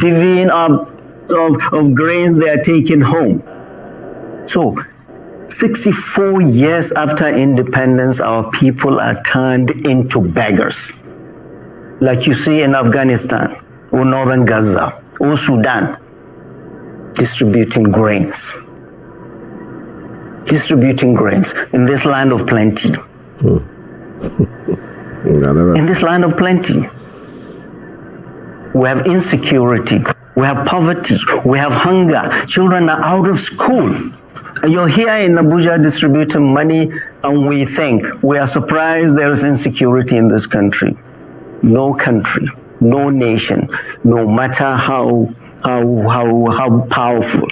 divvying up of grains they are taking home. So 64 years after independence, our people are turned into beggars. Like you see in Afghanistan, or northern Gaza, or Sudan, distributing grains. Distributing grains in this land of plenty. In this land of plenty. We have insecurity, we have poverty, we have hunger, children are out of school. And you're here in Abuja distributing money, and we think, we are surprised there is insecurity in this country. No country, no nation, no matter how powerful,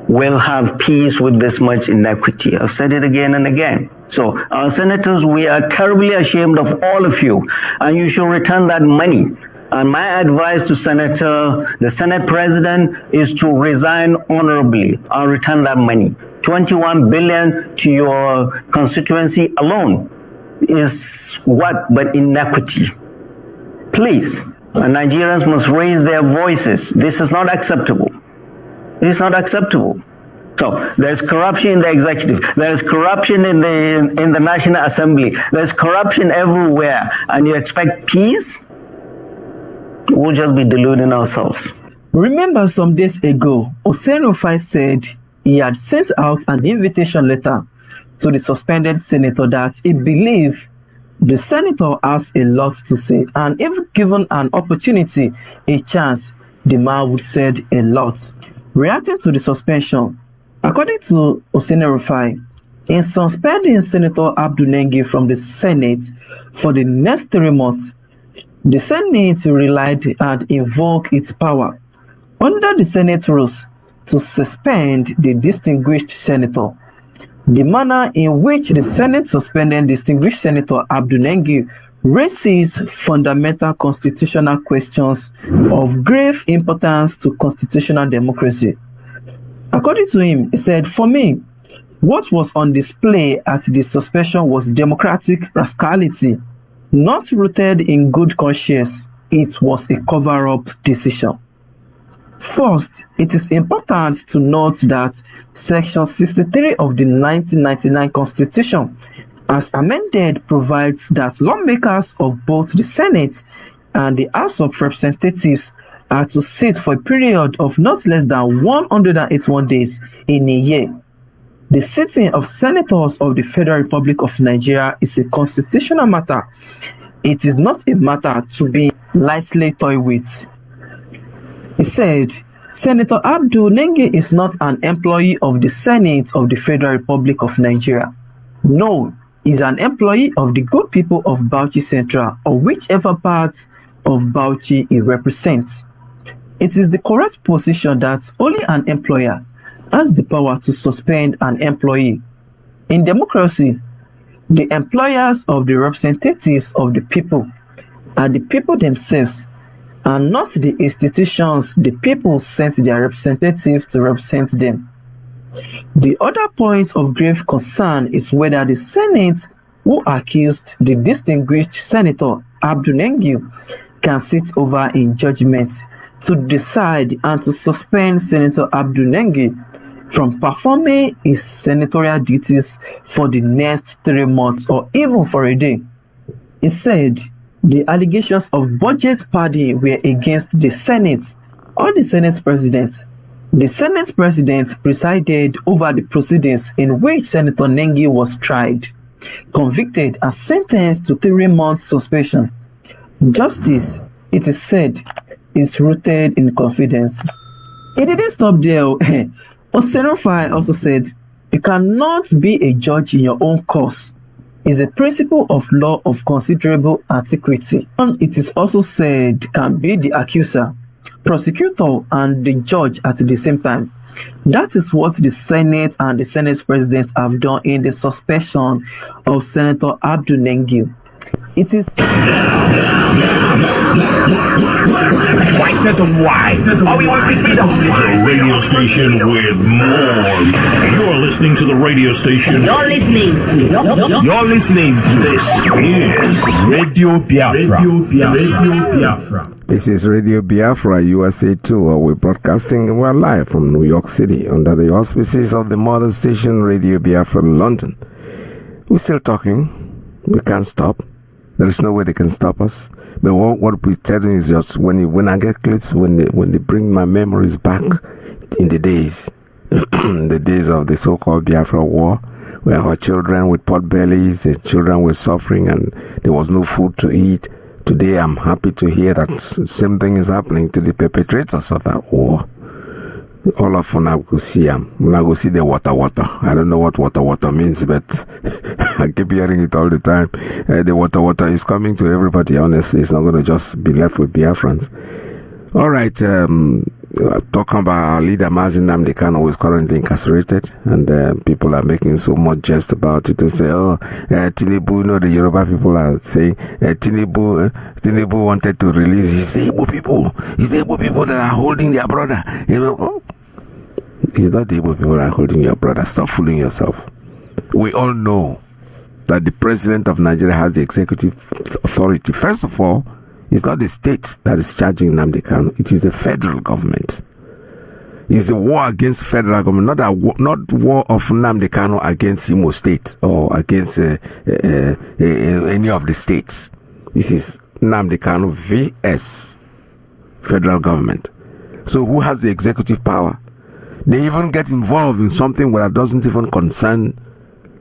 will have peace with this much inequity. I've said it again and again. So our senators, we are terribly ashamed of all of you, and you should return that money. And my advice to the Senate President, is to resign honorably and return that money. 21 billion to your constituency alone is what but inequity. Please, Nigerians must raise their voices. This is not acceptable. It is not acceptable. So there's corruption in the executive, there's corruption in the National Assembly, there's corruption everywhere, and you expect peace? We'll just be deluding ourselves. Remember some days ago, Osenrufai said he had sent out an invitation letter to the suspended senator that he believed the senator has a lot to say, and if given an opportunity, a chance, the man would say a lot. Reacting to the suspension, according to Osenrufai, in suspending Senator Abdul Nengi from the Senate for the next 3 months, the Senate relied and invoked its power under the Senate rules to suspend the distinguished senator. The manner in which the Senate suspended distinguished Senator Abdul Nengi raises fundamental constitutional questions of grave importance to constitutional democracy. According to him, he said, "For me, what was on display at the suspension was democratic rascality, not rooted in good conscience. It was a cover-up decision." First, it is important to note that Section 63 of the 1999 Constitution, as amended, provides that lawmakers of both the Senate and the House of Representatives are to sit for a period of not less than 181 days in a year. The sitting of senators of the Federal Republic of Nigeria is a constitutional matter. It is not a matter to be lightly toyed with. He said, Senator Abdul Nengi is not an employee of the Senate of the Federal Republic of Nigeria. No, he's an employee of the good people of Bauchi Central, or whichever part of Bauchi he represents. It is the correct position that only an employer has the power to suspend an employee. In democracy, the employers of the representatives of the people are the people themselves, and not the institutions the people sent their representatives to represent them. The other point of grave concern is whether the Senate, who accused the distinguished Senator Abdul Nengi, can sit over in judgment to decide and to suspend Senator Abdul Nengi from performing his senatorial duties for the next 3 months or even for a day. He said the allegations of budget padding were against the Senate or the Senate President. The Senate President presided over the proceedings in which Senator Nengi was tried, convicted and sentenced to 3 months suspension. Justice, it is said, is rooted in confidence. It didn't stop there. Osenrufai also said, you cannot be a judge in your own cause. Is a principle of law of considerable antiquity. And it is also said can be the accuser, prosecutor, and the judge at the same time. That is what the Senate and the Senate President have done in the suspension of Senator Abdul Nengi. It is Why? Tell them why. All we want is freedom. The radio station with more. You're listening to the radio station. You're listening. You're listening to this. Is Radio Biafra. Radio Biafra. This is Radio Biafra, USA 2. We're broadcasting. We're live from New York City under the auspices of the mother station Radio Biafra London. We're still talking. We can't stop. There is no way they can stop us. But what we're telling is just when I get clips, when they bring my memories back in the days, the days of the so-called Biafra war, where our children with pot bellies, the children were suffering and there was no food to eat. Today I'm happy to hear that same thing is happening to the perpetrators of that war. All of them, I go see them. When I go see the water. I don't know what water means, but I keep hearing it all the time. The water is coming to everybody, honestly. It's not going to just be left with Biafrans. All right, talking about our leader, Mazi Nnamdi Kanu, who is currently incarcerated, and people are making so much jest about it. They say, Tinubu, you know, the Yoruba people are saying, Tinubu wanted to release his Igbo people. His Igbo people that are holding their brother. You know, it's not the Igbo people that are holding your brother. Stop fooling yourself. We all know that the president of Nigeria has the executive authority. First of all, it's not the state that is charging Nnamdi Kanu. It is the federal government. It's the war against federal government, not war of Nnamdi Kanu against Imo State or against any of the states. This is Nnamdi Kanu vs. federal government. So who has the executive power? They even get involved in something that doesn't even concern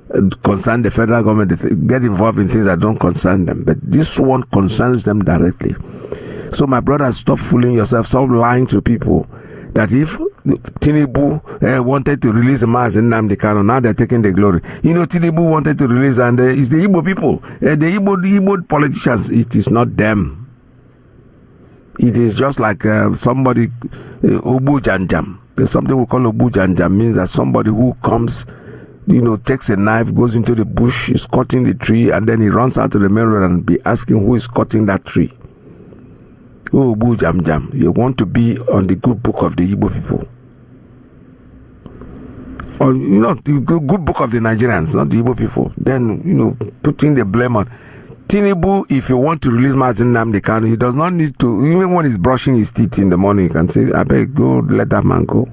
the federal government. They get involved in things that don't concern them, but this one concerns them directly. So my brother, stop fooling yourself, stop lying to people that if Tinubu wanted to release Mazi Nnamdi Kanu, now they're taking the glory. You know, Tinubu wanted to release, and it's the Igbo people, the Igbo politicians. It is not them. It is just like somebody, Obu Janjam. There's something we call Obu Janjam, means that somebody who comes, you know, takes a knife, goes into the bush, is cutting the tree, and then he runs out to the main road and be asking who is cutting that tree. Oh, Obu Jam, you want to be on the good book of the Igbo people. Or, you know, the good book of the Nigerians, not the Igbo people. Then, you know, putting the blame on Tinubu. If you want to release Mazi Nnamdi Kanu, he does not need to, even when he's brushing his teeth in the morning, he can say, I beg, go, let that man go.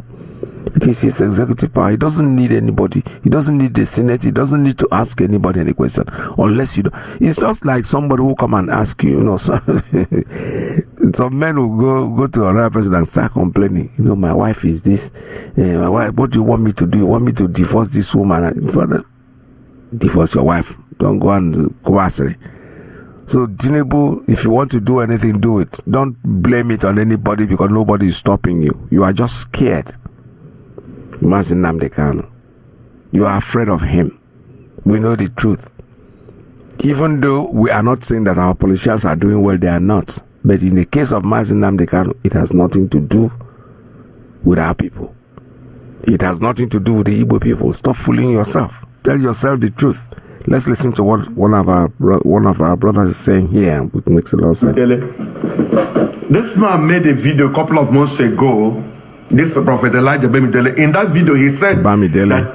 It is his executive power. He doesn't need anybody. He doesn't need the Senate. He doesn't need to ask anybody any question unless you do. It's just like somebody who come and ask you, you know, some men will go to another person and start complaining. You know, my wife is this. My wife, what do you want me to do? You want me to divorce this woman? Divorce your wife. Don't go and kowasiri. So Tinubu, if you want to do anything, do it. Don't blame it on anybody because nobody is stopping you. You are just scared. Mazi Nnamdi Kanu, you are afraid of him. We know the truth. Even though we are not saying that our politicians are doing well, they are not. But in the case of Mazi Nnamdi Kanu, it has nothing to do with our people. It has nothing to do with the Igbo people. Stop fooling yourself. Tell yourself the truth. Let's listen to what one of our brothers is saying here, which makes a lot of sense. This man made a video a couple of months ago. This Prophet Elijah Bamidele. In that video, he said that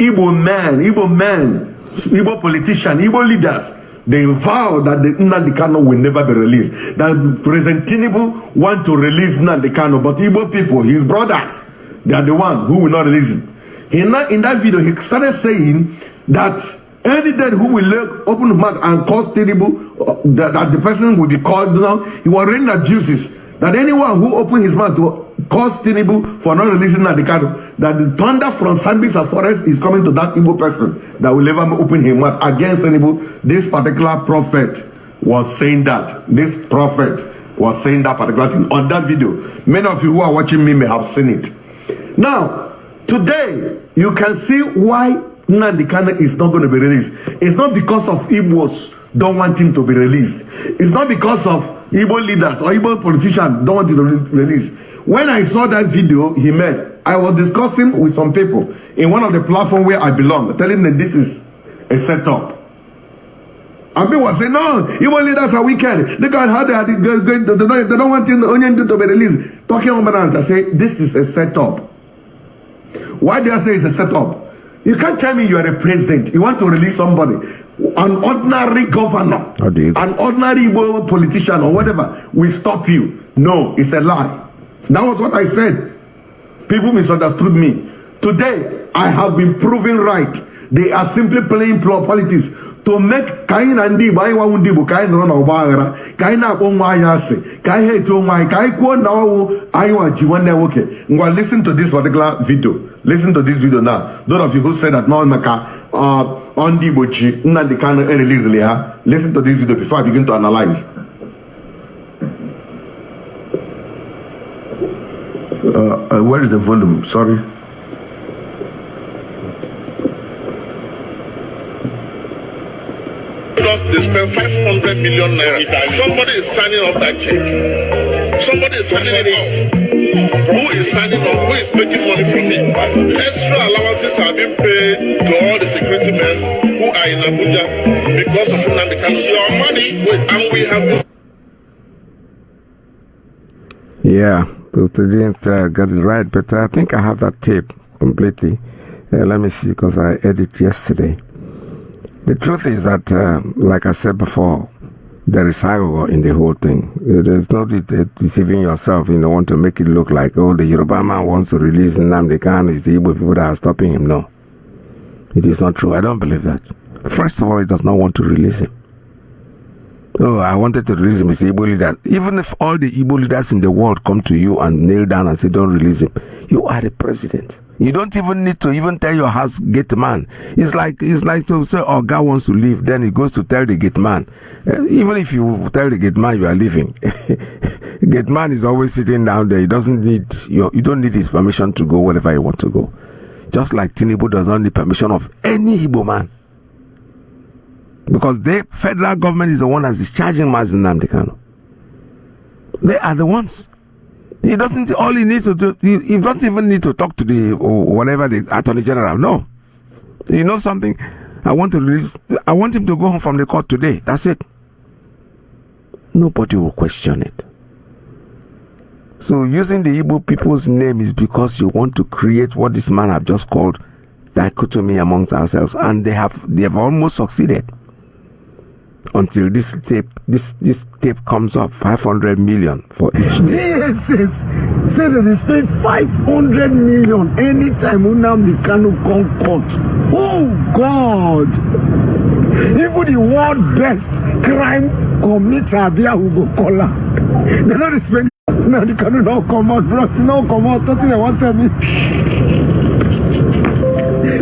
Igbo politicians, Igbo leaders, they vow that the Nnamdi Kanu will never be released. That President Tinubu want to release Nnamdi Kanu, but Igbo people, his brothers, they are the one who will not release him. In that video, he started saying that any dead who will open his mouth and cause Tinubu, that the person will be called, you know, he was raining abuses. That anyone who open his mouth to cause Tinubu for not releasing Nnamdi Kanu, that the thunder from Sambisa forest is coming to that Igbo person that will never open his mouth against Tinubu. This particular prophet was saying that. This prophet was saying that particular thing on that video. Many of you who are watching me may have seen it. Now, today, you can see why Nnamdi Kanu is not going to be released. It's not because of Igbos don't want him to be released. It's not because of Igbo leaders or Igbo politicians don't want him to be released. When I saw that video he made, I was discussing with some people in one of the platforms where I belong, telling them this is a setup. And people was saying, no, Igbo leaders are wicked. Look at how they don't want Onion to be released. Talking about I say, this is a setup. Why do I say it's a setup? You can't tell me you are a president. You want to release somebody. An ordinary governor, an ordinary Igbo politician or whatever will stop you. No, it's a lie. That was what I said. People misunderstood me. Today, I have been proven right. They are simply playing politics to make Kain and Dibu, I want Dibu, Kain run over Bagara, Kain up on my ass, Kai hate on my Kai quote now, I want you one day. Okay. Well, listen to this particular video. Listen to this video now. Those of you who said that no Maka on Dibu, Nnamdi Kanu release Leah. Listen to this video before I begin to analyze. Where is the volume? Sorry. They spend 500 million naira. Somebody is signing off that check. Somebody is signing it off. Who is signing off? Who is making money from it? Extra allowances are being paid to all the security men who are in Abuja because of Nnamdi Kanu. It's your money, and we have this. Yeah, but I didn't get it right, but I think I have that tape completely. Let me see, because I edited yesterday. The truth is that, like I said before, there is ago in the whole thing. There's no deceiving yourself. You don't want to make it look like, oh, the Yoruba man wants to release Nnamdi Kanu. It's the Igbo people that are stopping him. No, it is not true. I don't believe that. First of all, he does not want to release him. Oh, I wanted to release him. It's Igbo leader. Even if all the Igbo leaders in the world come to you and kneel down and say, don't release him, you are the president. You don't even need to even tell your house gate man. It's like to say, oh, God wants to leave. Then he goes to tell the gate man. Even if you tell the gate man you are leaving, gate man is always sitting down there. He doesn't need you don't need his permission to go wherever you want to go. Just like Tinubu does not need permission of any Igbo man. Because the federal government is the one that is charging Mazi Nnamdi Kanu. They are the ones. He doesn't, all he needs to do, he don't even need to talk to the, or whatever, the Attorney General. No. You know something? I want him to go home from the court today. That's it. Nobody will question it. So using the Igbo people's name is because you want to create what this man have just called dichotomy amongst ourselves. And they have almost succeeded. Until this tape comes up, 500 million for each. DSS said that they spend 500 million anytime Nnamdi Kanu come court. Oh God! Even the world best crime committer, who go call her. They not spend. Nnamdi Kanu now come out, bros. Now come out. Nothing they want to tell me.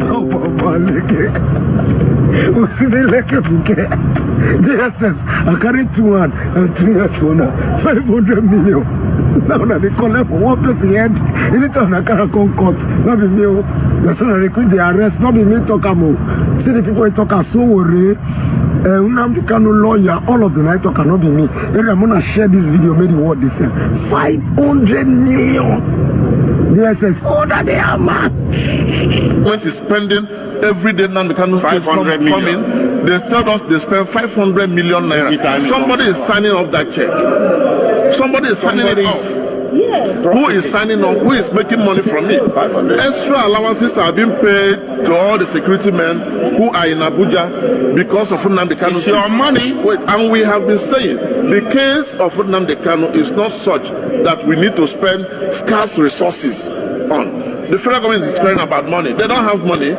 Oh, Papa, DSS, I carry 2 and 3 at 500 million. Now they collect for one person head. Anytime I can't come court, not be me. That's why they quit the arrest, not be me talk about. See the people talk are so worried. Nnamdi Kanu lawyer, all of the night talk cannot be me. I'm gonna share this video, maybe what they say. 500 million. DSS, oh that they are mad. When he's spending every day Nnamdi Kanu 500 million. They tell us they spend 500 million naira. Somebody is signing off that check. Somebody is signing it off. Yes. Who is signing off? Who is making money from it? Extra allowances are being paid to all the security men who are in Abuja because of Nnamdi Kanu. It's your money. And we have been saying the case of Nnamdi Kanu is not such that we need to spend scarce resources on. The federal government is caring about money. They don't have money,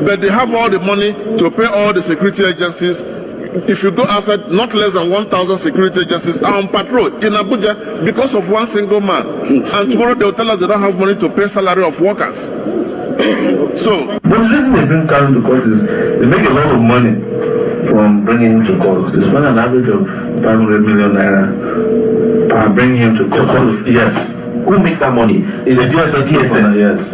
but they have all the money to pay all the security agencies. If you go outside, not less than 1,000 security agencies are on patrol in Abuja because of one single man. And tomorrow they will tell us they don't have money to pay salary of workers. So, but the reason they bring Kanu to court is they make a lot of money from bringing him to court. They spend an average of 500 million naira bringing him to court. Yes. Who makes that money? Is the DSS? Yes.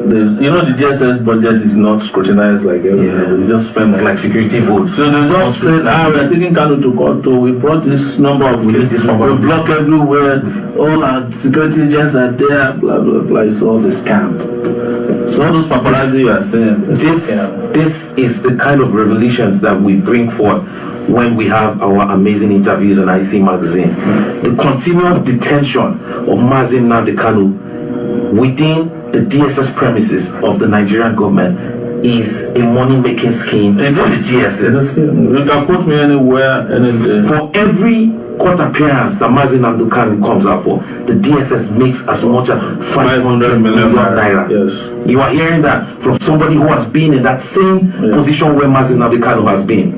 The DSS budget is not scrutinized like everything. It's just spent. It's like security votes. So they just say, we are taking Kanu to court. So we brought this number of. We block everywhere. All our security agents are there. Blah blah blah. It's all the scam. So all those paparazzi you are saying. This is the kind of revelations that we bring forth when we have our amazing interviews on IC Magazine. The continued detention of Mazi Nnamdi Kanu within the DSS premises of the Nigerian government is a money-making scheme for the DSS. You can put me anywhere, any day. For every court appearance that Mazi Nnamdi Kanu comes out for, the DSS makes as much as 500 million naira. Yes. You are hearing that from somebody who has been in that same position where Mazi Nnamdi Kanu has been.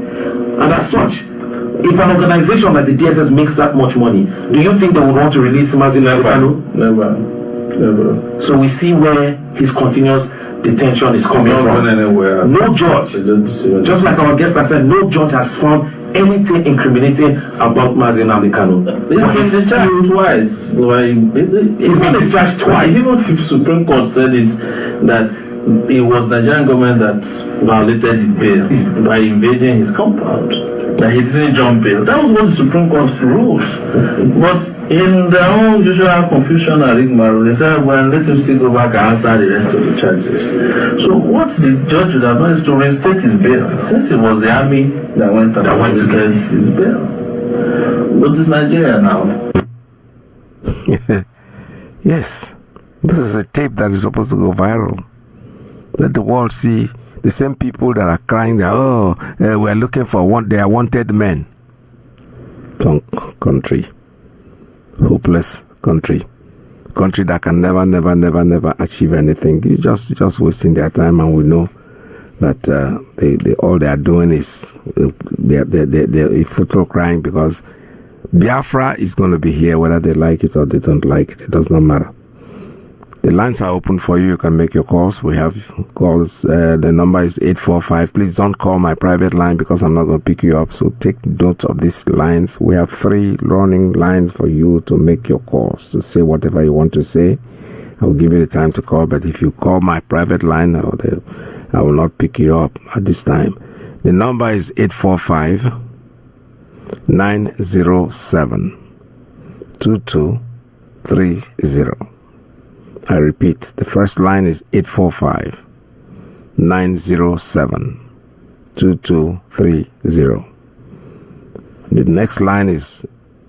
And as such, if an organization like the DSS makes that much money, do you think they would want to release Mazi Nnamdi Kanu? Never. So we see where his continuous detention is coming from. Anywhere. No judge, just like our guest has said, no judge has found anything incriminating about Mazi Nnamdi Kanu. He's been discharged twice. He's been discharged twice. Even if the Supreme Court said it, that it was Nigerian government that violated his bail by invading his compound, that he didn't jump bail. That was what the Supreme Court ruled. But in their own usual confusion and rigmarole, they said, well, let him still go back and answer the rest of the charges. So what the judge would have done is to reinstate his bail, since it was the army that went to get his bail. But it's Nigeria now. Yes, this is a tape that is supposed to go viral. Let the world see the same people that are crying that, we're looking for they are wanted men. Country. Hopeless country. Country that can never achieve anything. It's just wasting their time, and we know that all they are doing is they're a football crying, because Biafra is going to be here whether they like it or they don't like it. It does not matter. The lines are open for you. You can make your calls. We have calls. The number is 845. Please don't call my private line, because I'm not going to pick you up. So take note of these lines. We have 3 running lines for you to make your calls, to say whatever you want to say. I will give you the time to call. But if you call my private line, I will not pick you up at this time. The number is 845-907-2230. I repeat, the first line is 845-907-2230. The next line is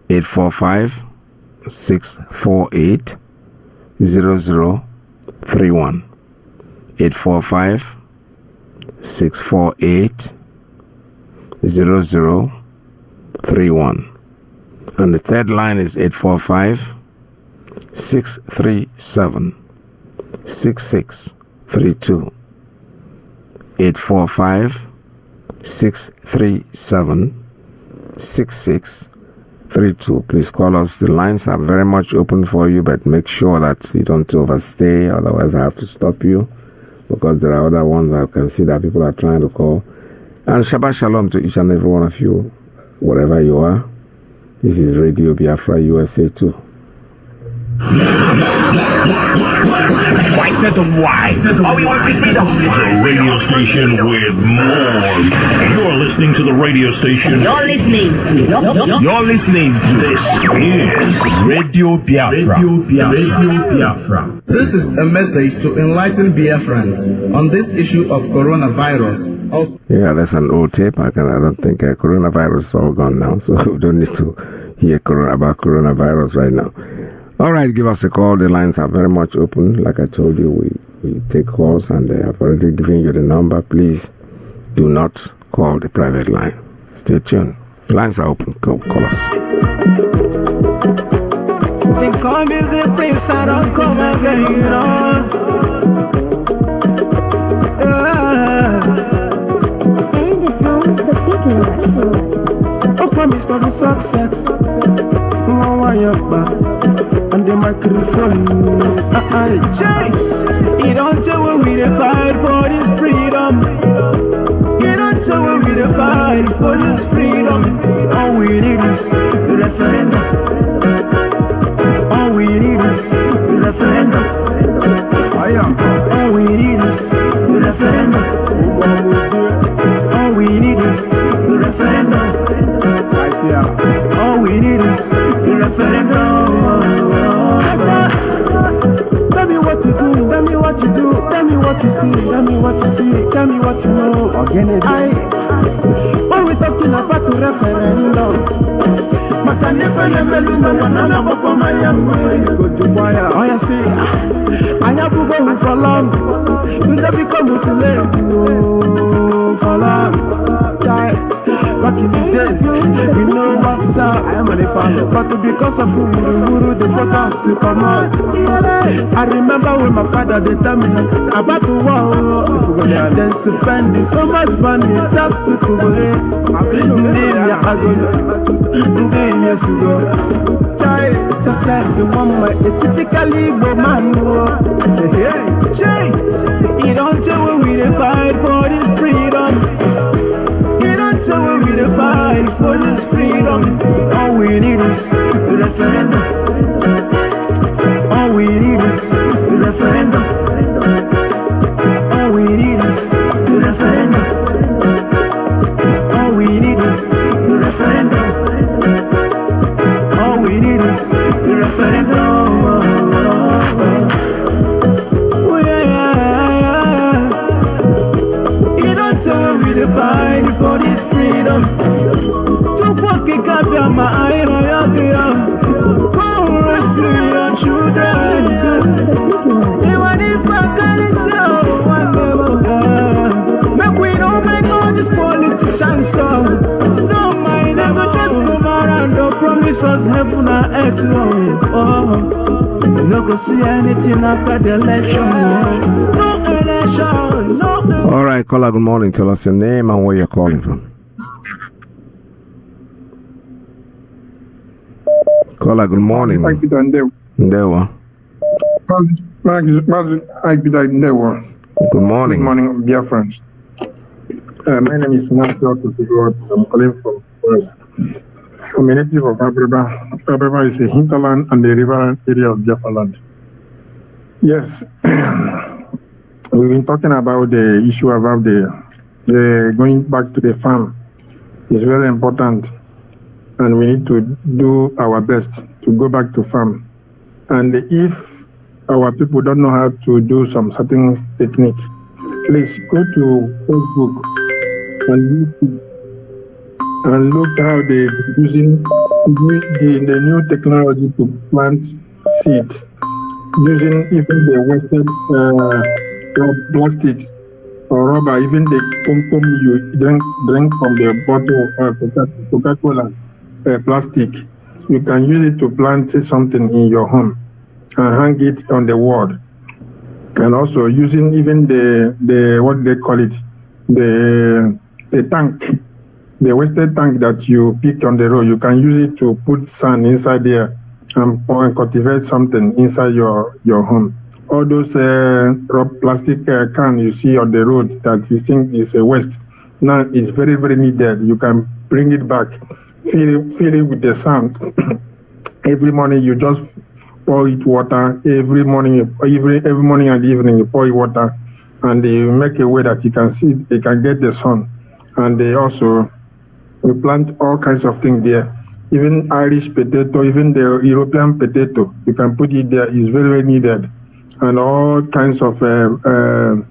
845-648-0031. 845-648-0031. And the third line is 845-637-6632. 845-637-6632. Please call us. The lines are very much open for you, but make sure that you don't overstay, otherwise I have to stop you, because there are other ones I can see that people are trying to call. And Shabbat Shalom to each and every one of you, wherever you are. This is Radio Biafra USA 2. White set of white. Oh, we want to be freedom. The radio station with more. You're listening to the radio station. You're listening. You're listening to this. Is Radio Biafra. Radio Biafra. This is a message to enlighten Biafrans on this issue of coronavirus. Yeah, that's an old tape. I don't think coronavirus is all gone now, so we don't need to hear about coronavirus right now. All right, give us a call. The lines are very much open. Like I told you, we take calls, and I have already given you the number. Please do not call the private line. Stay tuned. The lines are open. Call us. Think come is the prince, I don't come again, you know. And the tones, the people. Oh, come is not the success. And the microphone. You don't tell when we fight for this freedom. You don't tell when we fight for this freedom. All we need is the referendum. All we need is the referendum. All we need is the referendum. All we need is the referendum. All we need is the referendum. Tell me what to do, tell me what you do, tell me what you see, tell me what you see, tell me what you know. When we talking about the referendum. Oh, you see, I have to go for long. We never become Muslim for long. Back in the days, you know what's up. I am a father, but because of Uru, the focus to come out. I remember when my father they tell me about the war. Then spending so much money just to commemorate. Yes, you go. Success in one way, it's typically woman. You don't tell when we fight for this freedom. You don't tell when we fight for this freedom. All we need is the referendum. All we need is the referendum. All we need is the referendum. All we need is the referendum. All we need is the referendum. Oh, yeah. You don't tell me to fight for this freedom. To walk a gap on my eye, go rescue your children. Even if I can't say one level, make we don't make all these politicians so. No mind, I go just come around, don't promise us heaven and earth. You no go see anything after the election. No election, no. All right, caller, good morning. Tell us your name and where you're calling from. Caller, good morning. Ndewa. Good morning. Good morning, dear friends. My name is Nnamdi Kanu. I'm calling from West. I'm a native of Abreba. Abreba is a hinterland and a river area of Biafra land. Yes, we've been talking about the issue about the going back to the farm. It's very important, and we need to do our best to go back to farm. And if our people don't know how to do some certain technique, please go to Facebook and look how they're using the new technology to plant seed, using even the wasted plastics or rubber, even the cum you drink from the bottle Coca-Cola plastic. You can use it to plant something in your home and hang it on the wall. And also using even the what they call it, the tank, the wasted tank that you pick on the road, you can use it to put sand inside there and cultivate something inside your home. All those plastic can you see on the road that you think is a waste, now it's very, very needed. You can bring it back, fill it with the sand. Every morning you just pour it water. Every morning and evening you pour it water, and you make a way that you can see, you can get the sun. And they also, we plant all kinds of things there. Even Irish potato, even the European potato, you can put it there. It's very, very needed. And all kinds of legume.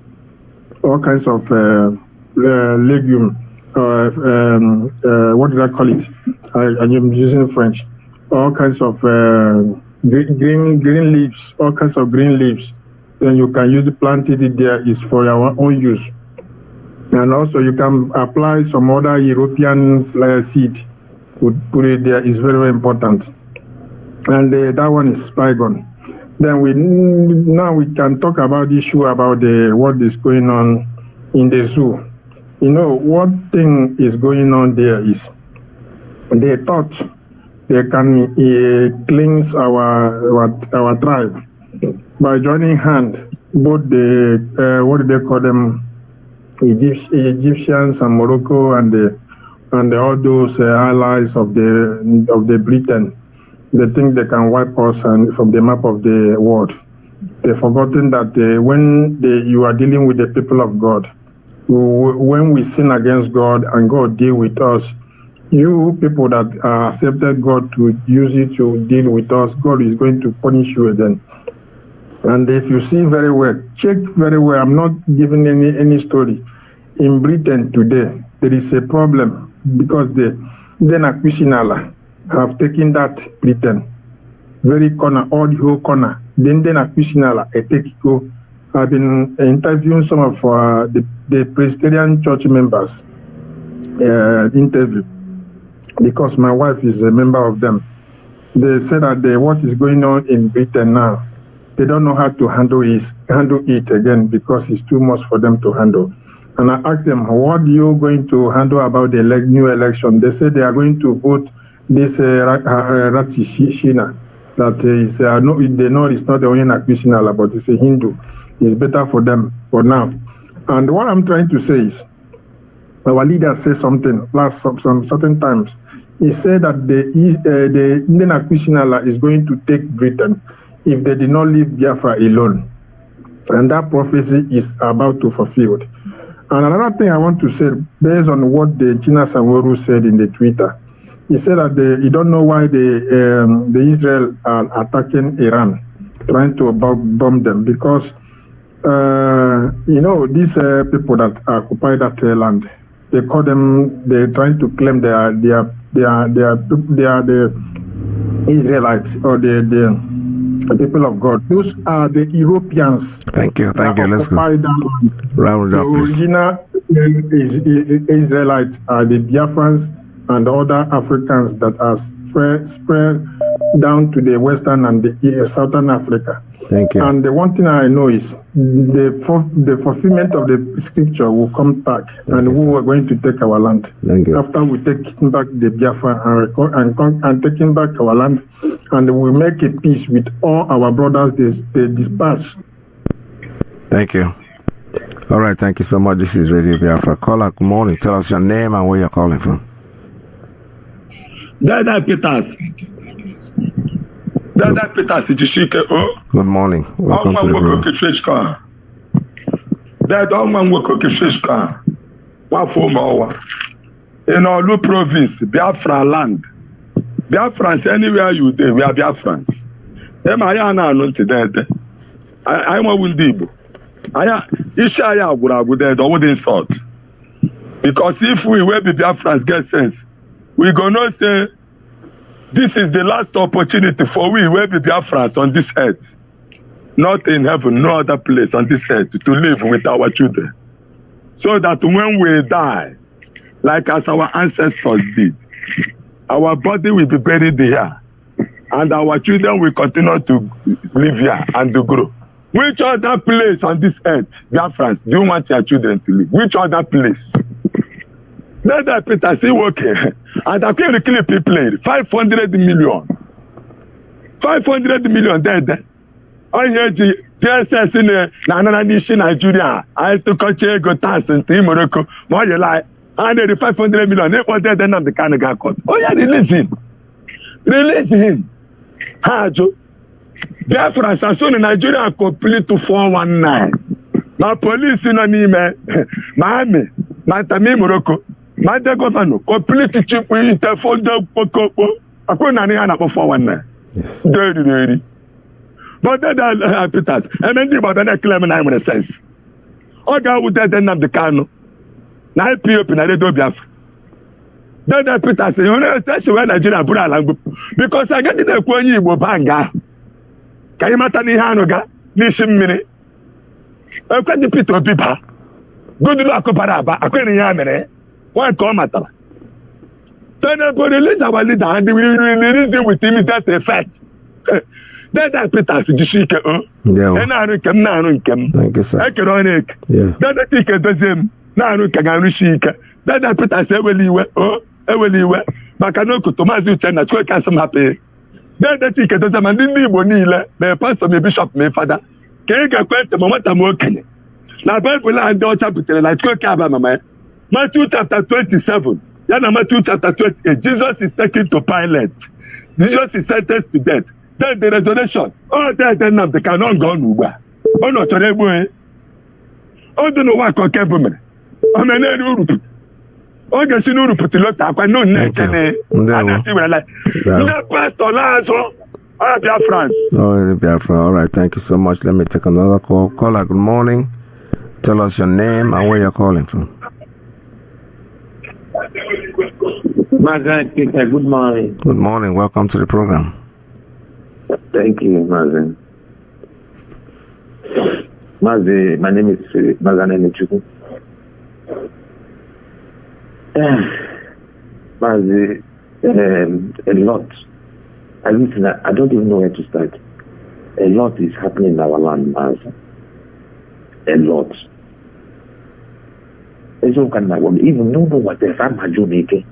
What did I call it? I'm using French. All kinds of green leaves. All kinds of green leaves. Then you can use plant it there. Is for our own use. And also you can apply some other European seed. Put it there is very, very important. And that one is bygone. Then now we can talk about the issue about what is going on in the zoo. You know, what thing is going on there is they thought they can cleanse our tribe by joining hand both the what do they call them, Egyptians and Morocco and all those allies of the Britain. They think they can wipe us from the map of the world. They've forgotten that when you are dealing with the people of God, when we sin against God and God deal with us, you people that accepted God to use it to deal with us, God is going to punish you again. And if you see very well, check very well, I'm not giving any story. In Britain today, there is a problem because the Nakwishinaala have taken that Britain, very corner, all the whole corner. Then Nakwishinaala, Etekiko, I've been interviewing some of the Presbyterian church members, interview, because my wife is a member of them. They said that what is going on in Britain now, they don't know how to handle it again because it's too much for them to handle. And I asked them, what are you going to handle about the new election? They said they are going to vote this Ratishina, that is, they know it's not the only Nakwishinaala, but it's a Hindu. It's better for them for now. And what I'm trying to say is, our leader said something some certain times. He said that the Nakwishinaala is going to take Britain if they did not leave Biafra alone. And that prophecy is about to fulfill. And another thing I want to say, based on what the China Sanworu said in the Twitter, he said that he don't know why the Israel are attacking Iran, trying to bomb them, because these people that occupy that land, they call them, they're trying to claim they are the Israelites or the people of God. Those are the Europeans. Thank you. Let's go. Round up, please. The original Israelites are the Biafrans and other Africans that are spread down to the Western and the Southern Africa. Thank you. And the one thing I know is the fulfillment of the scripture will come back, and we are going to take our land. Thank you. After we take back the Biafra and taking back our land, and we make a peace with all our brothers they dispatch. Thank you. All right, thank you so much. This is Radio Biafra. Caller, good morning. Tell us your name and where you're calling from. Dada Peters. Dada Peters, Jishike. Good morning. Welcome to the program. Dada Omanwoko Kishishka. Wafoma. In Olu province, Biafra land. Biafrans, anywhere you there, we are Biafrans. Emayana no today. I'm a Windibo. Ishaya would dead or wouldn't sort. Because if we will be Biafrans get sense, we gonna say this is the last opportunity for we will be Biafrans on this earth. Not in heaven, no other place on this earth to live with our children. So that when we die, like as our ancestors did, our body will be buried here. And our children will continue to live here and to grow. Which other place on this earth, Biafrans, do you want your children to live? Which other place? Then that Peter say, okay. And I can clip he played 500 million. 500 million dead. I hear PSS in Nigeria. I took a chair, go task in Morocco. More you like. And the 500 million. It was dead then the kind of guy caught. Oh, yeah, release him. Release him. Hajo. Biafra as soon as Nigeria complete to 419. My police in an email. Miami. My Tami Morocco. My governor complete to chip with the folder. I couldn't have 419. Yes. Dirty. But then Peters. And then the other claim I'm in a sense. I got with that Nnamdi Kanu. Now IPOB na redo Biafra. Then Peters say, you know, that's why Nigeria put along because I get the Kwenyi Igbo banga. Can you matter ni hanoga? Ni shimmini. I got the Peter Biba. Good luck paraba. I couldn't yamere. Why come matter? Then the release our leader and we release him with immediate effect. Then Peters Jishike. Thank you, sir. Economic. Yeah. Then the ticket does him. Nanu Kagarushika. Then Peter say, Eweliwe. Makanoko Tomazi China, Chwe Kasam happy. Then the ticket does a man in the Bonilla, the pastor, my bishop, my father. Kega Quenta Mamata Mokane. Now, Bible and the chapter like Chwe Kaba, Matthew chapter 27. Yana Matthew chapter 28. Jesus is taken to Pilate. Jesus is sentenced to death. Then the resurrection. Oh, then Nnamdi Kanu gone Uba. Oh, no, Chorebo. Oh, don't know what I can do. I'm an Europe. Oh, get you know, put the lot up. I know nothing. The pastor Lazo. Biafrans. Oh, Biafra. All right. Thank you so much. Let me take another call. Caller, good morning. Tell us your name and where you're calling from. Mazi, good morning. Good morning. Welcome to the program. Thank you, Mazi. Mazi, my name is Mazi. Mazi, a lot. I don't even know where to start. A lot is happening in our land, Mazi. A lot. Even no what if I'm Iyke.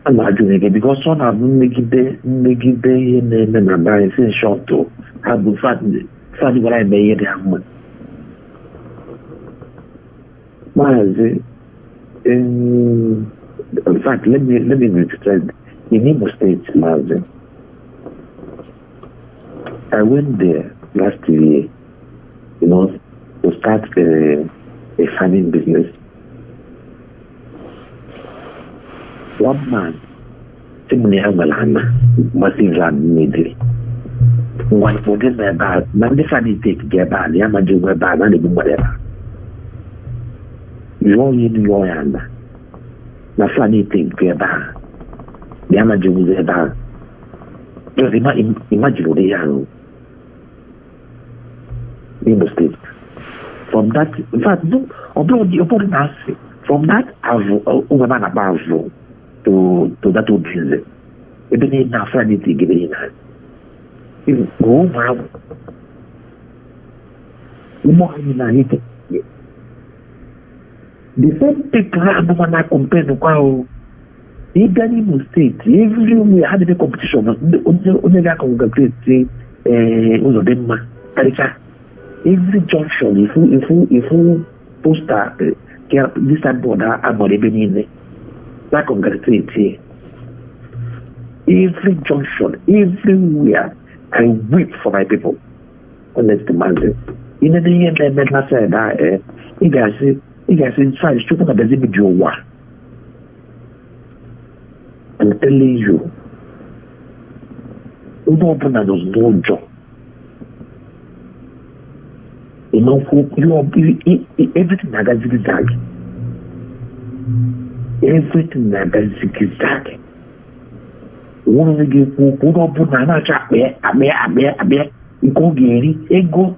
I'm Iyke because son have make it in my saying short to have the fact what I made them. In fact, let me repeat. In Imo State, Mazi, I went there last year, to start a farming business. One man, Timony Amalana, massive land needed. One for them about, Mandifani take Gaba, the Amaju Weba, and whatever. You all in your hand. Nafani take Gaba, the Amaju Weba. Just imagine the young. In the state. From that, in fact, no, although the opponent has from that over man above to that would be even in our friendly given in go over more in it. The same people are no one compared to how even in the state, every we had a competition on the congregate every junction, if you post this time border, I'm already been in it. That congratulate every junction, everywhere, I weep for my people. Honest demanding. In the end, I met last said that you guys inside stupid about the video one. I'm telling you, you don't open those no job. Everything that is zigzag. Everything that is zigzag. One of the put up banana chat there, you go ego,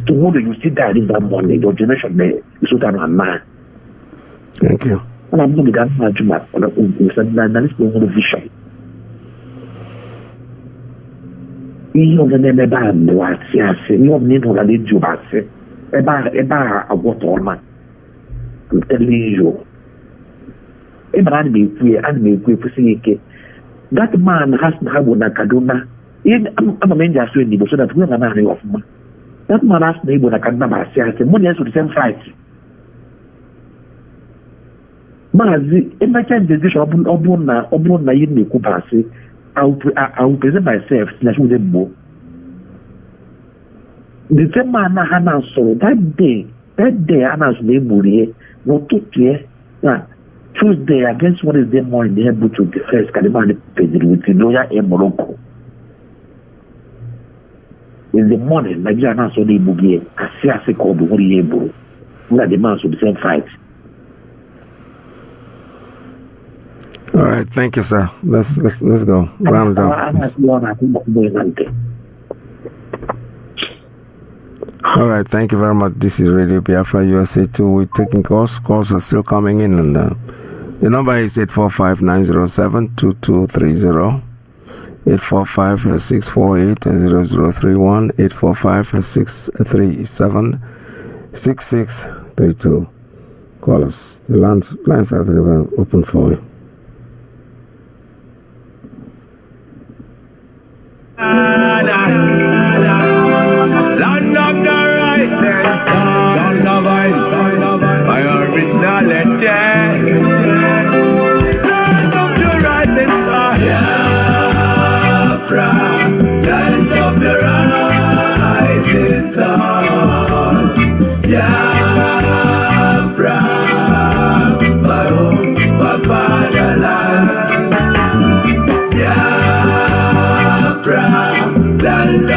tomorrow you see that in that morning, your generation there, you should have a man. Thank you. And I'm going to get my job on the vision. You don't need to lead you back. About a water man. I'm telling you. That man has to have a Kaduna. I'm a man just doing so that we are not of man. That man has to be able to Kaduna. Money has to the same fight. Mazi, in my time, the dish of Obuna in the Kupasi. I will present myself like with a bow. The same man I announced that day I announced the Murier, no took here. Tuesday against what is the more in the able to defend Calimani with the lawyer in Morocco. In the morning, Nigeria announced the Bugie, a Siasi called the Murier, who are the man to the same fight. All right, thank you, sir. Let's go. Round up. All right, thank you very much. This is Radio Biafra USA 2. We're taking calls. Calls are still coming in, and the number is 845-907-2230, 845-648-0031, 845-637-6632. Call us. The lines are very open for you. Land of the right hand side, John Lovine, my originality. Land of the right hand side, Biafra. Land of the right hand side, Biafra. My home, my fatherland, Biafra. Land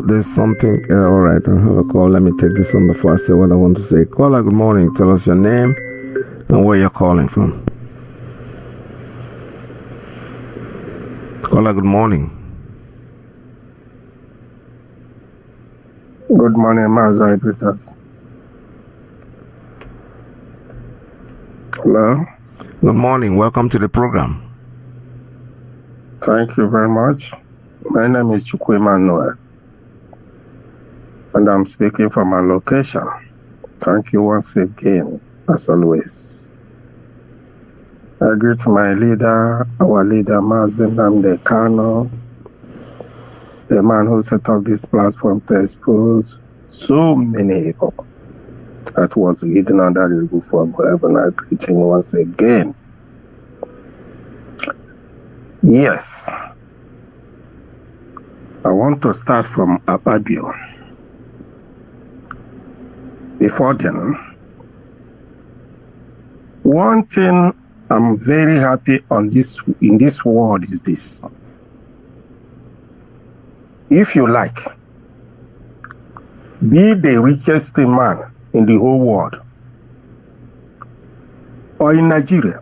there's something. All right, I have a call. Let me take this one before I say what I want to say. Caller, good morning. Tell us your name and where you're calling from. Caller, good morning. Good morning, Mazi Peters. Hello. Good morning. Welcome to the program. Thank you very much. My name is Emmanuel, and I'm speaking from my location. Thank you once again, as always. I greet my leader, our leader, Mazi Nnamdi Kanu, the man who set up this platform to expose so many people that was hidden under the roof of heaven. I greet him once again. Yes. I want to start from Ababio. Before then, one thing I'm very happy in this world is this. If you like, be the richest man in the whole world or in Nigeria,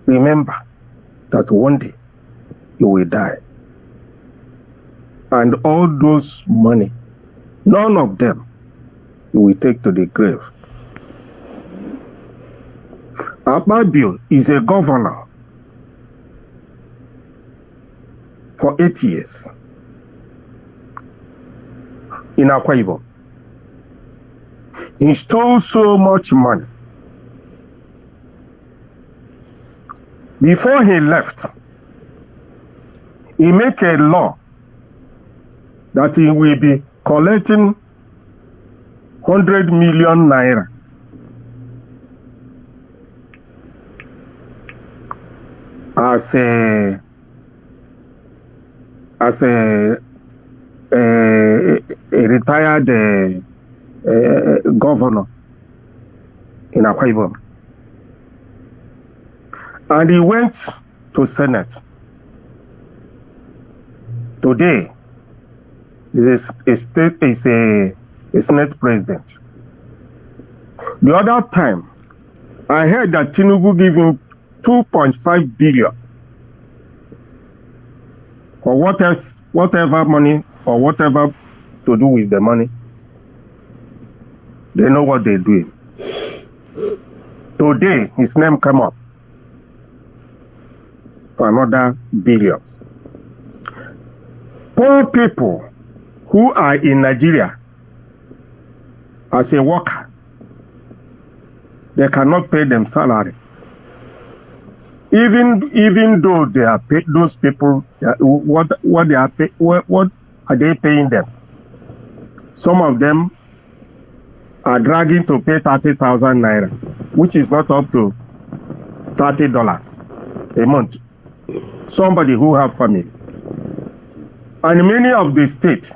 remember that one day you will die. And all those money, none of them you will take to the grave. Ababio is a governor for 8 years in Akwa Ibom. He stole so much money. Before he left, he made a law that he will be collecting 100 million naira as a retired governor in Akwa Ibom. And he went to Senate. Today, is a Senate president. The other time, I heard that Tinubu gave him 2.5 billion or whatever money or whatever to do with the money. They know what they're doing. Today, his name came up for another billions. Poor people who are in Nigeria as a worker, they cannot pay them salary. Even though they are paid, those people, what are they paying them? Some of them are dragging to pay 30,000 naira, which is not up to $30 a month. Somebody who have family. And many of the states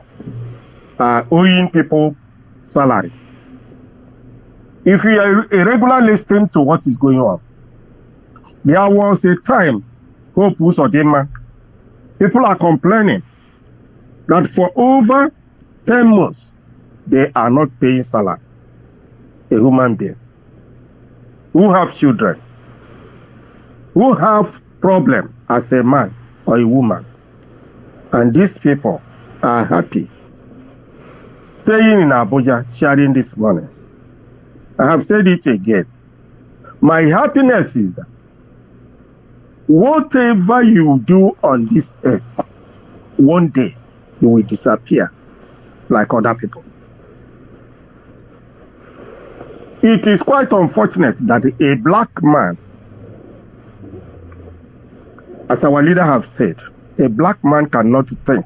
are owing people salaries. If you are a regular listening to what is going on, there was a time, Hope Usodima, people are complaining that for over 10 months, they are not paying salary. A human being who have children, who have problem as a man or a woman. And these people are happy staying in Abuja, sharing this money. I have said it again. My happiness is that whatever you do on this earth, one day you will disappear like other people. It is quite unfortunate that a black man, as our leader have said, a black man cannot think.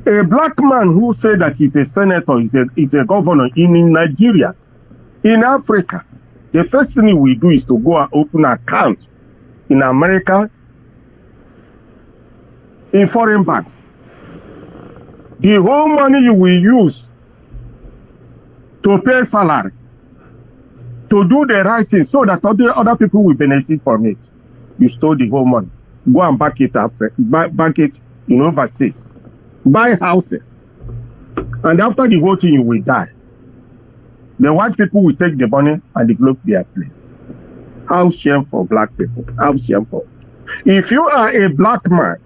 A black man who said that he's a senator, is a governor in Nigeria, in Africa, the first thing we do is to go and open an account in America, in foreign banks. The whole money you will use to pay salary, to do the right thing so that other people will benefit from it. You stole the whole money. Go and back it in overseas, buy houses, and after the whole thing, you will die. The white people will take the money and develop their place. How shameful, black people. How shameful. If you are a black man,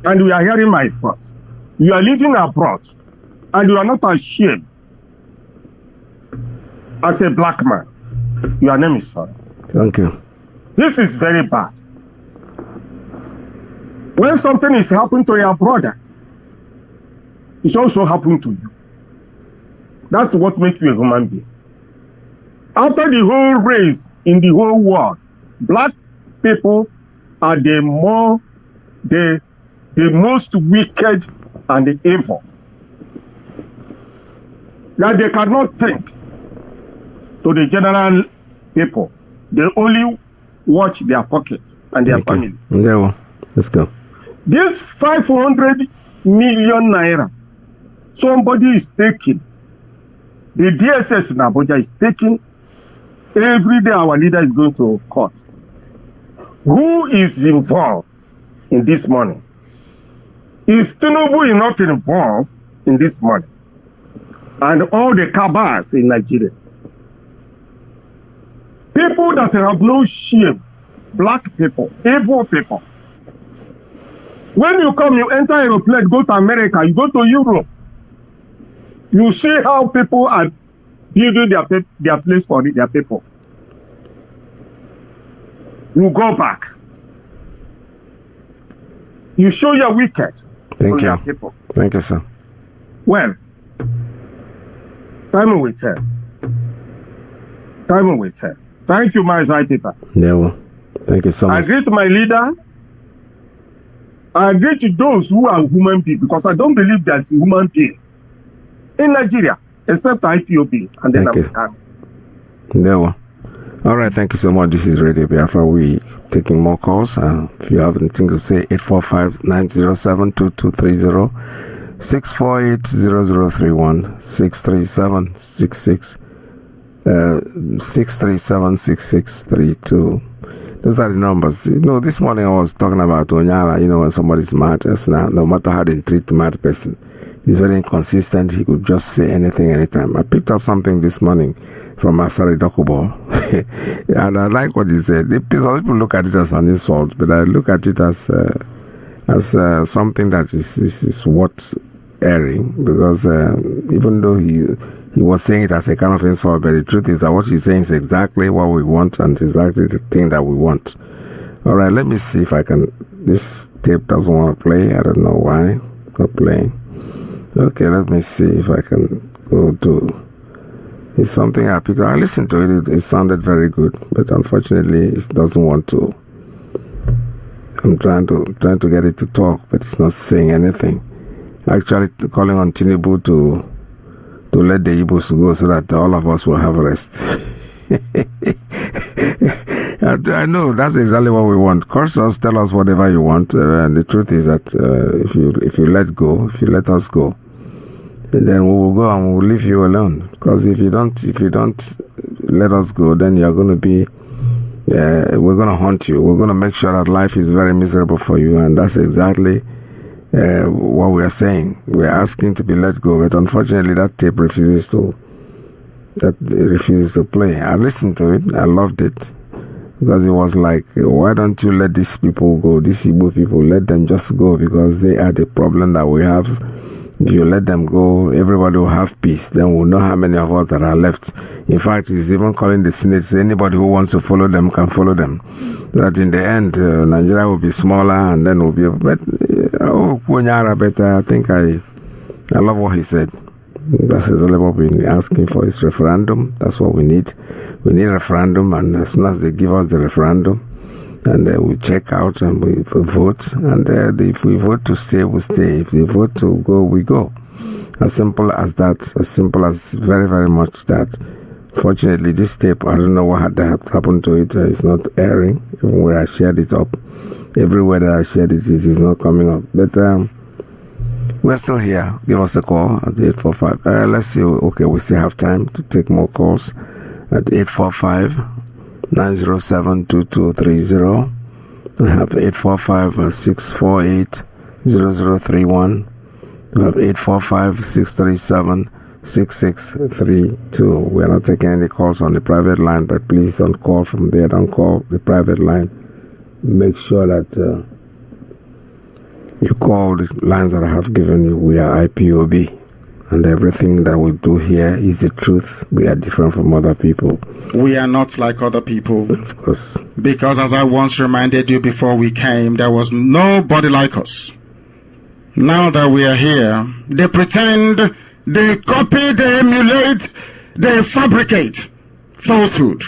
and you are hearing my voice, you are living abroad, and you are not ashamed as a black man, your name is sorry. Thank you. This is very bad. When something is happening to your brother, it's also happening to you. That's what makes you a human being. After the whole race in the whole world, black people are the most wicked and evil. That they cannot think to the general people. They only watch their pocket and their family. There, let's go. This 500 million naira, somebody is taking. The DSS in Abuja is taking. Every day our leader is going to court. Who is involved in this money? Is Tinubu not involved in this money? And all the cabals in Nigeria. People that have no shame, black people, evil people. When you come, you enter aeroplane, go to America, you go to Europe. You see how people are building their place for their people. You go back. You show your wicked Thank to you. your people. Thank you, sir. Well, time will tell. Time will tell. Thank you, Mazi Peter. Yeah, thank you so much. I greet my leader. I greet those who are human beings because I don't believe there's a human being in Nigeria except IPOB and then Nnamdi Kanu. There. All right, thank you so much. This is Radio Biafra. We taking more calls. If you have anything to say, 845-907-2230, 648-0031, 637-6632. Those are the numbers. You know, this morning I was talking about Onyala, when somebody's mad, no matter how they treat the mad person, he's very inconsistent. He could just say anything, anytime. I picked up something this morning from Asari Dokubo, and I like what he said. Some people look at it as an insult, but I look at it as something that is worth airing, because even though he was saying it as a kind of insult, but the truth is that what he's saying is exactly what we want and exactly the thing that we want. All right, let me see if I can. This tape doesn't want to play. I don't know why it's not playing. Okay, let me see if I can go to. It's something I picked up. I listened to it. It sounded very good, but unfortunately, it doesn't want to. I'm trying to get it to talk, but it's not saying anything. Actually, calling on Tinubu to let the Igbos go so that all of us will have rest. I know that's exactly what we want. Curse us, tell us whatever you want, and the truth is that if you let us go, then we will go and we will leave you alone. Because if you don't let us go, then you're going to be. We're going to haunt you. We're going to make sure that life is very miserable for you, and that's exactly what we are saying. We're asking to be let go, but unfortunately that tape refuses to play. I listened to it. I loved it, because it was like, why don't you let these people go, these Igbo people, let them just go, because they are the problem that we have. If you let them go, everybody will have peace. Then we'll know how many of us that are left. In fact, he's even calling the Senate, so anybody who wants to follow them can follow them. So that in the end, Nigeria will be smaller, and then we'll be. But I think I love what he said. That's exactly what we're asking for, is referendum. That's what we need. We need a referendum, and as soon as they give us the referendum, and we check out and we vote, and if we vote to stay, we stay. If we vote to go, we go. As simple as that. As simple as very, very much that. Fortunately, this tape, I don't know what had happened to it. It's not airing. Even where I shared it up, everywhere that I shared it is not coming up. But we're still here. Give us a call at 845. Let's see. Okay, we still have time to take more calls at 845-907-2230. I have 845-648 0031. We have 845-637-6632. We are not taking any calls on the private line, but please don't call from there. Don't call the private line. Make sure that you call the lines that I have given you. We are IPOB, and everything that we do here is the truth. We are different from other people. We are not like other people. Of course. Because as I once reminded you before we came, there was nobody like us. Now that we are here, they pretend, they copy, they emulate, they fabricate falsehood.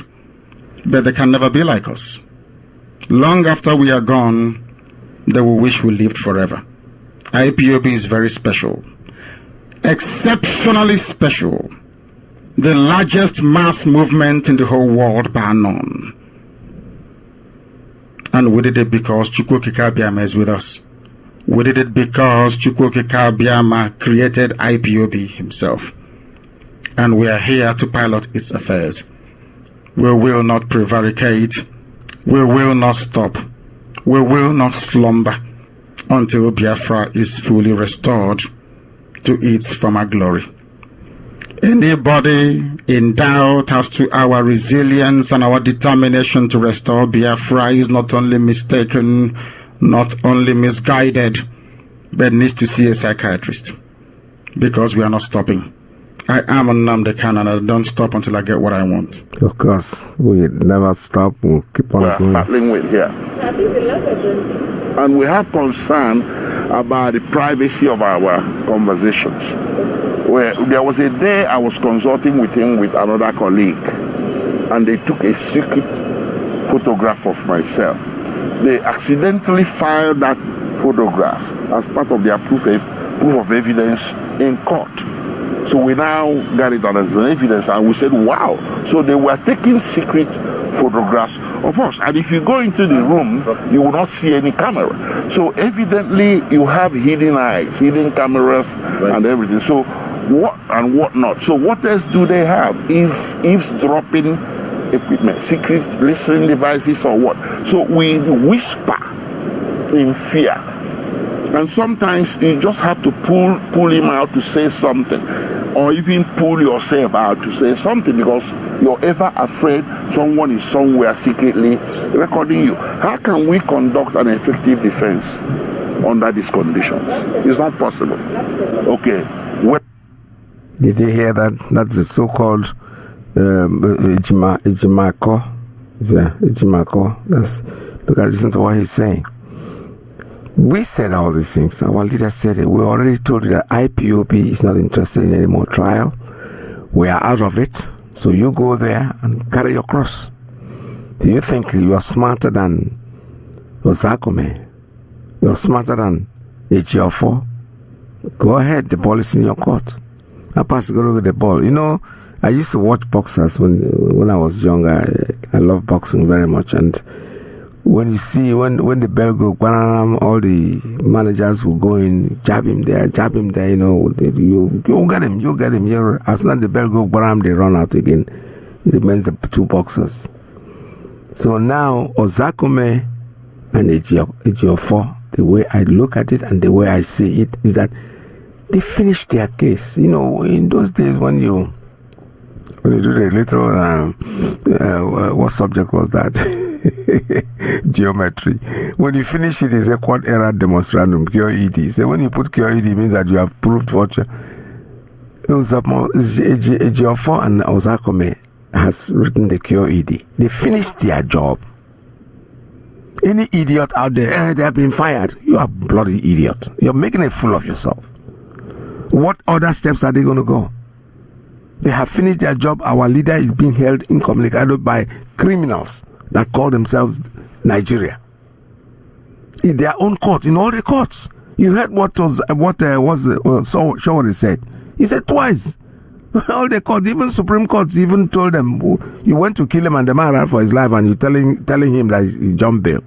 But they can never be like us. Long after we are gone, they will wish we lived forever. IPOB is very special. Exceptionally special. The largest mass movement in the whole world bar none. And we did it because Chukwuokike Abiama is with us. We did it because Chukwuokike Abiama created IPOB himself. And we are here to pilot its affairs. We will not prevaricate. We will not stop. We will not slumber until Biafra is fully restored to its former glory. Anybody in doubt as to our resilience and our determination to restore Biafra is not only mistaken, not only misguided, but needs to see a psychiatrist. Because we are not stopping. I am Nnamdi Kanu, and I don't stop until I get what I want. Of course, we never stop. We'll keep on going. Battling with here. And we have concern about the privacy of our conversations. Where there was a day I was consulting with him with another colleague, and they took a secret photograph of myself. They accidentally filed that photograph as part of their proof of evidence in court. So we now got it as an evidence, and we said, wow. So they were taking secret photographs of us. And if you go into the room, you will not see any camera. So evidently you have hidden eyes, hidden cameras, and everything. So what and what not? So what else do they have? Eavesdropping equipment, secret listening devices, or what? So we whisper in fear. And sometimes you just have to pull him out to say something, or even pull yourself out to say something, because you're ever afraid someone is somewhere secretly recording you. How can we conduct an effective defense under these conditions? It's not possible. Okay. Did you hear that? That's the so-called Ijimako. Yeah, Ijimako. Listen to what he's saying. We said all these things. Our leader said it. We already told you that IPOB is not interested in any more trial. We are out of it. So you go there and carry your cross. Do you think you are smarter than Osakome? You're smarter than Ejiofor? Go ahead. The ball is in your court. I pass go with the ball. You know, I used to watch boxers when I was younger. I love boxing very much. And when you see, when the bell go, all the managers will go in, jab him there, you know, you get him. As soon as the bell go, they run out again. It remains the two boxers. So now, Osakome and Ejiofor, the way I look at it and the way I see it is that they finished their case. You know, in those days when you do the little, what subject was that? Geometry. When you finish it, it's a quad error demonstrandum, QED. So when you put QED, it means that you have proved what Ejiofor and Osakome has written the QED. They finished their job. Any idiot out there, they have been fired. You are a bloody idiot. You're making a fool of yourself. What other steps are they going to go? They have finished their job. Our leader is being held incommunicado by criminals that call themselves Nigeria. In their own court, in all the courts. You heard what Shawari said. He said twice. All the courts, even Supreme Court, even told them, you went to kill him and the man ran for his life, and you telling him that he jumped bail.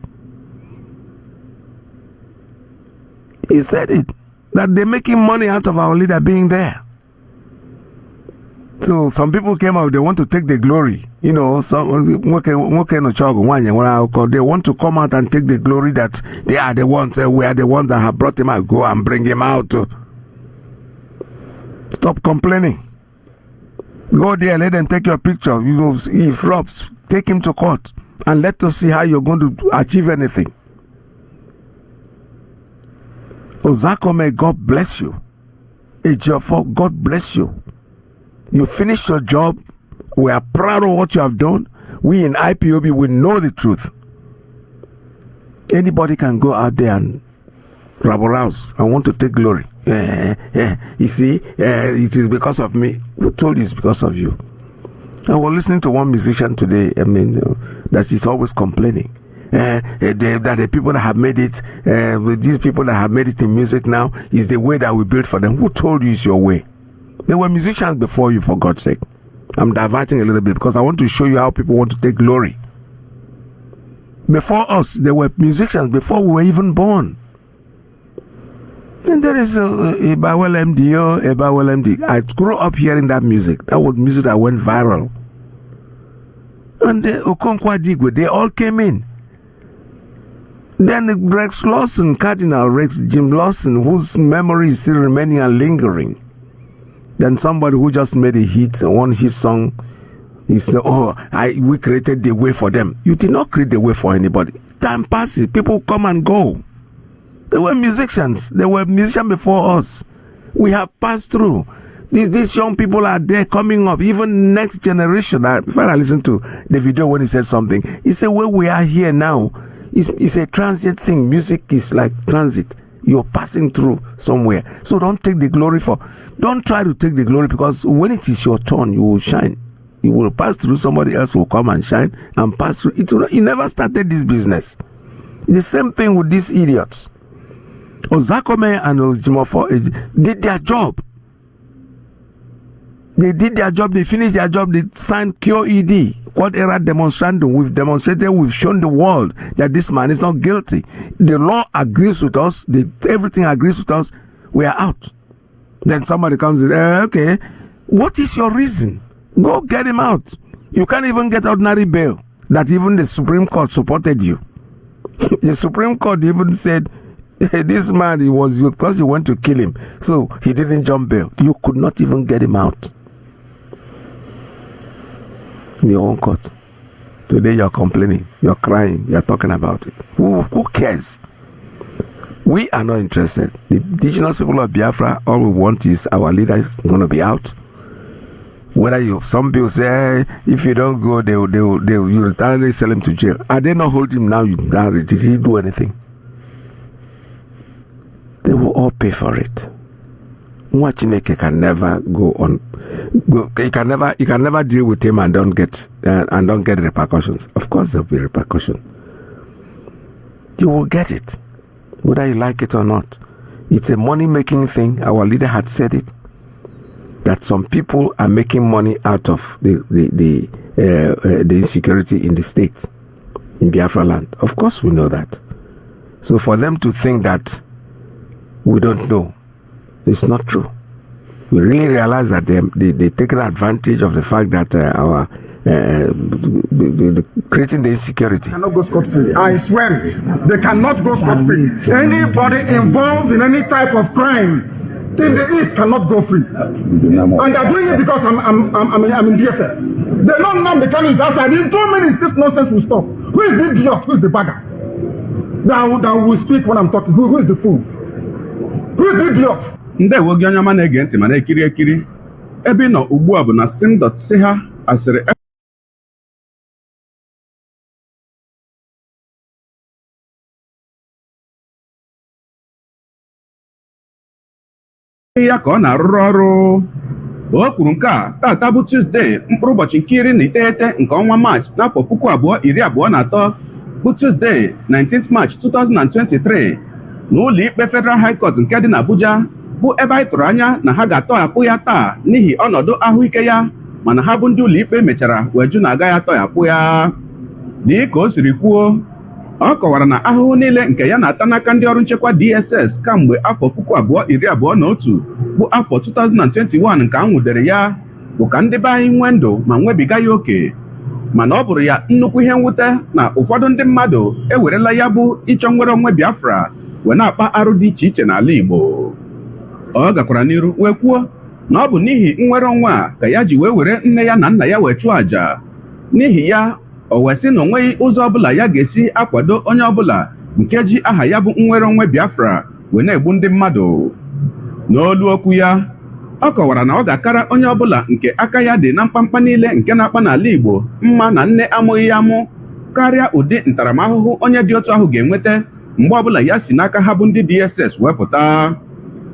He said it, that they're making money out of our leader being there. So some people came out, they want to take the glory. You know, they want to come out and take the glory that they are the ones, we are the ones that have brought him out. Go and bring him out. Stop complaining. Go there, let them take your picture. You know, if robs, take him to court and let us see how you're going to achieve anything. Ozakome, God bless you. Ejiofor, God bless you. You finished your job. We are proud of what you have done. We in IPOB, we know the truth. Anybody can go out there and rabble-rouse and want to take glory. You see, it is because of me. Who told you it's because of you? I was listening to one musician today, that is always complaining. That the people that have made it, these people that have made it in music now, is the way that we built for them. Who told you it's your way? There were musicians before you, for God's sake. I'm diverting a little bit because I want to show you how people want to take glory. Before us, there were musicians before we were even born. And there is Ebawel MD. I grew up hearing that music. That was music that went viral. And Okonkwo Digwe, they all came in. Then Rex Lawson, Cardinal Rex Jim Lawson, whose memory is still remaining and lingering. Then somebody who just made a hit, one hit song, he said, we created the way for them. You did not create the way for anybody. Time passes, people come and go. There were musicians. There were musicians before us. We have passed through. These young people are there coming up. Even next generation. Before I listened to the video when he said something, he said, where we are here now, it's a transit thing. Music is like transit. You're passing through somewhere. So don't take the glory don't try to take the glory, because when it is your turn, you will shine. You will pass through, somebody else will come and shine and pass through. You never started this business. The same thing with these idiots. Ozakome and Ojimofo did their job. They did their job, they finished their job, they signed QED, Quad Era Demonstrandum. We've demonstrated, we've shown the world that this man is not guilty. The law agrees with us, everything agrees with us, we are out. Then somebody comes in, okay, what is your reason? Go get him out. You can't even get ordinary bail, that even the Supreme Court supported you. The Supreme Court even said, this man, because you went to kill him, so he didn't jump bail. You could not even get him out. In your own court. Today you're complaining, you're crying, you're talking about it. Who cares? We are not interested. The indigenous people of Biafra, all we want is our leader is going to be out. Whether some people say, if you don't go, you'll entirely sell him to jail. Are they not holding him now? Did he do anything? They will all pay for it. Chineke can never go on. He can never deal with him and don't get repercussions. Of course, there'll be repercussions. You will get it, whether you like it or not. It's a money-making thing. Our leader had said it, that some people are making money out of the insecurity in the states, in Biafra land. Of course, we know that. So for them to think that we don't know, it's not true. We really realize that they're taking advantage of the fact that creating the insecurity. Cannot go scot-free. I swear it. They cannot go scot-free. Anybody involved in any type of crime in the East cannot go free. And they're doing it because I'm in DSS. They know Nnamdi Kanu is outside. In 2 minutes, this nonsense will stop. Who is the idiot? Who is the bagger? That will speak when I'm talking. Who is the fool? Who is the idiot? Ndewo gị onye ọma na-ege ntị ma na-ekiri ekiri. Ebe ị nọ ugbu a bụ na sim.si ha asịrị ya ka ọ na-arụrụ ọrụ. O kwuru nke a tata bụ Tuesday, mkpụrụ ụbọchị nke 19 nke ọnwa March n'afọ 2023 bụ Tuesday 19th March 2023 n'ụlọ ikpe Federal High Court nke dị n'Abuja, bụ ebe anyị tụrụ anya na ha ga-atọghapụ ya taa n'ihi ọnọdụ ahụike ya, mana ha bụ ndị ụlọ ikpe mechara wee jụ na agaghị atọghapụ ya. Dịka o siri kwuo, ọ kọwara na ahụhụ niile nke ya na-ata n'aka ndị ọrụ nchekwa DSS kamgbe afọ 2021 bụ afọ 2021 nke a nwụdere ya, bụ ka ndị be anyị nwee ndụ ma nwebiga ya oke, mana ọ bụrụ ya nnukwu ihe mwute na ụfọdụ ndị mmadụ ewerela ya bụ ịchọ nnwere onwe Biafra wee na-akpa arụ dị iche iche n'ala Igbo. Ọ gakwara n'iru wee kwuo na ọ bụ n'ihi nnwere onwe a ka ya ji wee were nne ya na nna ya wee chụọ àjà. N'ihi ya o wee sị na o nweghị ụzọ ọbụla ya ga-esi akwado onye ọbụla nke ji aha ya bụ nnwere onwe Biafra wee na-egbu ndị mmadụ. N'olu okwu ya, ọ kọwara na ọ ga-akara onye ọbụla nke aka ya dị na mkpamkpa niile nke na-akpa n'ala Igbo mma na nne amụghị ya amụ karịa ụdị ntaramahụhụ onye dị otu ahụ ga-enweta mgbe ọbụla ya si n'aka ha bụ ndị DSS wee pụta.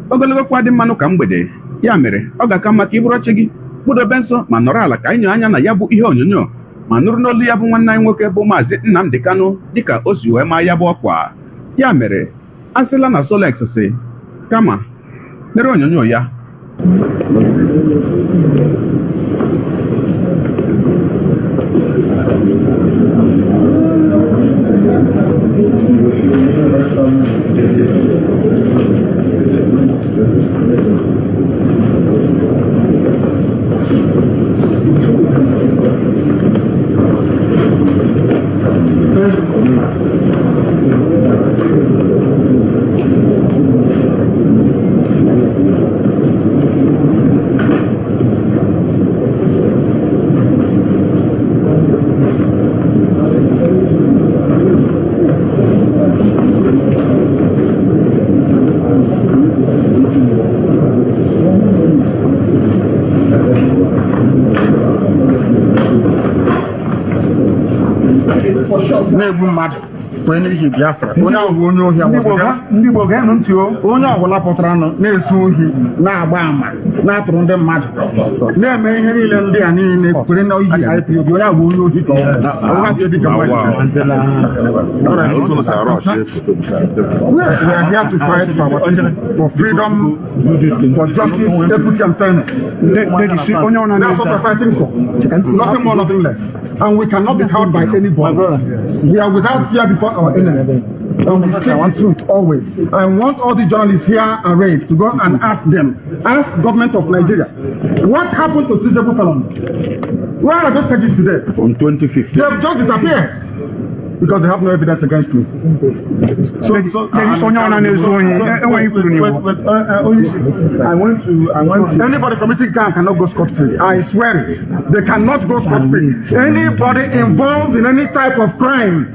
Ogologo kwa dị mmanụ ka mgbede, ya mere ọ ga-aka mma ka ị bụrụ oche gị kpụdobe nso ma nọrọ ala ka anyị nyoo anya na ya bụ ihe onyonyo ma nụrụ n'olu ya bụ nwanne anyị nwoke bụ Maazị Nnamdi Kanu dịka o si wee maa ya bụ ọkwa. Ya mere a sịla na Solex si kama lere onyonyo ya. na-egbu mmadụ onye n'ihi Biafra, onye ahụ bụ onye ohi. Ndị Igbo ga-enụ ntị o, onye ọbụla pụtara na-ezu ohi, na-agba ama, na-atụrụ ndị mmadụ, na-eme ihe niile ndị a niile kwere na iyi IPOB, onye ahụ bụ onye ohi ka ọ Yes, we are here to fight for freedom, for justice, equity and fairness. That's what we're fighting for. Nothing more, nothing less. And we cannot be cowed by anybody. We are without fear before our enemies. And we speak the truth always. I want all the journalists here arrayed to go and ask government of Nigeria, what happened to treasonable felon? Where are those charges today? From 2015. They have just disappeared. Because they have no evidence against me. Anybody committing crime cannot go scot-free. I swear it. They cannot go scot-free. Anybody involved in any type of crime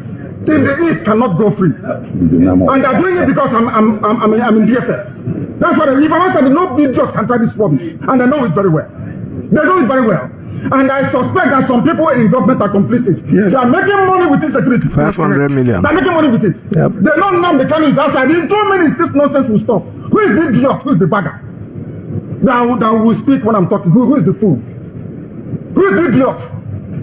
in the East cannot go free. And they're doing it because I'm in DSS. That's what if I said no idiot can try this rubbish. And they know it very well. They know it very well. And I suspect that some people in government are complicit. Yes. They are making money with insecurity. 500 million. They are making money with it. Yep. They don't know the Kanu is outside. In 2 minutes, this nonsense will stop. Who is the idiot? Who is the bagger? That will speak when I'm talking. Who is the fool? Who is the idiot?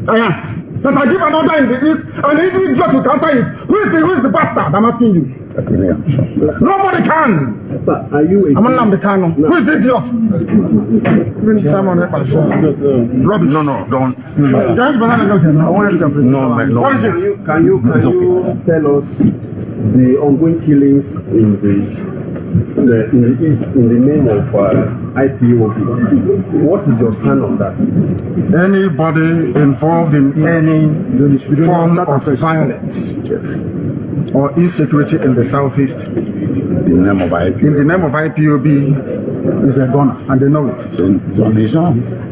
I ask. That I give an order in the East, and the idiot will counter it. Who is the bastard? I'm asking you. Nobody can. Sir, are you I'm Nnamdi Kanu. Who is the idiot? Robin, no, don't. No. What is it? Can you tell us the ongoing killings in the East in the name of IPOB? What is your stand on that? Anybody involved in any form of violence or insecurity in the Southeast in the name of IPOB is a gunner, and they know it.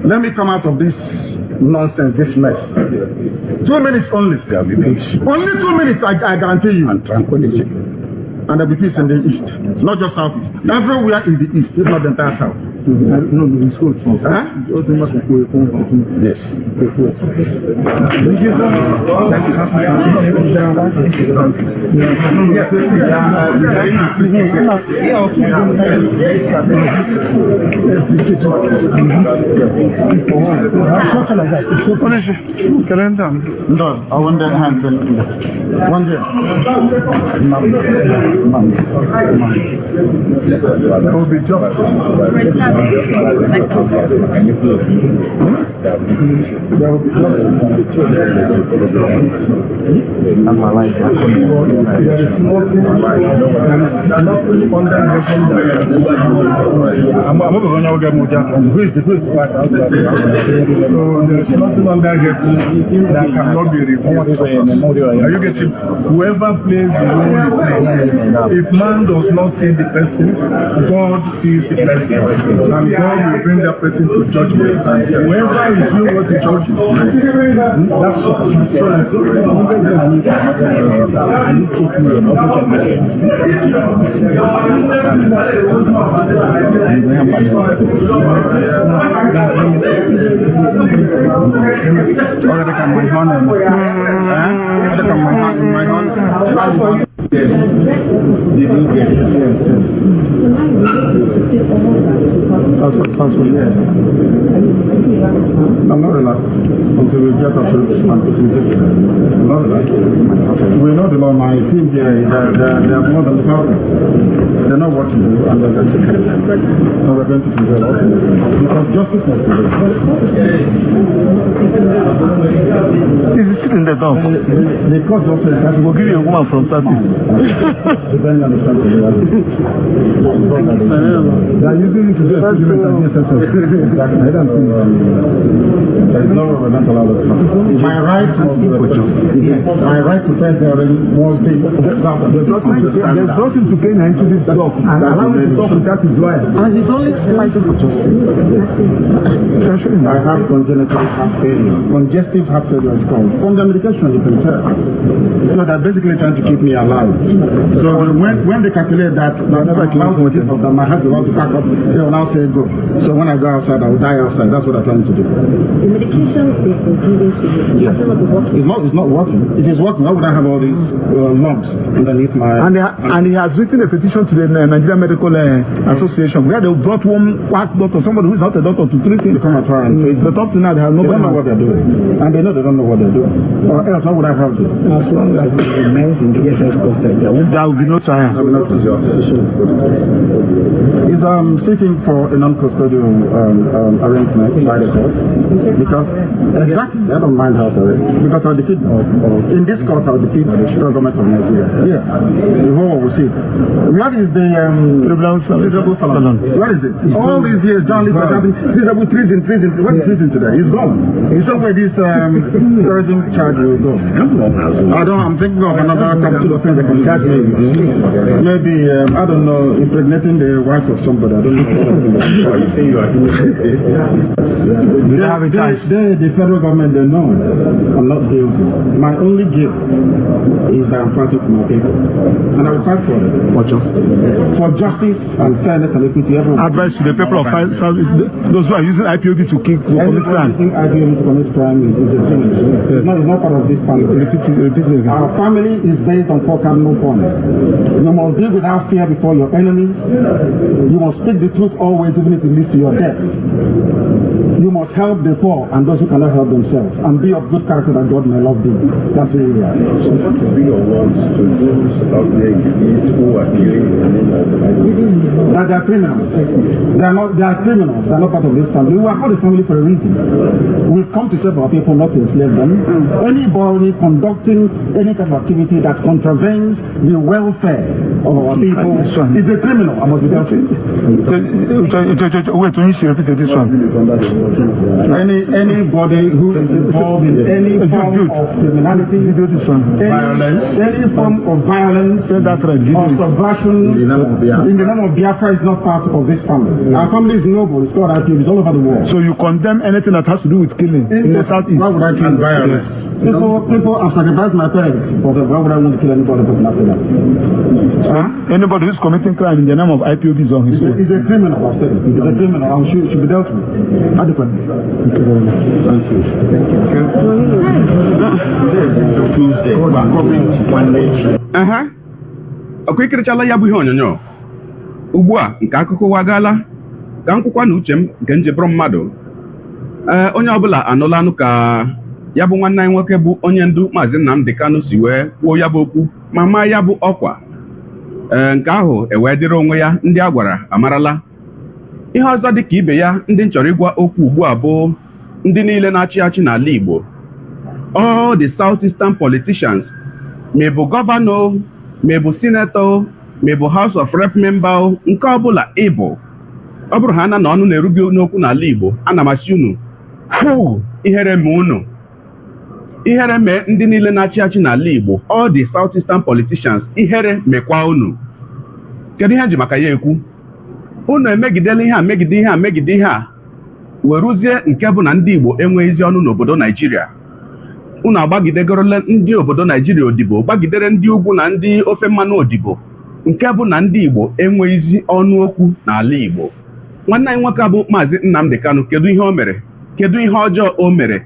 Let me come out of this nonsense, this mess. 2 minutes only. There will be peace. Only 2 minutes, I guarantee you. And tranquility. And there will be peace in the East, not just Southeast. Everywhere in the East, if not the entire South. Yes. There will be justice. nothing under heaven that cannot be revealed. Are you getting? Whoever plays the role he plays. If man does not see the person, God sees the person, and God will bring that person to judgment. Whoever is doing what the judge is doing, that's I'm not relaxed until we get a solution and put it together. I'm not relaxed. We know the law. My team here, they are more than perfect. They're not what to do, and they're going to do. So we're going to prevail ultimately. Because justice must prevail. Is still in the dog? The court also will give you a woman from Southeast. Depending on the strength of the law. They are using it to do experiment and DSSF. Exactly. I don't see it. There is no way we're going to allow that to happen. My right for justice. Yes. My right to fight there must be. There's nothing to gain into this dog. And allow him to talk without his lawyer. And he's only fighting for justice. I have congenital heart failure. Congestive heart failure is called. From the medication you can tell. So they're basically trying to keep me alive. So when they calculate that I'm allowed to give of them, my heart is about to pack up, they will now say go. So when I go outside, I will die outside. That's what I'm trying to do. The medications they've been giving to you, yes. It's not working. If it's working, why would I have all these lumps underneath my... And he has written a petition to the Nigerian Medical Association where they brought one quack doctor, somebody who is not a doctor, to treat him. To come and try and treat him. But up to now, they have nobody know what they're doing. And they know they don't know what they're doing. Or else, why would I have this? As long as it remains in the SS custody, there will be no trial. He's seeking for a non-custodial arrangement by the court because exactly I don't mind house arrest because I'll defeat in this court I'll defeat the government of Nigeria. Yeah, the whole will see. Where is the feasible felon? Where is it? All these years journalists are having feasible treason. What is treason today? He's gone. It's somewhere this terrorism charge will go. I'm thinking of another capital offense that can charge me. Maybe I don't know, impregnating the wife of somebody. I don't know. You say you are doing the federal government, they know I'm not guilty. My only guilt is that I'm fighting for my people. And I will fight for it. For justice. For justice and fairness and equity. Advice to the people of those who are using IPOB to commit crime. Using IPOB to commit crime is a thing. It's not part of this family. Repeat. Our family is based on 4 cardinal points. You must be without fear before your enemies. You must speak the truth always, even if it leads to your death. You must help the poor and those who cannot help themselves, and be of good character that God may love thee. That's who we are. So what will be your words to those out there in the East who are killing that they are criminals? They are criminals. They are not part of this family. We are called a family for a reason. We've come to save our people, not to enslave them. Anybody conducting any kind of activity that contravenes the welfare of our people is a criminal. I must be dealt with. Wait, when you repeat this one. Anybody who is involved in any form of criminality, any form of violence or subversion in the name of Biafra is not part of this family. Our family is noble. It's called IPOB. It's all over the world. So you condemn anything that has to do with killing in the Southeast? Why would I kill violence? People have sacrificed my parents for them. Why would I want to kill anybody person after that? Anybody who's committing crime in the name of IPOB is on his own. He's a criminal. I've said it. He's a criminal and should be dealt with adequately. Thank you very much. Thank you. Tuesday. Ọkwa ikirichala ya bụ ihe onyonyo ugbu a nke akụkọ ụwa gaala ka nkwụkwa na uche m nke njebụrụ mmadụ onye ọbụla anụlanụ ka ya bụ nwanne anyị nwoke bụ onye ndu Mazi Nnamdi Kanu si wee kwuo ya bụ okwu ma maa ya bụ ọkwa nke ahụ ewee dịrị onwe ya ndị a gwara amarala ihe ọzọ dị ka ibe ya ndị nchọrọ ịgwa okwu ugbu a bụ ndị niile na-achị achị n'ala Igbo, all the southeastern politicians, ma ị bụ gọvanọ, ma ị bụ sinetọ, ma ị bụ House of Rep member, nke ọbụla ịbụ, ọ bụrụ ha na ọnụ na-erughị n'okwu n'ala Igbo, ana m asị unu ihere mee unu, ihere mee ndị niile na-achị achị n'ala Igbo, all the southeastern politicians, ihere mekwa unu. Kedu ihe ji maka ya ekwu? Unu emegidela ihe a megide ihe a weruzie nke bụ na ndị Igbo enweghịzi ọnụ n'obodo Naijiria. Unu agbagidegorola ndị obodo Naijiria odibo, gbagidere ndị ugwu na ndị ofe mmanụ odibo, nke bụ na ndị Igbo enweghịzi ọnụ okwu n'ala Igbo. Nwanne anyị nwoke bụ Mazi Nnamdi Kanu, kedu ihe o mere? Kedu ihe ọjọọ o mere?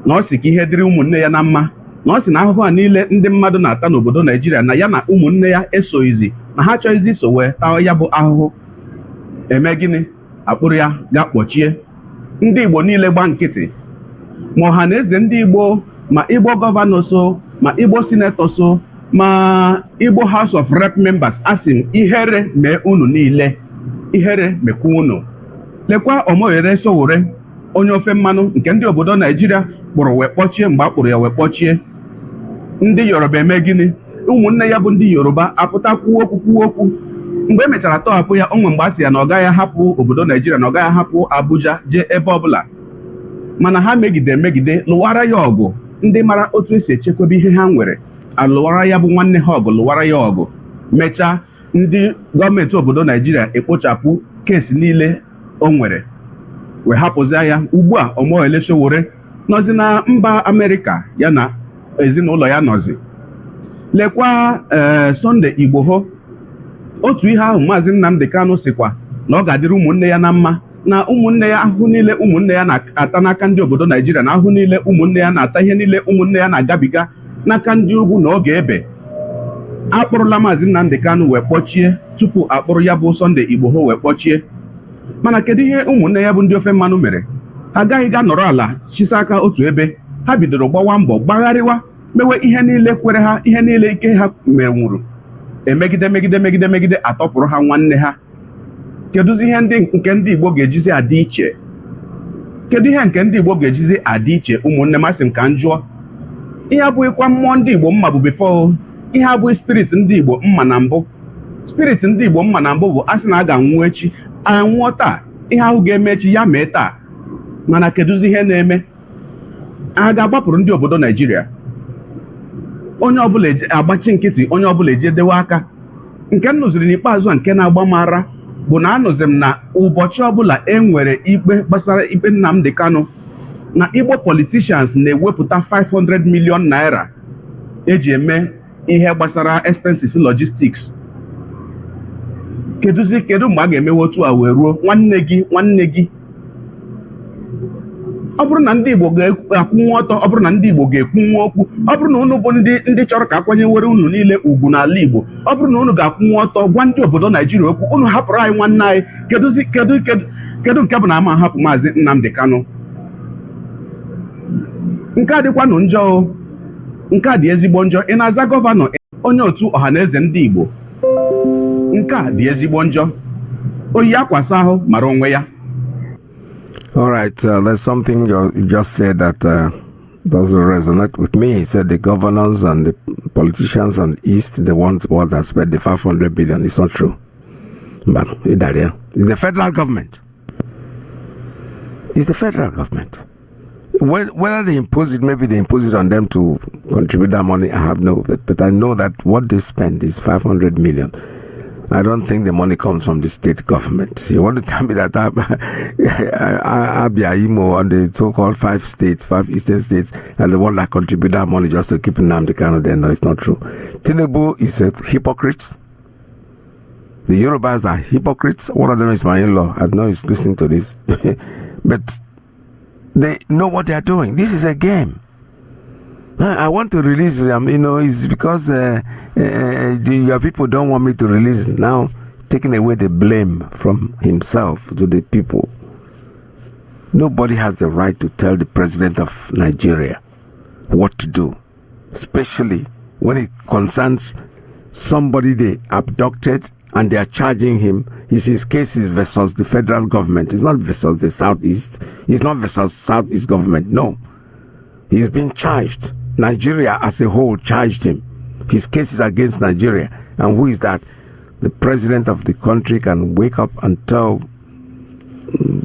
Na ọ sị ka ihe dịrị ụmụnne ya na mma, na ọ sị na ahụhụ a niile ndị mmadụ na-ata n'obodo Naijiria na ya na ụmụnne ya esoghịzi, na ha chọghịzi iso wee taa ya bụ ahụhụ. Eme gịnị? Akpụrụ ya ga kpọchie. Ndị Igbo niile gba nkịtị, ma ọha na eze ndị Igbo, ma Igbo gọvanọ so, ma Igbo sinetọ so, ma Igbo House of Rep members, asị m ihere mee unu niile, ihere mekwa unu. Lekwa Omoyele Sowore, onye ofe mmanụ nke ndị obodo Naijiria kpụrụ wee kpọchie. Mgbe a kpụrụ ya wee kpọchie, ndị Yoruba eme gịnị? Ụmụnne ya bụ ndị Yoruba apụta kwuo okwu. Mgbe emechara tọhapụ ya, onwe mgbe a sị ya na ọ gaghị ahapụ obodo Naijiria, na ọ gaghị ahapụ Abuja jee ebe ọbụla, mana ha megide lụwara ya ọgụ. Ndị mara otu esi echekwebe ihe ha nwere alụwara ya bụ nwanne ha ọgụ, lụwara ya ọgụ. Mechaa ndị gọọmenti obodo Naijiria ekpochapụ kesi niile o nwere wee hapụzia ya. Ugbu a Omoyele Sowore nọzi na mba Amerịka, ya na ezinụlọ ya nọzi. Lekwa Sunday Igboho, otu ihe ahụ Maazị Nnamdi Kanu sịkwa na ọ ga-adịrị ụmụnne ya na mma, na ụmụnne ya, ahụhụ niile ụmụnne ya na-ata n'aka ndị obodo Naijiria, na ahụhụ niile ụmụnne ya na-ata, ihe niile ụmụnne ya na-agabiga n'aka ndị ugwu na oge ebe. Akpụrụla Maazị Nnamdi Kanu wee kpọchie tupu akpụrụ ya bụ Sunday Igboho wee kpọchie. Mana kedu ihe ụmụnne ya bụ ndị ofe mmanụ mere? Ha agaghị ga nọrọ ala chisa aka otu ebe. Ha bidoro gbawa mbọ, gbagharịwa, mewe ihe niile kwere ha, ihe niile ike ha menwuru. Megide atọpụrụ ha nwanne ha. Kedụzi ihe nke ndị Igbo ga-ejizi adị iche? Kedu ihe nke ndị Igbo ga-ejizi adị iche? Ụmụnne masị m ka m jụọ. Ihe abụghịkwa mmụọ ndị Igbo mma bụ before, ihe abụghị spirit ndị Igbo mma na mbụ. Spirit ndị Igbo mma na mbụ bụ asị na a ga-anwụ echi, anwụọ taa, ihe ahụ ga-eme echi ya mee taa. Mana kedụzi ihe na-eme? A ga-agbapụrụ ndị obodo Naijiria. Onye ọbụla agbachi nkịtị, onye ọbụla ejedewe aka. Nke m nụziri n'ikpeazụ nke na-agba mara bụ na anụzi m na ụbọchị ọbụla enwere ikpe gbasara ikpe Nnamdi Kanu, na Igbo politicians na-ewepụta 500 million naira eji eme ihe gbasara expenses logistics. Kedu mgbe a ga-emewe otu a wee ruo? Nwanne gị ọ bụrụ na ndị Igbo ga-akwụnwe ọtọ, ọ bụrụ na ndị Igbo ga-ekwunwe okwu, ọ bụrụ na unu bụ ndị chọrọ ka akwanyewere unu niile ugwu n'ala Igbo, ọ bụrụ na unu ga-akwụnwe ọtọ gwa ndị obodo Naijiria okwu, unu hapụrụ anyị nwanne anyị. Kedu nke bụ na ama hapụ Maazị Nnamdi Kanu? Nke a dịkwanụ njọ, nke a dị ezigbo njọ. Ị na-aza gọvanọ onye otu ọhaneze ndị Igbo, nke a dị ezigbo njọ. Oyi akwasa ahụ mara onwe ya. All right, there's something you just said that doesn't resonate with me. He said the governors and the politicians on the East, they want what that spent the 500 billion. It's not true. But it's the federal government. It's the federal government. Whether they impose it, maybe they impose it on them to contribute that money, I have no, but I know that what they spend is 500 million. I don't think the money comes from the state government. You want to tell me that Abia, Imo, and the so-called 5 eastern states, are the one that contribute that money just to keep Nnamdi Kanu there? No, it's not true. Tinubu is a hypocrite. The Yorubas are hypocrites. One of them is my in-law. I know he's listening to this. But they know what they are doing. This is a game. I want to release them, it's because your people don't want me to release it. Now, taking away the blame from himself to the people. Nobody has the right to tell the president of Nigeria what to do, especially when it concerns somebody they abducted and they are charging him. His case is versus the federal government. It's not versus the Southeast. It's not versus Southeast government. No. He's been charged. Nigeria as a whole charged him. His case is against Nigeria. And who is that? The president of the country can wake up and tell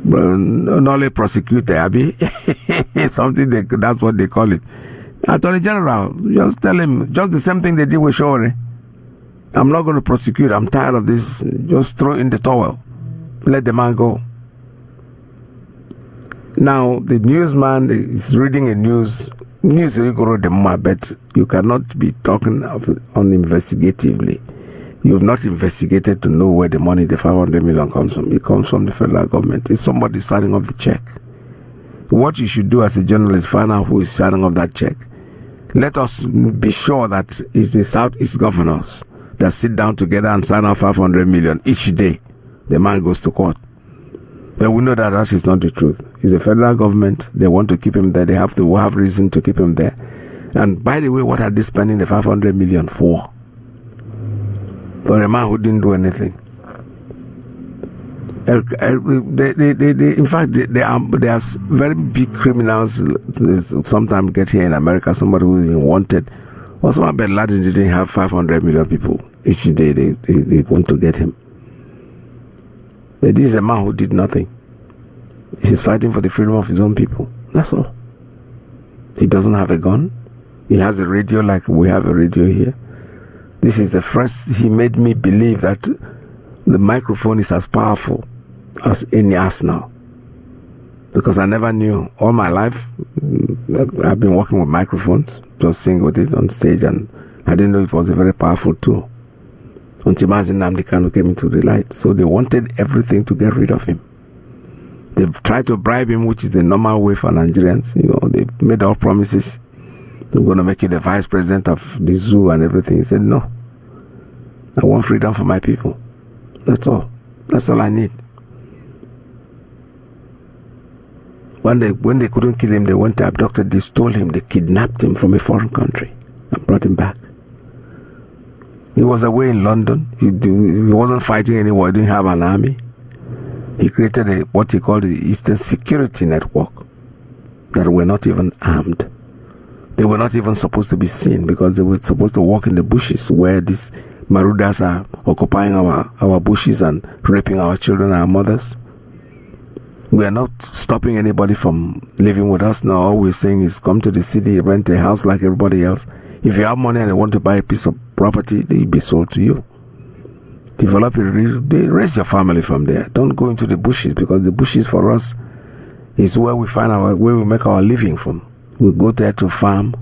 not only prosecutor, Abi, something that's what they call it. Attorney General, just tell him, just the same thing they did with Shore. I'm not going to prosecute. I'm tired of this. Just throw in the towel. Let the man go. Now, the newsman is reading a news but you cannot be talking uninvestigatively. You have not investigated to know where the money, the 500 million comes from. It comes from the federal government. It's somebody signing off the check. What you should do as a journalist, find out who is signing off that check. Let us be sure that it's the Southeast governors that sit down together and sign off 500 million each day. The man goes to court. But we know that that is not the truth. It's the federal government. They want to keep him there. They have reason to keep him there. And by the way, what are they spending the 500 million for? For a man who didn't do anything. In fact, there are very big criminals sometimes get here in America, somebody who is even wanted. Osama bin Laden didn't have 500 million people. Each day they want to get him. This is a man who did nothing. He's fighting for the freedom of his own people. That's all. He doesn't have a gun. He has a radio like we have a radio here. This is the first he made me believe that the microphone is as powerful as any arsenal. Because I never knew. All my life, I've been working with microphones, just sing with it on stage, and I didn't know it was a very powerful tool. Until Mazi Nnamdi Kanu came into the light. So they wanted everything to get rid of him. They've tried to bribe him, which is the normal way for Nigerians. They made all promises. They're going to make you the vice president of the zoo and everything. He said, no. I want freedom for my people. That's all. That's all I need. When they couldn't kill him, they went to abduct him, they stole him, they kidnapped him from a foreign country and brought him back. He was away in London. He wasn't fighting anywhere. He didn't have an army. He created what he called the Eastern Security Network that were not even armed. They were not even supposed to be seen because they were supposed to walk in the bushes where these marauders are occupying our bushes and raping our children and our mothers. We are not stopping anybody from living with us now. All we're saying is come to the city, rent a house like everybody else. If you have money and you want to buy a piece of property, they will be sold to you. Develop raise your family from there. Don't go into the bushes because the bushes for us is where we find where we make our living from. We go there to farm.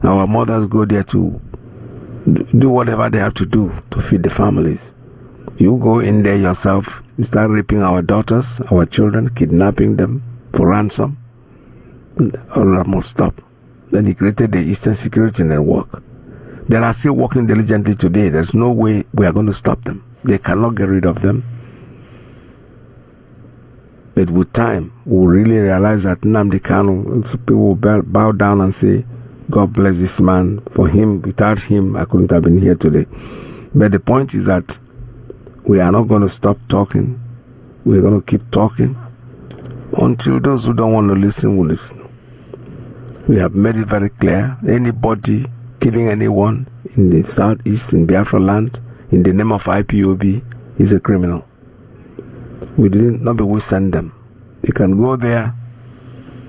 Our mothers go there to do whatever they have to do to feed the families. You go in there yourself, you start raping our daughters, our children, kidnapping them for ransom. All that must stop. Then he created the Eastern Security Network. They are still working diligently today. There's no way we are going to stop them. They cannot get rid of them. But with time, we'll really realize that Nnamdi Kanu, people will bow down and say, God bless this man. For him, without him, I couldn't have been here today. But the point is that we are not going to stop talking. We're going to keep talking until those who don't want to listen will listen. We have made it very clear. Anybody killing anyone in the Southeast, in Biafra land, in the name of IPOB, is a criminal. We didn't, not be we send them. You can go there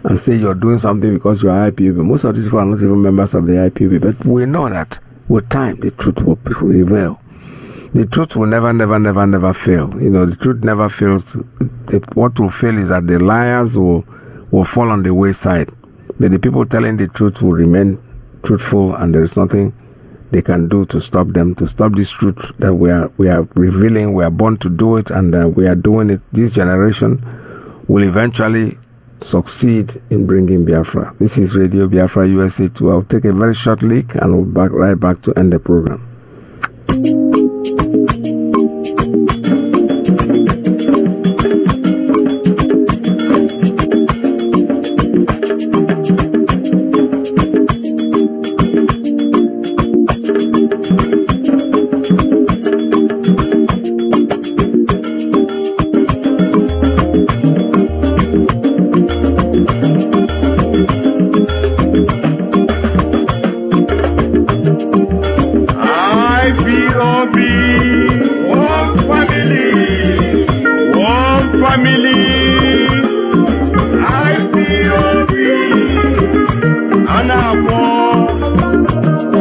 and say you're doing something because you are IPOB. Most of these people are not even members of the IPOB, but we know that with time the truth will prevail. The truth will never fail. The truth never fails. What will fail is that the liars will fall on the wayside. But the people telling the truth will remain truthful, and there is nothing they can do to stop them, to stop this truth that we are revealing. We are born to do it, and we are doing it. This generation will eventually succeed in bringing Biafra. This is Radio Biafra USA 2. I'll take a very short leak and we'll be right back to end the program. family, IPOB, Anabo, I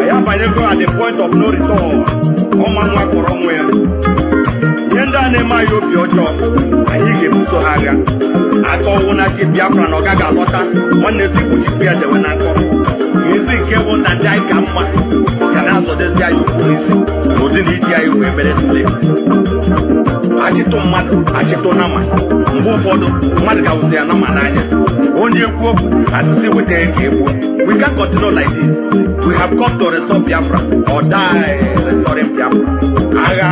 am at the point of no return. Yenda nema yobi ojo, Iyke buso haga. Ako una ki Biafra no gaga lota, one si kuji pia de wenako. Yezi kebo na jai kama, kana so desi ayu polisi, odi ni iti ayu webele tule. Achito madu, achito nama, mbu fodo, madu ka usia nama nanya. Onye kuoku, asisi wete enke ebu. We can't continue like this. We have come to restore Biafra, or die restoring Biafra. Aga.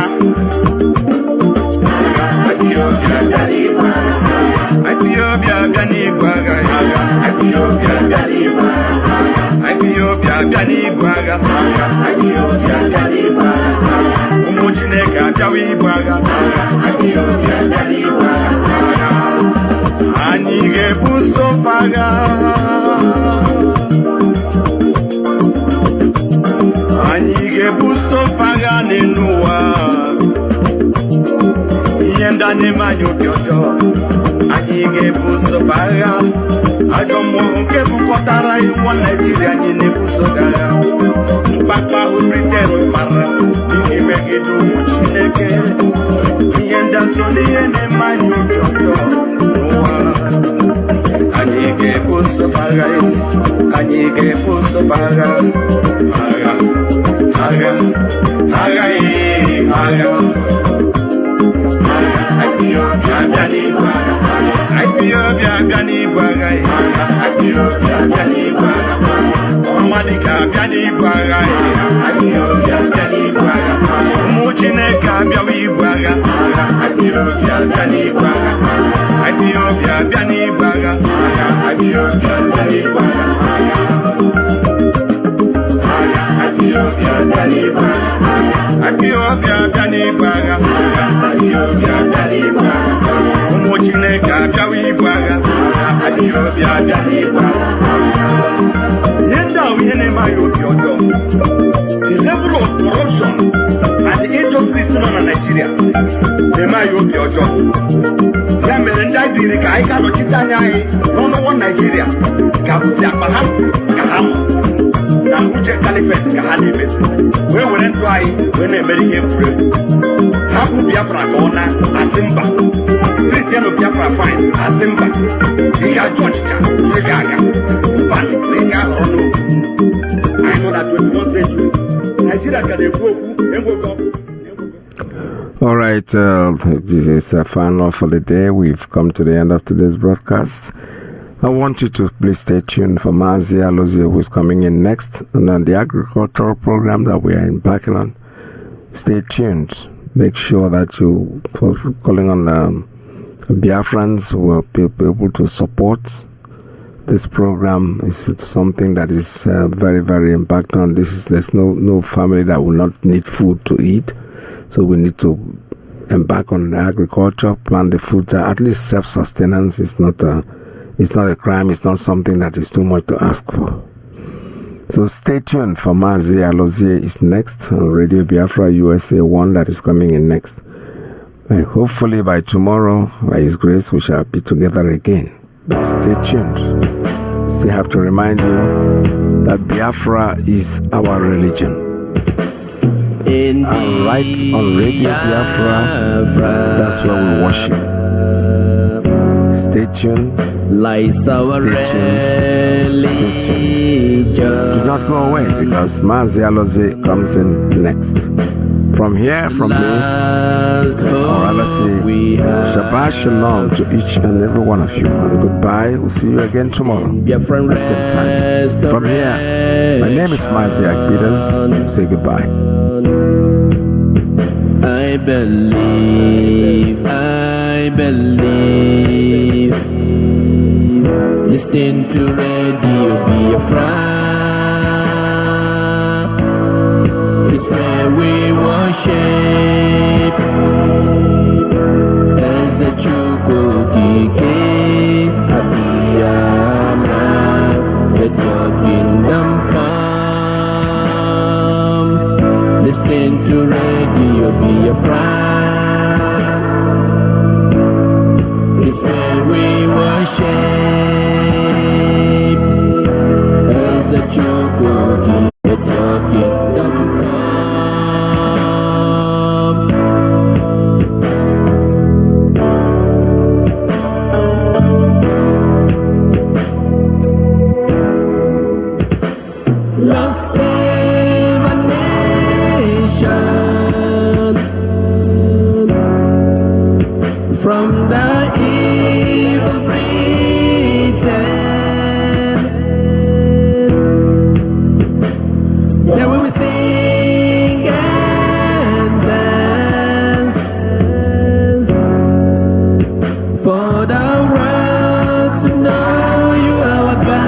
Ethiopia Ganigwaga, Ethiopia Ganigwaga, Ethiopia Ganigwaga, Ethiopia Ganigwaga, Umuchineka Jawigwaga, Ethiopia Ganigwaga, Anige Busofaga, Anige Busofaga Nenua. Yenda nema yojo, Iyke buso baga. Ajomo unke bukotara iwa Nigeria jine buso gara. Mpapa ubritero para, Imegedu muchineke. Yenda soli nema yojo, Iyke buso baga, Iyke buso baga. Aga. Ethiopia Ganigwaga, Ethiopia Ganigwaga, Omadika Ganigwaga, Ethiopia Ganigwaga, Umuchineka Ganigwaga, Ethiopia Ganigwaga, Ethiopia Ganigwaga, Ethiopia Ganigwaga, Ethiopia Ganigwaga, Ethiopia Ganigwaga, Ethiopia Ganigwaga, Umuchineka Ganigwaga, Ethiopia Ganigwaga. Yenda uyene mayo yojo. The level of corruption and the injustice in Nigeria, the mayo yojo. Yamelenda diri ka aika no chitanya ai, no one Nigeria. Kabuya baham, kaham. Na uje Caliphate kahani besi. We went try when American free. Hapu Biafra kona asimba. Christian Biafra fine asimba. Ika Georgia, Gaga. But we got Rono. I know that 21st century Nigeria can go and go. All right, this is a final for the day. We've come to the end of today's broadcast. I want you to please stay tuned for Mazi Alozie, who is coming in next, and on the agricultural program that we are embarking on. Stay tuned. Make sure that you, for calling on Biafrans who will be able to support this program. Is something that is very, very impactful. There's no family that will not need food to eat. So we need to embark on agriculture, plant the food. At least self-sustenance is not a crime. It's not something that is too much to ask for. So stay tuned for Mazi Alozie is next on Radio Biafra USA 1 that is coming in next. Hopefully by tomorrow, by His grace, we shall be together again. But stay tuned. Still have to remind you that Biafra is our religion. And right on Radio Biafra, that's where we worship. Stay tuned. Stay tuned. Do not go away because Mazi Alozie comes in next. From me, or rather say, Shabbat Shalom to each and every one of you. And goodbye. We'll see you again tomorrow at the same time. From here, my name is Mazi Peters. Say goodbye. I believe. Listen to Radio Biafra. It's where we worship. As a Chukukike Abiyama, let your kingdom come. Listen to Radio Biafra. Lord save our nation from the evil Britain. There we will sing and dance for the world to know you are our God.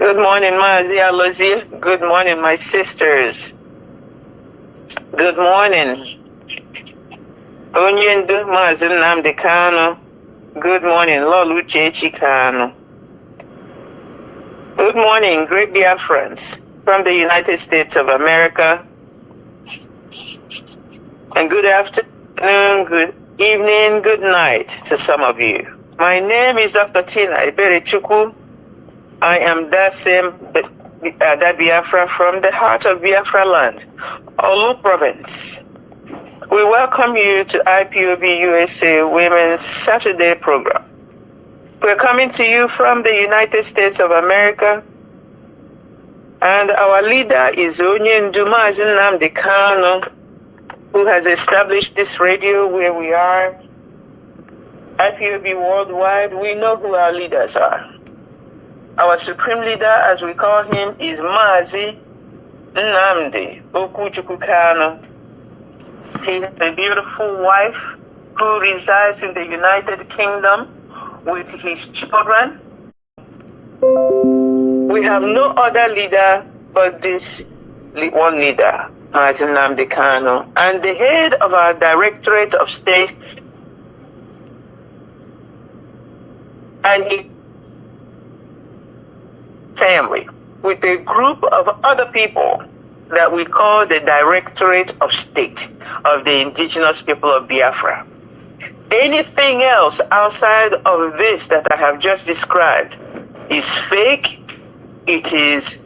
Good morning, Mazi, Alozie. Good morning, my sisters. Good morning. Onyendu Mazi Nnamdi Kanu. Good morning, Loluche Kanu. Good morning, great Biafrans from the United States of America. And good afternoon, good evening, good night to some of you. My name is Dr. Tina Iberechukwu. I am that same that Biafra from the heart of Biafra land, Olu province. We welcome you to IPOB USA Women's Saturday program. We're coming to you from the United States of America, and our leader is Onyendu Mazi Nnamdi Kanu, who has established this radio where we are. IPOB worldwide, we know who our leaders are. Our supreme leader, as we call him, is Mazi Nnamdi Kanu. He has a beautiful wife who resides in the United Kingdom with his children. We have no other leader but this one leader, Mazi Nnamdi Kanu, and the head of our Directorate of State, and his family, with a group of other people that we call the Directorate of State of the indigenous people of Biafra. Anything else outside of this that I have just described is fake, it is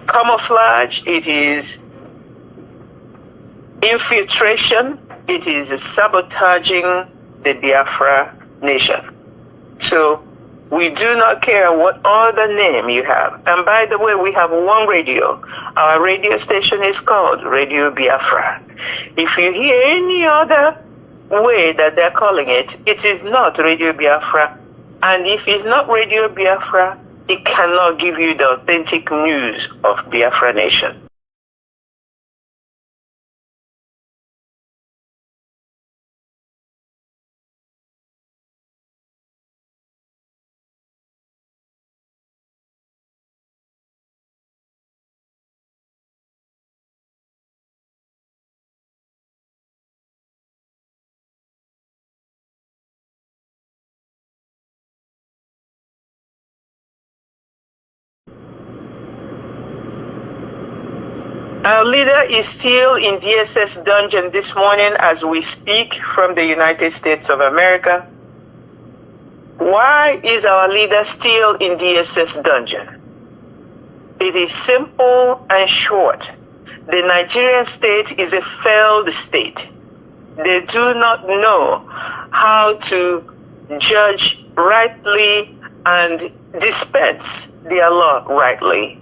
camouflage, it is infiltration, it is sabotaging the Biafra nation. So we do not care what other name you have. And by the way, we have one radio. Our radio station is called Radio Biafra. If you hear any other way that they're calling it, it is not Radio Biafra. And if it's not Radio Biafra, it cannot give you the authentic news of Biafra nation. Our leader is still in DSS dungeon this morning as we speak from the United States of America. Why is our leader still in DSS dungeon? It is simple and short. The Nigerian state is a failed state. They do not know how to judge rightly and dispense their law rightly,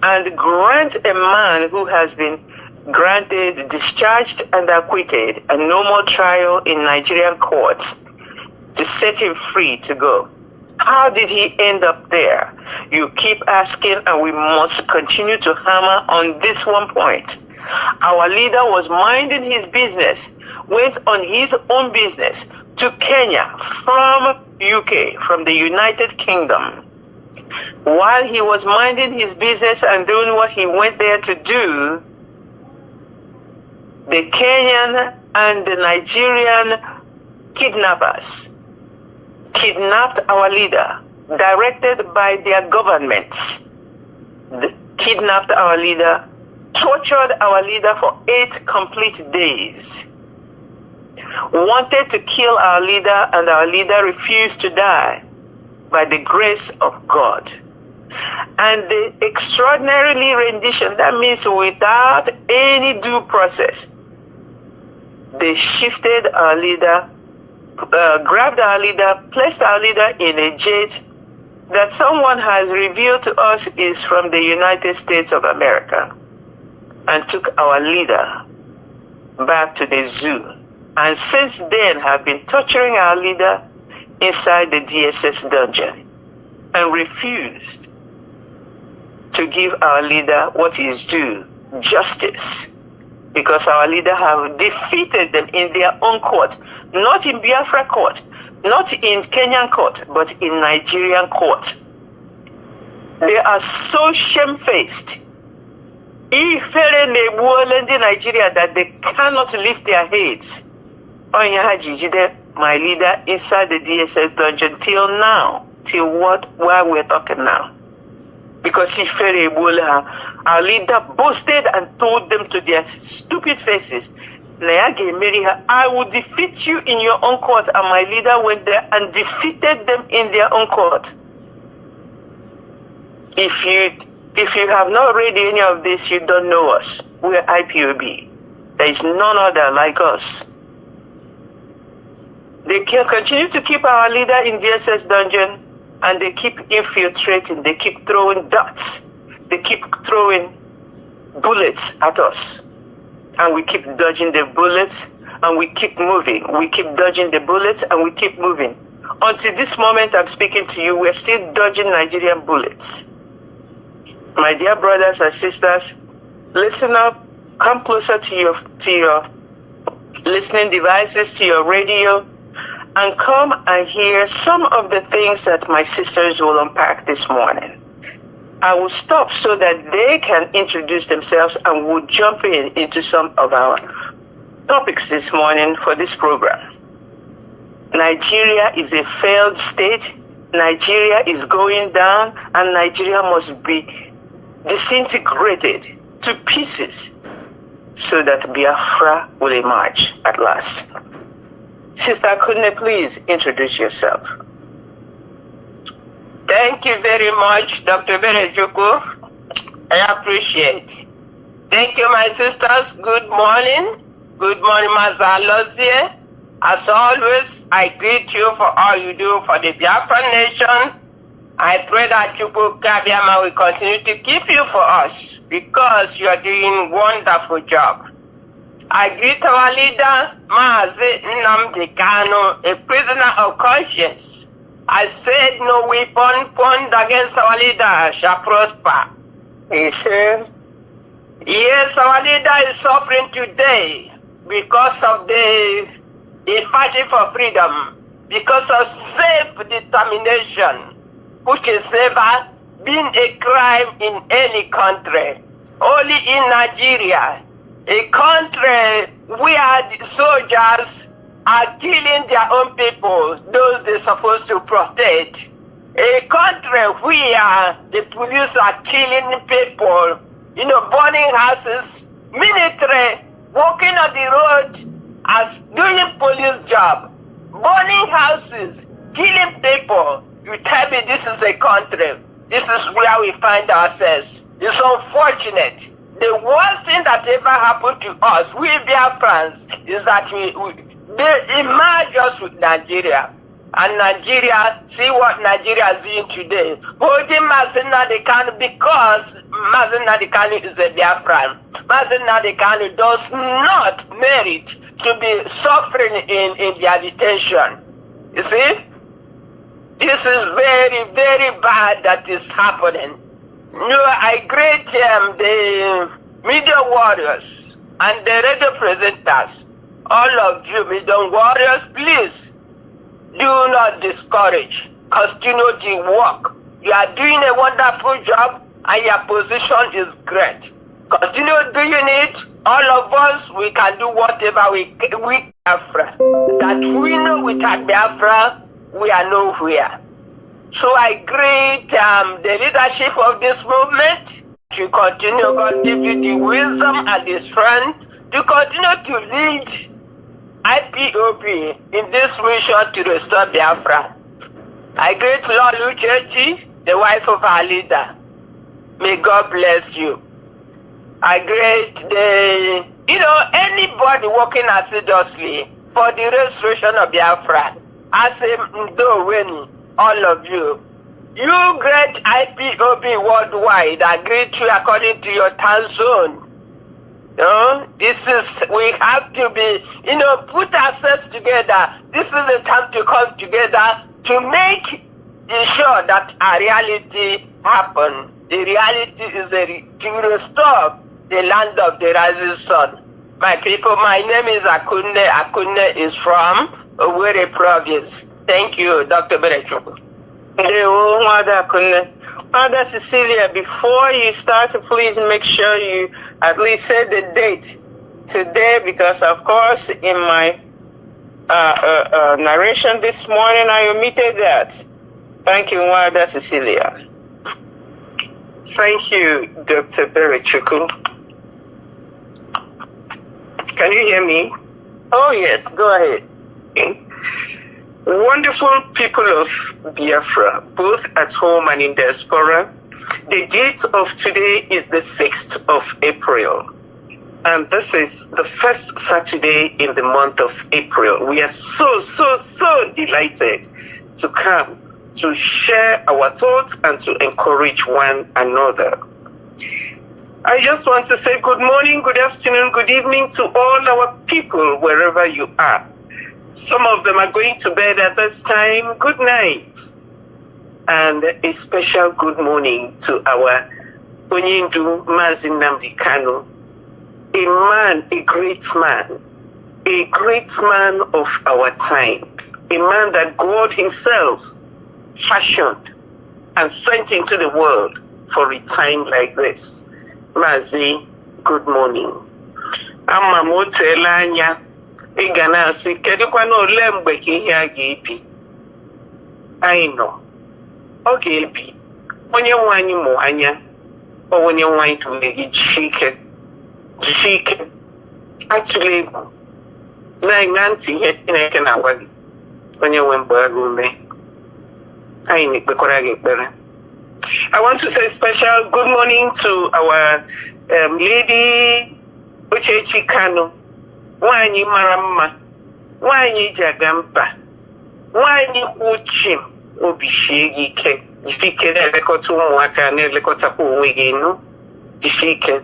and grant a man who has been granted, discharged, and acquitted, and no more trial in Nigerian courts, to set him free to go. How did he end up there? You keep asking, and we must continue to hammer on this one point. Our leader was minding his business, went on his own business to Kenya from UK, from the United Kingdom. While he was minding his business and doing what he went there to do, the Kenyan and the Nigerian kidnappers kidnapped our leader, directed by their governments. They kidnapped our leader, tortured our leader for 8 complete days, wanted to kill our leader, and our leader refused to die by the grace of God. And the extraordinarily rendition, that means without any due process, they shifted our leader, grabbed our leader, placed our leader in a jet that someone has revealed to us is from the United States of America, and took our leader back to the zoo. And since then have been torturing our leader inside the DSS dungeon, and refused to give our leader what is due, justice, because our leader have defeated them in their own court, not in Biafra court, not in Kenyan court, but in Nigerian court. They are so shamefaced. In Nigeria that they cannot lift their heads. My leader inside the DSS dungeon till now, where we're talking now. Because our leader boasted and told them to their stupid faces, I will defeat you in your own court. And my leader went there and defeated them in their own court. If you have not read any of this, you don't know us. We're IPOB. There is none other like us. They can continue to keep our leader in DSS dungeon, and they keep infiltrating. They keep throwing darts. They keep throwing bullets at us. And we keep dodging the bullets, and we keep moving. We keep dodging the bullets, and we keep moving. Until this moment I'm speaking to you, we're still dodging Nigerian bullets. My dear brothers and sisters, listen up. Come closer to your listening devices, to your radio, and come and hear some of the things that my sisters will unpack this morning. I will stop so that they can introduce themselves, and we'll jump into some of our topics this morning for this program. Nigeria is a failed state. Nigeria is going down, and Nigeria must be disintegrated to pieces so that Biafra will emerge at last. Sister Kunne, please introduce yourself. Thank you very much, Dr. Berejuku. I appreciate. Thank you, my sisters. Good morning. Good morning, Mazi Alozie. As always, I greet you for all you do for the Biafra nation. I pray that Chukwu Kabiama will continue to keep you for us because you are doing a wonderful job. I greet our leader, Mazi Nnamdi Kanu, a prisoner of conscience. I said no weapon pointed against our leader shall prosper. Yes, our leader is suffering today because of the fighting for freedom, because of self-determination, which is never been a crime in any country. Only in Nigeria, a country where the soldiers are killing their own people, those they're supposed to protect. A country where the police are killing people, burning houses, military walking on the road as doing police job, burning houses, killing people. You tell me this is a country. This is where we find ourselves. It's unfortunate. The worst thing that ever happened to us, we Biafrans, is that they emerge us with Nigeria. And Nigeria, see what Nigeria is doing today. Holding Mazi Nnamdi Kanu because Mazi Nnamdi Kanu is a Biafran. Mazi Nnamdi Kanu does not merit to be suffering in their detention. You see? This is very, very bad that is happening. I greet the media warriors and the radio presenters. All of you media warriors, please do not discourage. Continue the work. You are doing a wonderful job and your position is great. Continue doing it. All of us, we can do whatever we Biafra. That we know without Biafra, we are nowhere. So I greet the leadership of this movement to continue. God give you the wisdom and the strength to continue to lead IPOB in this mission to restore Biafra. I greet Lord Uchechi, the wife of our leader. May God bless you. I greet anybody working assiduously for the restoration of Biafra. I say Mdoweni. All of you. You great IPOB worldwide, I greet you according to your time zone. We have to be, put ourselves together. This is the time to come together to make sure that our reality happen. The reality is to restore the land of the rising sun. My people, my name is Akunne. Akunne is from Owerri province. Thank you, Dr. Berechukwu. Mother Cecilia, before you start, please make sure you at least say the date today, because of course in my narration this morning I omitted that. Thank you, Mother Cecilia. Thank you, Dr. Berechukwu. Can you hear me? Oh yes, go ahead. Wonderful people of Biafra, both at home and in diaspora. The date of today is the 6th of April. And this is the first Saturday in the month of April. We are so delighted to come to share our thoughts and to encourage one another. I just want to say good morning, good afternoon, good evening to all our people wherever you are. Some of them are going to bed at this time. Good night. And a special good morning to our Onyindu Mazi Nnamdi Kanu, a man, a great man of our time, a man that God himself fashioned and sent into the world for a time like this. Mazi, good morning. Amma motela anya igana asi kedikwa no ole mgbe ka ihe a ga-ebi. I know. Ọ ga-ebi. Onye nwe anyị mụ anya. Onye nwe anyị tụrụ gị jike. Atụle egwu. Na-enye ntị ihe Chineke na-agwa gị. Onye nwe mgbe agụ ume. Anyị na-ekpekwara gị ekpere. I want to say special good morning to our lady Uchechi Kanu. Nwanyi maramma. Nwanyi jagamba. Nwanyi kwuchim obishie gị ike. Jike na-elekọta ụmụaka na-elekọtakwa onwe gị enu. Jike.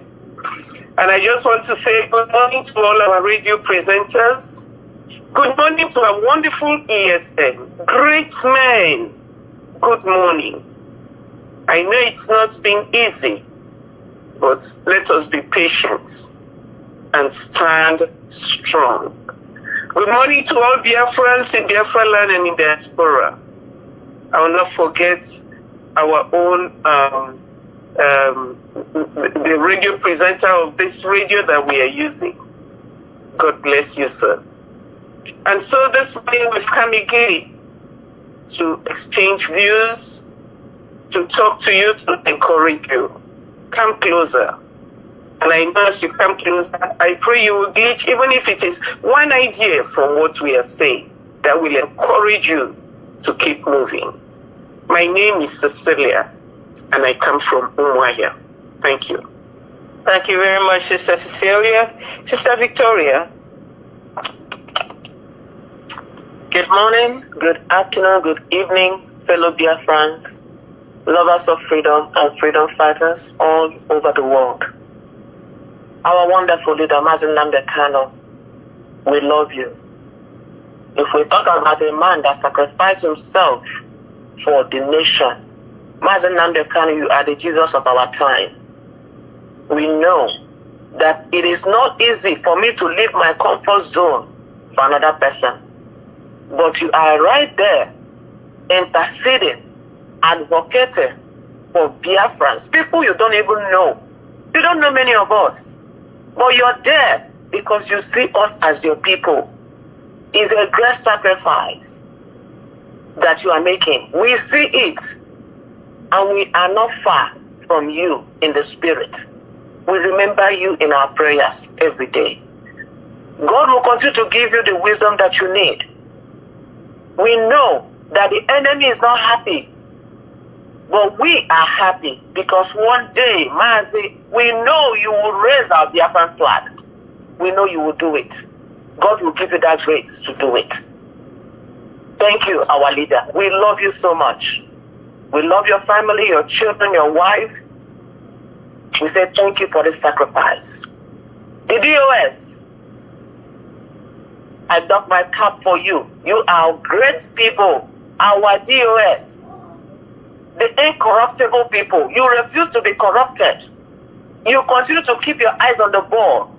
And I just want to say good morning to all our radio presenters. Good morning to our wonderful ESN. Great men. Good morning. I know it's not been easy, but let us be patient and stand strong. Good morning to all Biafrans in Biafra land and in diaspora. I will not forget our own, the radio presenter of this radio that we are using. God bless you, sir. And so this morning we've come again to exchange views, to talk to you, to encourage you. Come closer. And I know as you come closer, I pray you will gauge, even if it is one idea from what we are saying, that will encourage you to keep moving. My name is Cecilia, and I come from Umuahia. Thank you. Thank you very much, Sister Cecilia. Sister Victoria. Good morning, good afternoon, good evening, fellow Biafrans, lovers of freedom and freedom fighters all over the world. Our wonderful leader, Mazi Nnamdi Kanu, we love you. If we talk about a man that sacrificed himself for the nation, Mazi Nnamdi Kanu, you are the Jesus of our time. We know that it is not easy for me to leave my comfort zone for another person. But you are right there, interceding, advocating for Biafrans, people you don't even know. You don't know many of us, but you're there because you see us as your people. It's a great sacrifice that you are making. We see it, and we are not far from you in the spirit. We remember you in our prayers every day. God will continue to give you the wisdom that you need. We know that the enemy is not happy, but we are happy because one day, Mazi, we know you will raise our Biafran flag. We know you will do it. God will give you that grace to do it. Thank you, our leader. We love you so much. We love your family, your children, your wife. We say thank you for this sacrifice. The DOS, I dock my cap for you. You are great people, our DOS, the incorruptible people. You refuse to be corrupted. You continue to keep your eyes on the ball.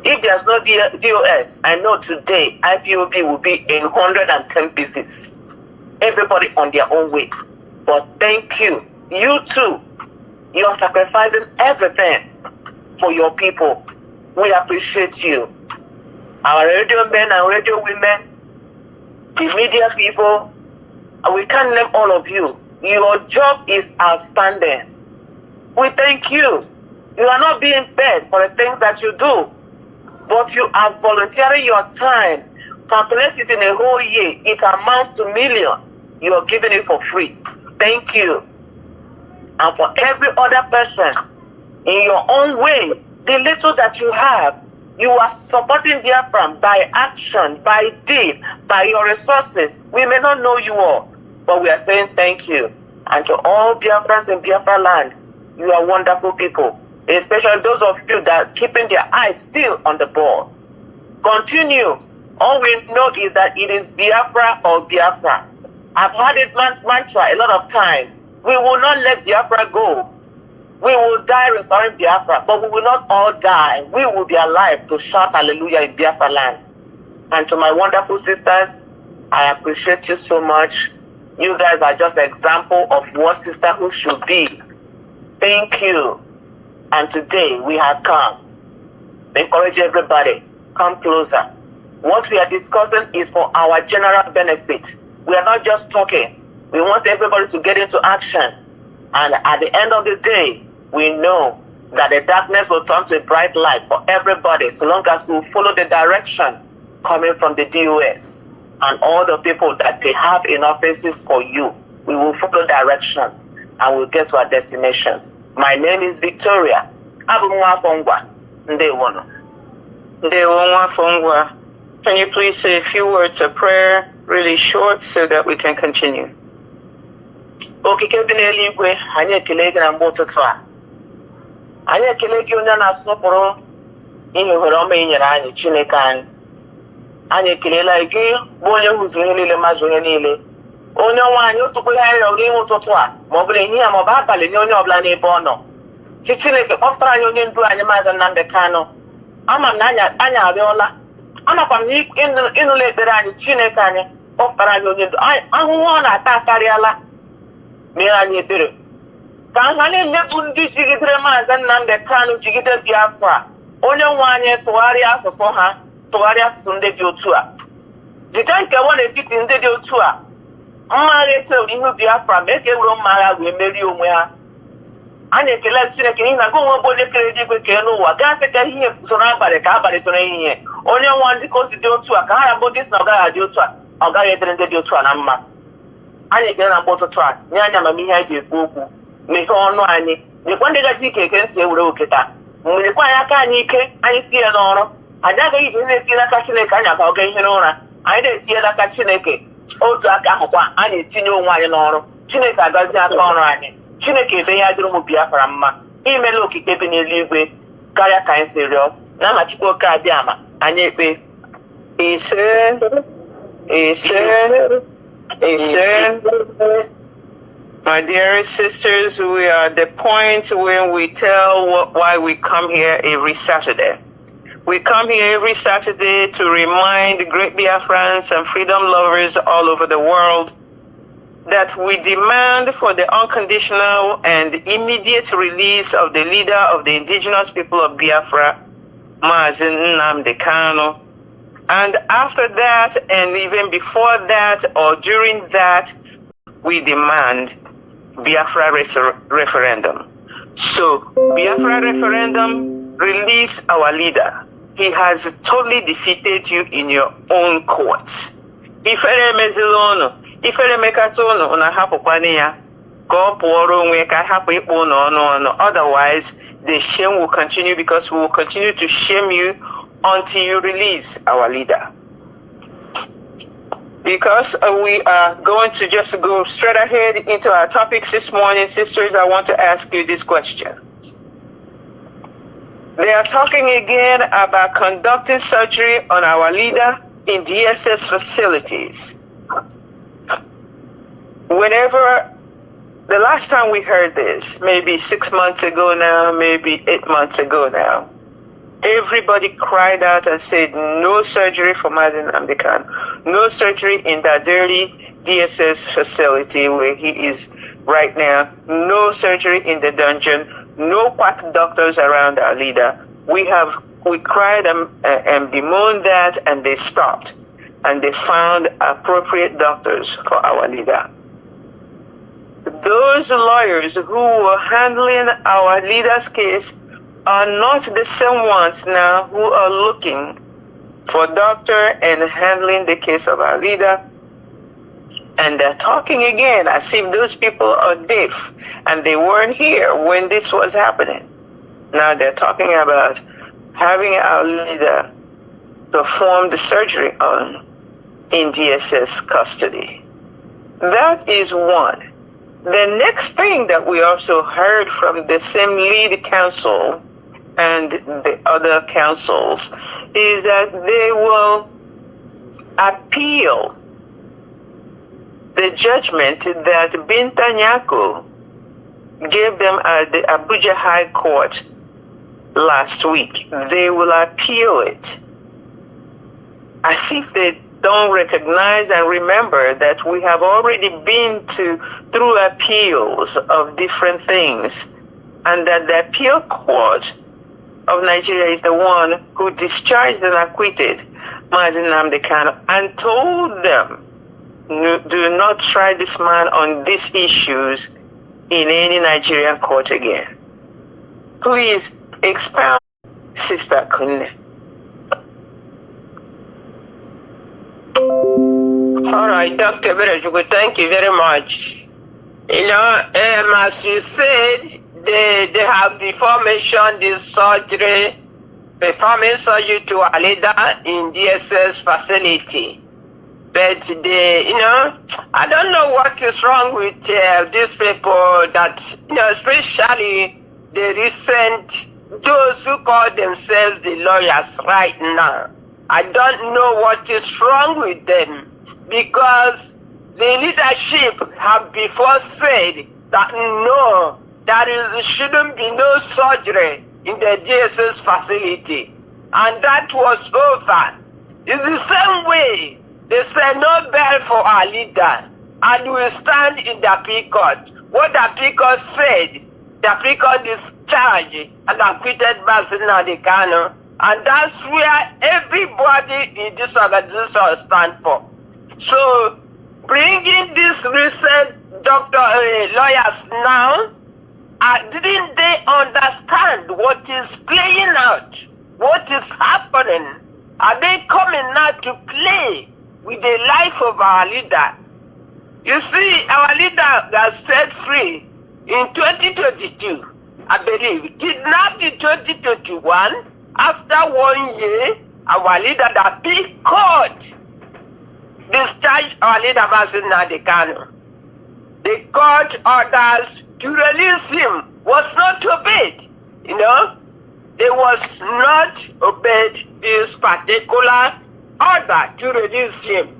If there's no DOS, I know today IPOB will be in 110 pieces. Everybody on their own way. But thank you You too, you're sacrificing everything for your people. We appreciate you. Our radio men and radio women, the media people, we can't name all of you. Your job is outstanding. We thank you. You are not being paid for the things that you do, but you are volunteering your time. Calculate it in a whole year, it amounts to millions. You are giving it for free. Thank you. And for every other person, in your own way, the little that you have, you are supporting Biafra by action, by deed, by your resources. We may not know you all, but we are saying thank you. And to all Biafrans in Biafra land, you are wonderful people, especially those of you that are keeping their eyes still on the ball. Continue. All we know is that it is Biafra or Biafra. I've heard it mantra a lot of times. We will not let Biafra go. We will die restoring Biafra, but we will not all die. We will be alive to shout hallelujah in Biafra land. And to my wonderful sisters, I appreciate you so much. You guys are just an example of what sisterhood should be. Thank you. And today we have come. Encourage everybody, come closer. What we are discussing is for our general benefit. We are not just talking. We want everybody to get into action. And at the end of the day, we know that the darkness will turn to a bright light for everybody, so long as we follow the direction coming from the DOS and all the people that they have in offices for you. We will follow direction and we'll get to our destination. My name is Victoria. Can you please say a few words of prayer, really short, so that we can continue? Okike bi n'eluigwe, anyị ekele gị na mgbe ụtụtụ a. Anyị ekele gị onye na-asọpụrụ ihe ohere ọma i nyere anyị, Chineke anyị. Anyị ekelela gị bụ onye hụziri ihe niile mazụ ihe niile. Onye nwe anyị otukwu ihe anyị rịọrọ ihe ụtụtụ a, ma ọ bụla ehihie ma ọ bụ abalị nye onye ọbụla n'ebe ọ nọ. Si Chineke kpọpụtara anyị onye ndu anyị Mazi Nnamdi Kanu. Ama m na anyị arịọla. Amakwa m na ịnụla ekpere anyị, Chineke anyị kpọpụtara anyị onye ndu. Ahụhụ ọ na-ata akarịala. Mere anyị ebere ka nha niile bụ ndị jigidere Mazi Nnamdi Kanu jigide Biafra, onye nwe anyị tụgharịa asụsụ ha, tụgharịa asụsụ ndị dị otu a, jide nkewa n'etiti ndị dị otu a. Mma agha echere ihu Biafra ma eke were mma agha wee merie onwe ha. Anyị ekele Chineke n'ihi na gị onwe bụ onye kere eluigwe kee n'ụwa, gasị ka ihe soro abalị ka abalị soro ehihie. Onye nwa ndị ka o si dị otu a ka ha ya bụ ndị si na ọ gaghị adị otu a, ọ gaghị edere ndị dị otu a na mma. Anyị ekele na mgbe ụtụtụ a, nye anyị amamihe anyị ji ekwu okwu, meghee ọnụ anyị, nyekwa ndị gaji ike eke ntị ewere oketa, mmerekwa anyị aka anyị ike, anyị tinye n'ọrụ. Anyị agaghị iji na-etinye n'aka Chineke anyị aka oge ihe n'ụra, anyị na-etinye n'aka Chineke otu aka ahụkwa anyị etinye onwe anyị n'ọrụ. Chineke agazie aka ọrụ anyị. Chineke ebe ya dịrị ụmụ Biafra mma, imela okike bi n'eluigwe karịa ka anyị si rịọ. N'aha Chukwu oke abịa ama, anyị ekpe. Ise, ise, ise. My dearest sisters, we are at the point when we tell why we come here every Saturday. We come here every Saturday to remind great Biafrans and freedom lovers all over the world that we demand for the unconditional and immediate release of the leader of the indigenous people of Biafra, Mazi Nnamdi Kanu. And after that, and even before that or during that, we demand Biafra referendum. So, Biafra referendum, release our leader. He has totally defeated you in your own courts. Ifere mezilono, ifere mekatono, unahapukwane ya, go poro onwe ka hapu ikpo no. Otherwise, the shame will continue because we will continue to shame you until you release our leader. Because we are going to just go straight ahead into our topics this morning, sisters, I want to ask you this question. They are talking again about conducting surgery on our leader in DSS facilities. Whenever, the last time we heard this, maybe 6 months ago now, maybe 8 months ago now, everybody cried out and said, no surgery for Mazi Nnamdi Kanu. No surgery in that dirty DSS facility where he is right now. No surgery in the dungeon. No quack doctors around our leader. We cried and bemoaned that, and they stopped. And they found appropriate doctors for our leader. Those lawyers who were handling our leader's case are not the same ones now who are looking for doctor and handling the case of our leader. And they're talking again as if those people are deaf and they weren't here when this was happening. Now they're talking about having our leader perform the surgery on in DSS custody. That is one. The next thing that we also heard from the same lead counsel and the other counsels is that they will appeal the judgment that Binta Nyako gave them at the Abuja High Court last week. They will appeal it as if they don't recognize and remember that we have already been through appeals of different things, and that the appeal court of Nigeria is the one who discharged and acquitted Mazi Nnamdi Kanu and told them, do not try this man on these issues in any Nigerian court again. Please expound, Sister Kunne. All right, Dr. Berejugu, thank you very much. You know, as you said, they have before mentioned this surgery, performing surgery to a leader in DSS facility. But I don't know what is wrong with these people that, especially the recent, those who call themselves the lawyers right now. I don't know what is wrong with them, because the leadership have before said that no, there shouldn't be no surgery in the DSS facility. And that was over. It's the same way they say no bail for our leader, and we stand in the appeal court. What the appeal court said, the appeal court discharged and acquitted Mazi Nnamdi Kanu, and that's where everybody in this organization stand for. So, bringing this recent lawyers now, didn't they understand what is playing out? What is happening? Are they coming now to play with the life of our leader? You see, our leader got set free in 2022, I believe. Kidnapped in 2021. After 1 year, our leader, the big court, discharged our leader, Mazi Nnamdi Kanu. The court orders to release him was not obeyed. They was not obeyed this particular order to release him.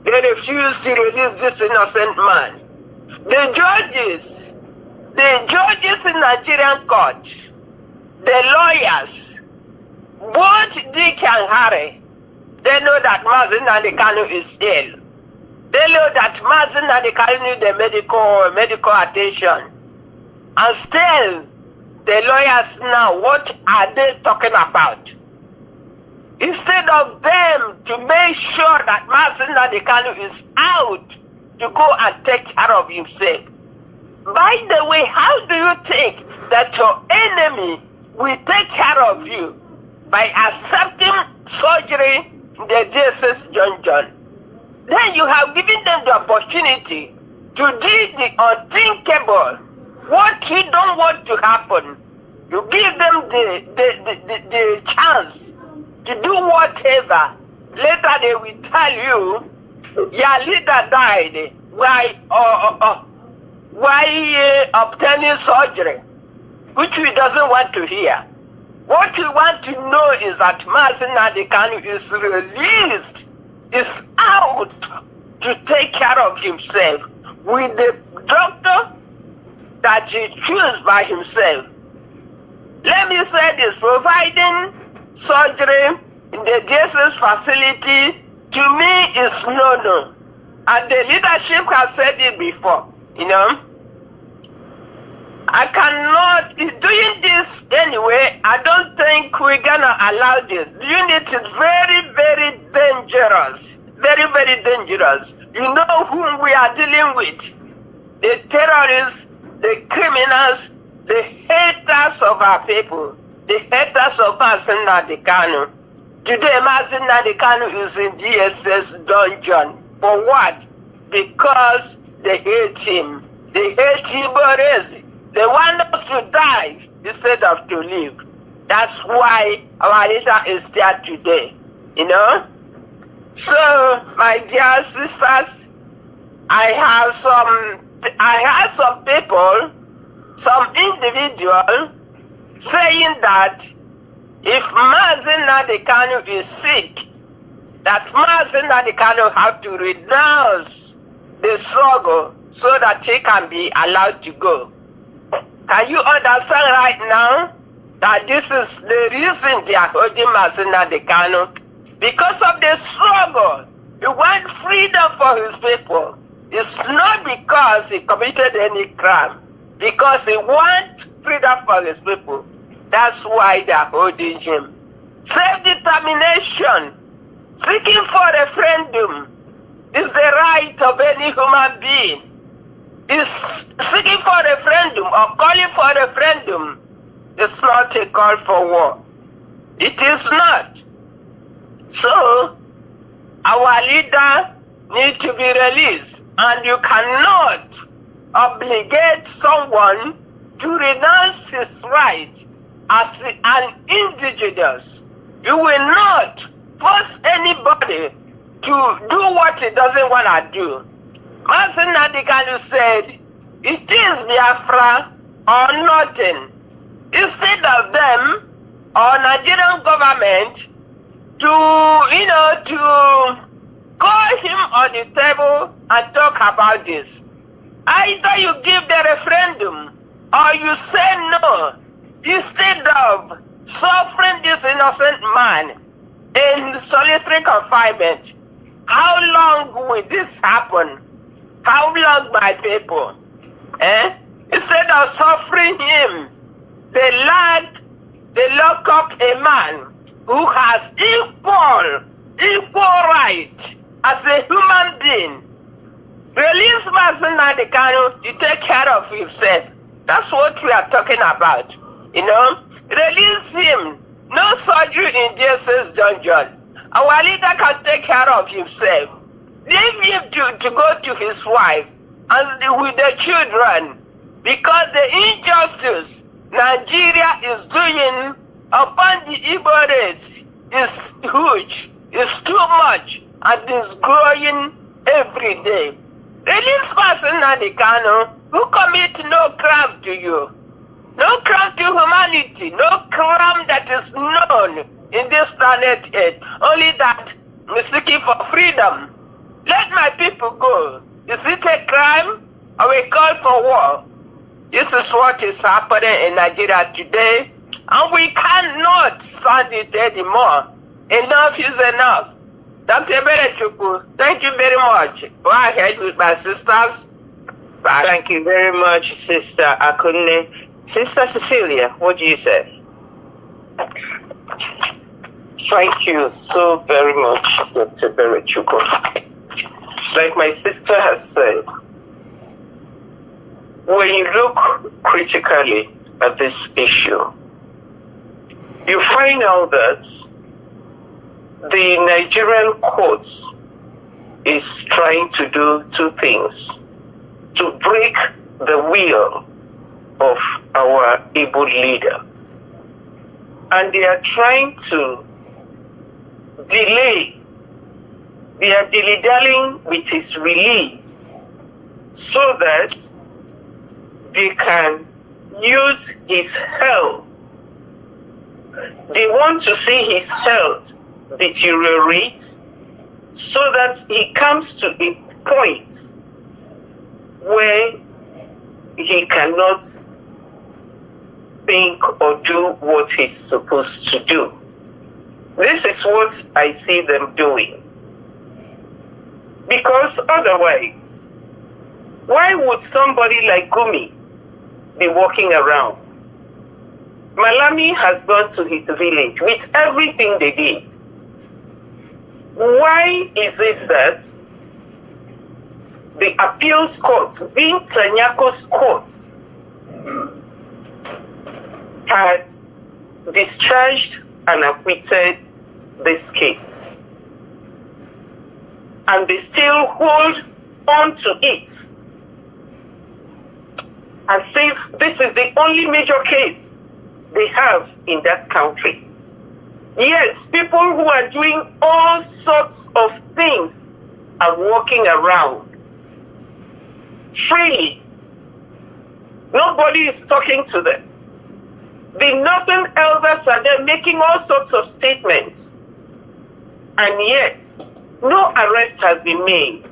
They refused to release this innocent man. The judges in Nigerian court, the lawyers, both Dick and Harry, they know that Mazi Nnamdi Kanu is ill. They know that Mazi Nnamdi Kanu needs the medical attention. And still, the lawyers now, what are they talking about? Instead of them to make sure that Mazi Nnamdi Kanu is out to go and take care of himself. By the way, how do you think that your enemy will take care of you? By accepting surgery in the DSS dungeon. Then you have given them the opportunity to do the unthinkable. What you don't want to happen, you give them the chance to do whatever. Later they will tell you, your leader died. Why obtaining surgery? Which we doesn't want to hear. What we want to know is that Mazi Nnamdi Kanu is released, is out to take care of himself with the doctor that he chooses by himself. Let me say this, providing surgery in the DSS facility, to me is no. And the leadership has said it before, you know. I cannot, is doing this anyway. I don't think we're gonna allow this. Doing it is very, very dangerous. Very, very dangerous. You know whom we are dealing with. The terrorists, the criminals, the haters of our people, the haters of Nnamdi Kanu. Today, Nnamdi Kanu is in DSS dungeon. For what? Because they hate him. They hate Iborezi. They want us to die instead of to live. That's why our leader is there today. You know? So, my dear sisters, I have some people, some individual saying that if Nnamdi Kanu is sick, that Nnamdi Kanu have to renounce the struggle so that he can be allowed to go. Can you understand right now that this is the reason they are holding Nnamdi Kanu? Because of the struggle. He wants freedom for his people. It's not because he committed any crime. Because he wants freedom for his people. That's why they are holding him. Self-determination, seeking for a referendum, is the right of any human being. Is seeking for a referendum or calling for a referendum is not a call for war. It is not. So, our leader needs to be released, and you cannot obligate someone to renounce his right as an individual. You will not force anybody to do what he doesn't want to do. Nnamdi Kanu said, it is Biafra or nothing. Instead of them or Nigerian government to call him on the table and talk about this. Either you give the referendum or you say no, instead of suffering this innocent man in solitary confinement. How long will this happen? How long, my people? Instead of suffering him, they lock up a man who has equal right as a human being. Release Nnamdi Kanu to take care of himself. That's what we are talking about. You know, release him. No surgery in Jesus' dungeon. Our leader can take care of himself. Leave him to go to his wife and with the children, because the injustice Nigeria is doing upon the Igbo race is huge, is too much, and is growing every day. Release Nnamdi Kanu, who commit no crime to you, no crime to humanity, no crime that is known in this planet Earth, only that seeking for freedom. Let my people go. Is it a crime or a call for war? This is what is happening in Nigeria today, and we cannot stand it anymore. Enough is enough. Dr. Berechukwu, thank you very much. Go ahead with my sisters. Bye. Thank you very much, Sister Akunne. Sister Cecilia, what do you say? Thank you so very much, Dr. Berechukwu. Like my sister has said, when you look critically at this issue, you find out that the Nigerian courts is trying to do two things: to break the will of our Igbo leader. And they are trying to delay, they are dilly-dallying with his release so that they can use his health. They want to see his health deteriorate so that he comes to a point where he cannot think or do what he's supposed to do. This is what I see them doing. Because otherwise, why would somebody like Gumi be walking around? Malami has gone to his village with everything they did. Why is it that the appeals courts, being Tanyako's courts, had discharged and acquitted this case? And they still hold on to it as if this is the only major case they have in that country. Yet, people who are doing all sorts of things are walking around freely. Nobody is talking to them. The northern elders are there making all sorts of statements. And yet, no arrest has been made.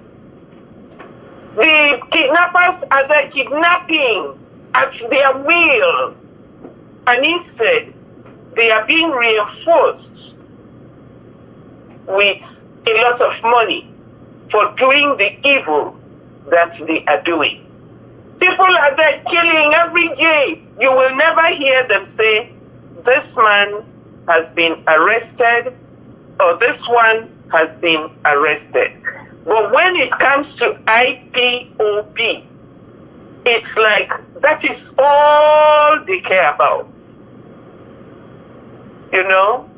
The kidnappers are there kidnapping at their will. And instead, they are being reinforced with a lot of money for doing the evil that they are doing. People are there killing every day. You will never hear them say, this man has been arrested or this one has been arrested. But when it comes to IPOB, it's like that is all they care about. You know,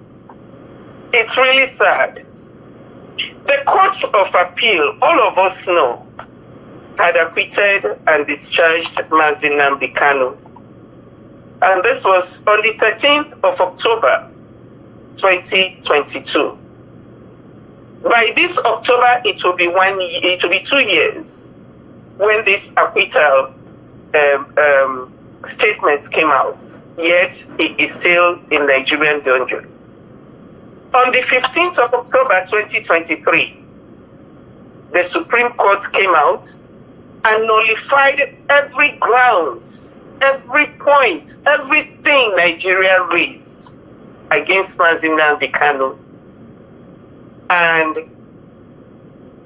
it's really sad. The Court of Appeal, all of us know, had acquitted and discharged Mazi Nnamdi Kanu. And this was on the 13th of October, 2022. By this October, it will be 2 years when this acquittal statement came out. Yet, it is still in Nigerian dungeon. On the 15th of October 2023, the Supreme Court came out and nullified every grounds, every point, everything Nigeria raised against Mazi Nnamdi Kanu. And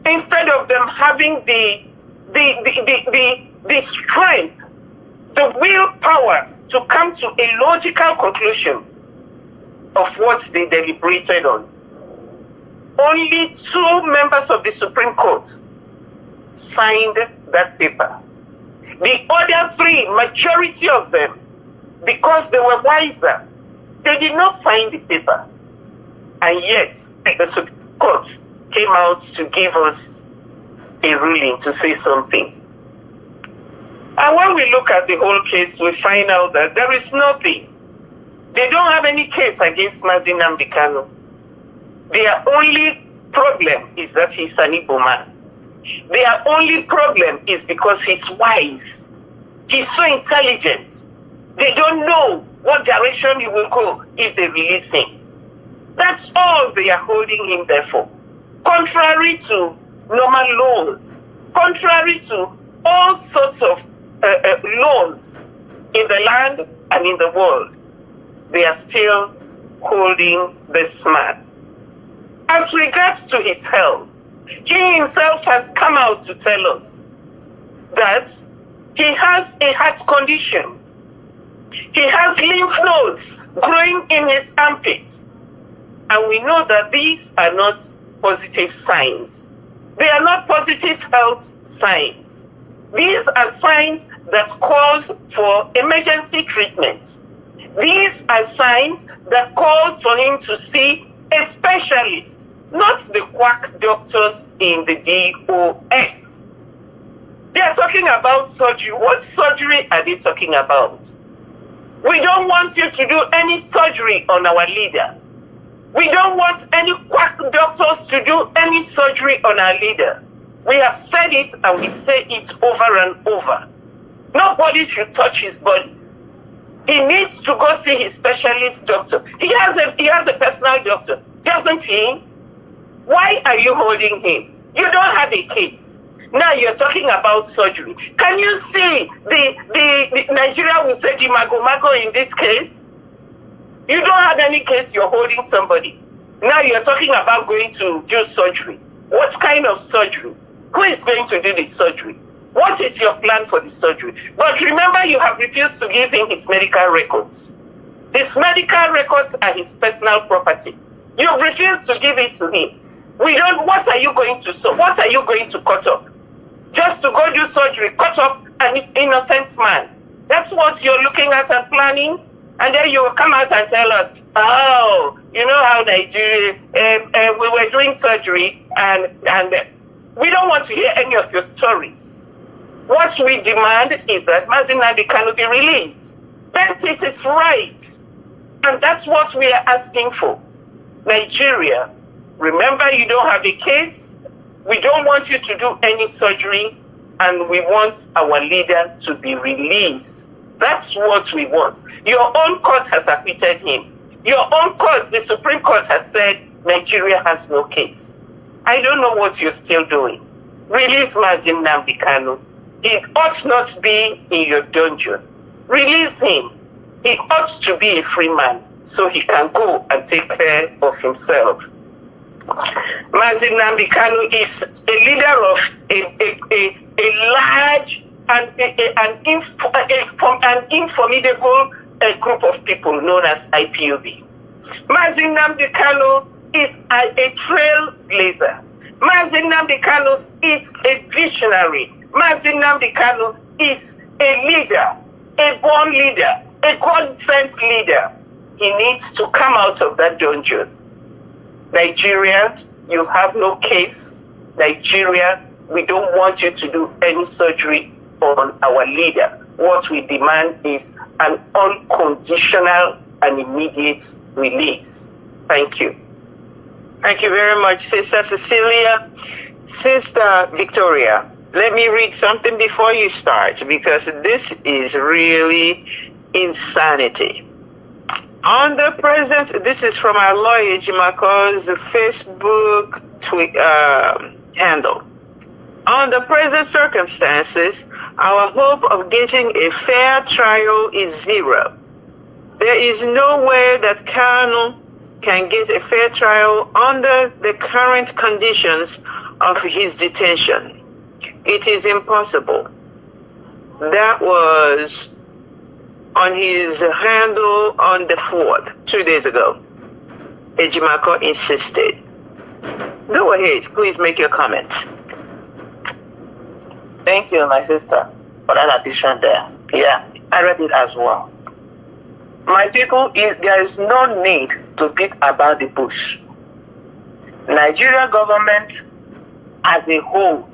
instead of them having the strength, the willpower to come to a logical conclusion of what they deliberated on, only 2 members of the Supreme Court signed that paper. The other 3, majority of them, because they were wiser, they did not sign the paper. And yet, the Supreme Court came out to give us a ruling, to say something. And when we look at the whole case, we find out that there is nothing. They don't have any case against Mazi Nnamdi Kanu. Their only problem is that he's an Igbo man. Their only problem is because he's wise. He's so intelligent. They don't know what direction he will go if they release him. That's all they are holding him there for. Contrary to normal laws, contrary to all sorts of laws in the land and in the world, they are still holding this man. As regards to his health, he himself has come out to tell us that he has a heart condition. He has lymph nodes growing in his armpits. And we know that these are not positive signs. They are not positive health signs. These are signs that calls for emergency treatment. These are signs that calls for him to see a specialist, not the quack doctors in the DOS. They are talking about surgery. What surgery are they talking about? We don't want you to do any surgery on our leader. We don't want any quack doctors to do any surgery on our leader. We have said it and we say it over and over. Nobody should touch his body. He needs to go see his specialist doctor. He has a personal doctor, doesn't he? Why are you holding him? You don't have a case. Now you're talking about surgery. Can you see the Nigeria will say the mago in this case? You don't have any case, you're holding somebody. Now you're talking about going to do surgery. What kind of surgery? Who is going to do the surgery? What is your plan for the surgery? But remember, you have refused to give him his medical records. His medical records are his personal property. You've refused to give it to him. What are you going to cut up? Just to go do surgery, cut up an innocent man. That's what you're looking at and planning? And then you will come out and tell us, oh, you know how Nigeria, we were doing surgery and we don't want to hear any of your stories. What we demand is that Nnamdi Kanu be released. That is his right. And that's what we are asking for. Nigeria, remember, you don't have a case. We don't want you to do any surgery, and we want our leader to be released. That's what we want. Your own court has acquitted him. Your own court, the Supreme Court, has said Nigeria has no case. I don't know what you're still doing. Release Mazi Nnamdi Kanu. He ought not to be in your dungeon. Release him. He ought to be a free man so he can go and take care of himself. Mazi Nnamdi Kanu is a leader of a large and an informidable group of people known as IPOB. Mazi Nnamdi Kanu is a trailblazer. Mazi Nnamdi Kanu is a visionary. Mazi Nnamdi Kanu is a leader, a born leader, a God-sent leader. He needs to come out of that dungeon. Nigeria, you have no case. Nigeria, we don't want you to do any surgery on our leader. What we demand is an unconditional and immediate release. Thank you. Thank you very much, Sister Cecilia. Sister Victoria, let me read something before you start, because this is really insanity. On the present, this is from our lawyer Jimako's Facebook handle. On the present circumstances, our hope of getting a fair trial is zero. There is no way that Kanu can get a fair trial under the current conditions of his detention. It is impossible. That was on his handle on the 4th, 2 days ago. Ejimako insisted. Go ahead, please make your comments. Thank you, my sister, for that addition there. Yeah, I read it as well. My people, there is no need to beat about the bush. Nigeria government as a whole,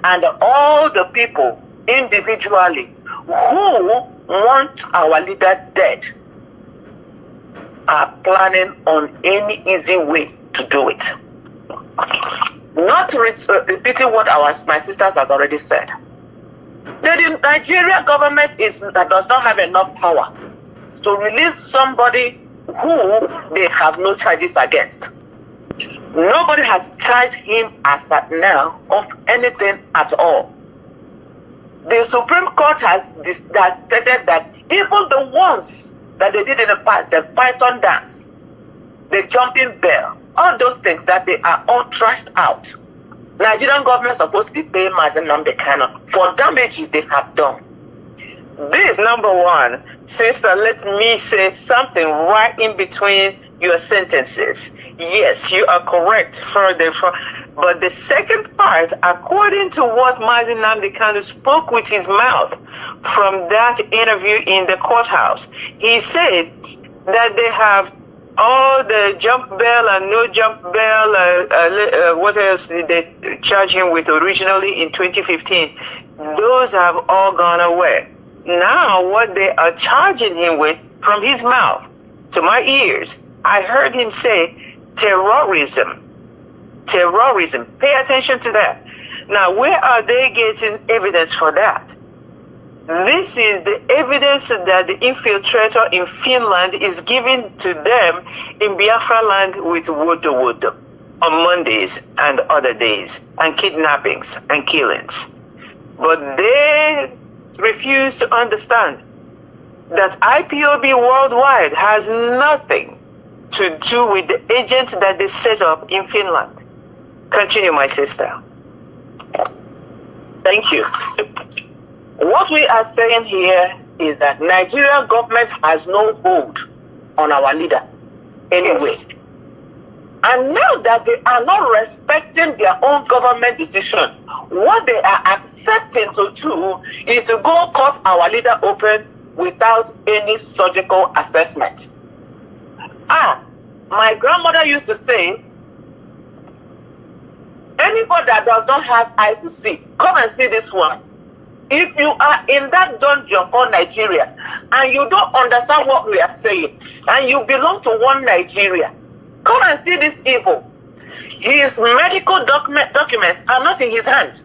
and all the people individually who want our leader dead, are planning on any easy way to do it. Not repeating what my sisters has already said. The Nigeria government does not have enough power to release somebody who they have no charges against. Nobody has charged him as at now of anything at all. The Supreme Court has stated that even the ones that they did in the past, the Python dance, the jumping bell, all those things that they are all trashed out. Nigerian government is supposed to be paying Mazi Nnamdi Kanu for damages they have done. This, number one, sister, let me say something right in between your sentences. Yes, you are correct. But the second part, according to what Mazi Nnamdi Kanu spoke with his mouth from that interview in the courthouse, he said that they have all the jump bell and no jump bell, what else did they charge him with originally in 2015? Those have all gone away. Now what they are charging him with from his mouth to my ears, I heard him say terrorism. Terrorism. Pay attention to that. Now, where are they getting evidence for that? This is the evidence that the infiltrator in Finland is giving to them in Biafra land with wodo on Mondays and other days, and kidnappings and killings. But they refuse to understand that IPOB worldwide has nothing to do with the agents that they set up in Finland. Continue, my sister. Thank you. What we are saying here is that Nigerian government has no hold on our leader anyway. Yes. And now that they are not respecting their own government decision, what they are accepting to do is to go cut our leader open without any surgical assessment. My grandmother used to say, anybody that does not have eyes to see, come and see this one. If you are in that dungeon called Nigeria and you don't understand what we are saying and you belong to one Nigeria, come and see this evil. His medical documents are not in his hand.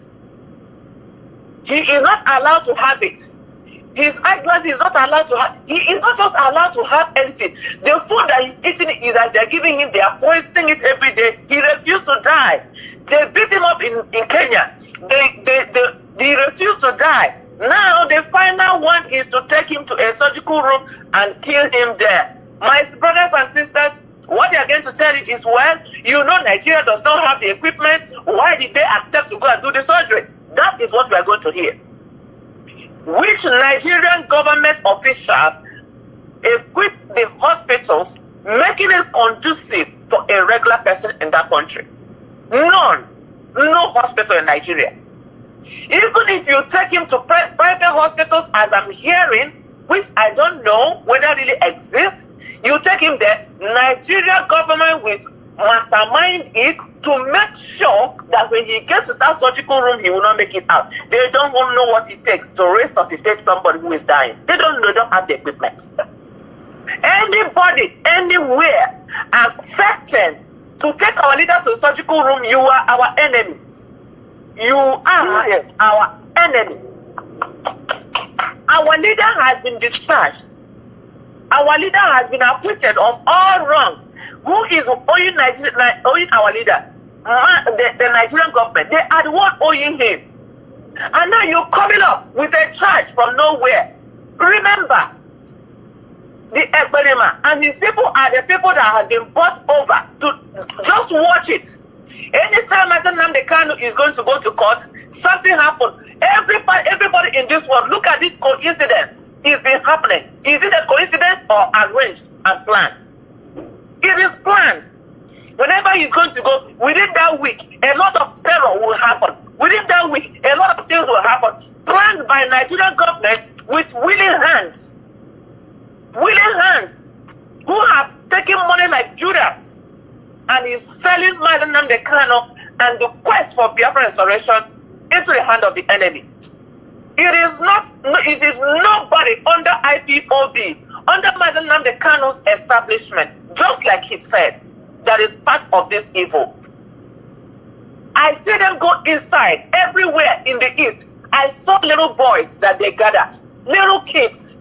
He is not allowed to have it. His eyeglasses is not allowed to have. He is not just allowed to have anything. The food that he's eating is that they're giving him, they are poisoning it every day. He refused to die. They beat him up in Kenya. He refused to die. Now the final one is to take him to a surgical room and kill him there. My brothers and sisters, what they are going to tell you is, well, you know Nigeria does not have the equipment. Why did they accept to go and do the surgery? That is what we are going to hear. Which Nigerian government official equipped the hospitals, making it conducive for a regular person in that country? None. No hospital in Nigeria. Even if you take him to private hospitals, as I'm hearing, which I don't know whether really exist, you take him there, Nigeria government will mastermind it to make sure that when he gets to that surgical room, he will not make it out. They don't know what it takes to resuscitate somebody who is dying. They don't have the equipment. Anybody, anywhere, accepting to take our leader to the surgical room, you are our enemy. You are our enemy. Our leader has been discharged. Our leader has been acquitted of all wrong. Who is owing our leader? The Nigerian government. They are the one owing him. And now you're coming up with a charge from nowhere. Remember, the Ekberima and his people are the people that have been brought over to just watch it. Anytime Nnamdi Kanu is going to go to court, something happens. Everybody in this world, look at this coincidence. It's been happening. Is it a coincidence or arranged and planned? It is planned. Whenever he's going to go, within that week, a lot of terror will happen. Within that week, a lot of things will happen. Planned by Nigerian government with willing hands. Willing hands who have taken money like Judas and is selling Mazi Nnamdi Kanu and the quest for Biafra restoration into the hand of the enemy. It is nobody under IPOB, under Mazi Nnamdi Kanu's establishment, just like he said, that is part of this evil. I see them go inside, everywhere in the east. I saw little boys that they gathered, little kids,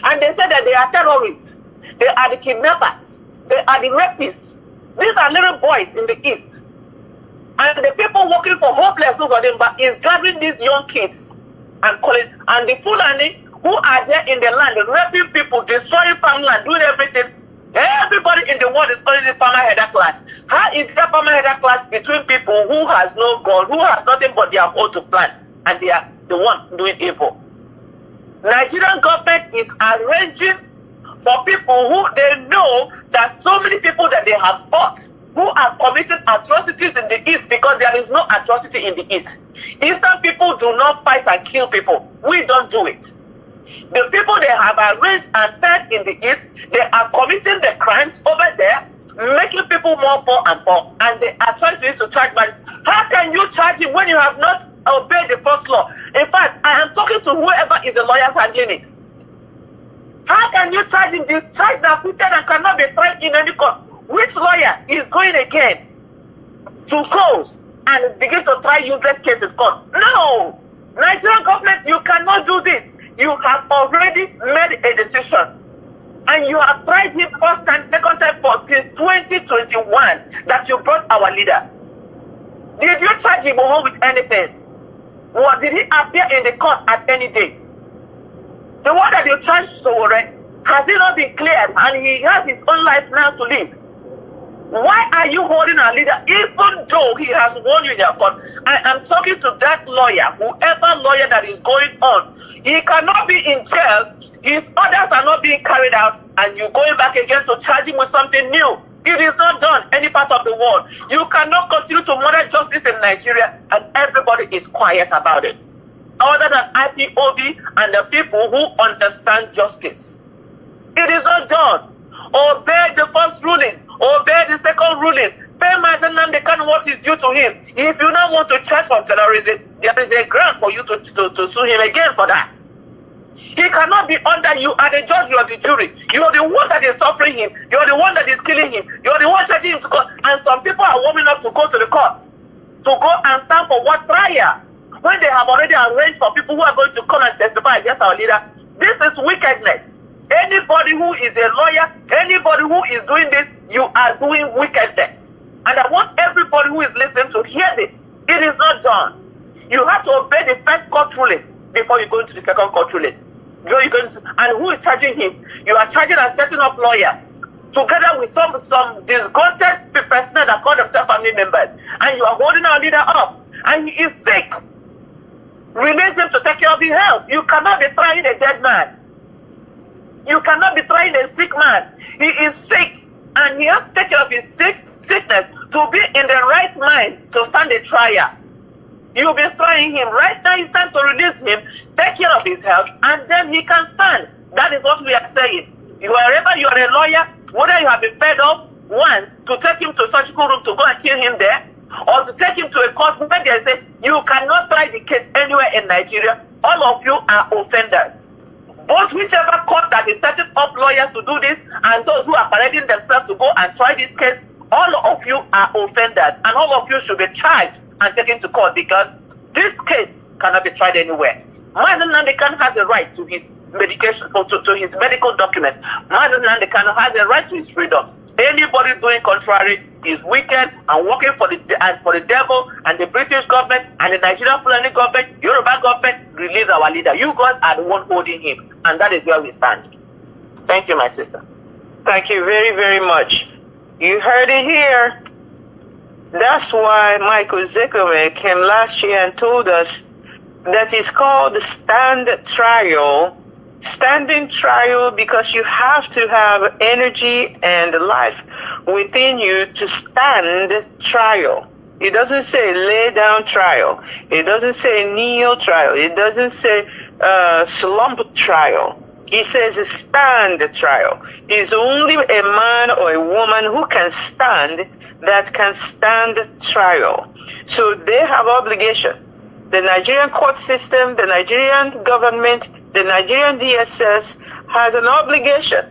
and they said that they are terrorists, they are the kidnappers, they are the rapists. These are little boys in the east. And the people working for hopeless is gathering these young kids and calling, and the Fulani who are there in the land, raping people, destroying farmland, doing everything. Everybody in the world is calling it farmer header clash. How is that farmer header clash between people who has no God, who has nothing but their own to plant, and they are the one doing evil? Nigerian government is arranging for people who they know that so many people that they have bought who are committing atrocities in the east, because there is no atrocity in the east. Eastern people do not fight and kill people. We don't do it. The people they have arranged and fed in the east, they are committing the crimes over there, making people more poor and poor, and they are trying to use to charge money. How can you charge him when you have not obeyed the first law? In fact, I am talking to whoever is the lawyers handling it. How can you charge him this charge that acquitted and cannot be tried in any court? Which lawyer is going again to court and begin to try useless cases in court? No! Nigerian government, you cannot do this. You have already made a decision. And you have tried him first time, second time, for since 2021 that you brought our leader. Did you charge him with anything? Or did he appear in the court at any day? The one that you charged Sowore, has he not been cleared and he has his own life now to live? Why are you holding our leader even though he has won you in your court? I am talking to that lawyer, whoever lawyer that is going on. He cannot be in jail. His orders are not being carried out, and you're going back again to charge him with something new. It is not done any part of the world. You cannot continue to murder justice in Nigeria, and everybody is quiet about it, other than IPOB and the people who understand justice. It is not done. Obey the first ruling. Obey the second ruling. Pay Mazi Nnamdi Kanu what is due to him. If you now want to charge for terrorism, there is a grant for you to sue him again for that. He cannot be under you are the judge, you are the jury. You are the one that is suffering him. You are the one that is killing him. You are the one charging him to court. And some people are warming up to go to the court, to go and stand for what trial, when they have already arranged for people who are going to come and testify against our leader. This is wickedness. Anybody who is a lawyer, anybody who is doing this, you are doing wickedness. And I want everybody who is listening to hear this. It is not done. You have to obey the first court ruling before you go into the second court ruling. And who is charging him? You are charging and setting up lawyers together with some disgruntled personnel that call themselves family members. And you are holding our leader up. And he is sick. Release him to take care of his health. You cannot be trying a dead man. You cannot be trying a sick man. He is sick, and he has to take care of his sickness to be in the right mind to stand a trial. You've been trying him. Right now, it's time to release him, take care of his health, and then he can stand. That is what we are saying. Wherever you are a lawyer, whether you have been fed up, one, to take him to a surgical room to go and kill him there, or to take him to a court where they say, you cannot try the case anywhere in Nigeria. All of you are offenders. Both whichever court that is setting up lawyers to do this and those who are parading themselves to go and try this case, all of you are offenders, and all of you should be charged and taken to court, because this case cannot be tried anywhere. Mazi Nnamdi Kanu has the right to his medication, to his medical documents. Mazi Nnamdi Kanu has the right to his freedom. Anybody doing contrary is wicked and working for the devil and the British government and the Nigerian Fulani government, Yoruba government. Release our leader. You guys are the one holding him, and that is where we stand. Thank you, my sister. Thank you very, very much. You heard it here. That's why Michael Zekome came last year and told us that it's called the standing trial, because you have to have energy and life within you to stand trial. It doesn't say lay down trial. It doesn't say kneel trial. It doesn't say slump trial. He says stand trial. It's only a man or a woman who can stand that can stand trial. So they have obligation. The Nigerian court system, the Nigerian government, the Nigerian DSS has an obligation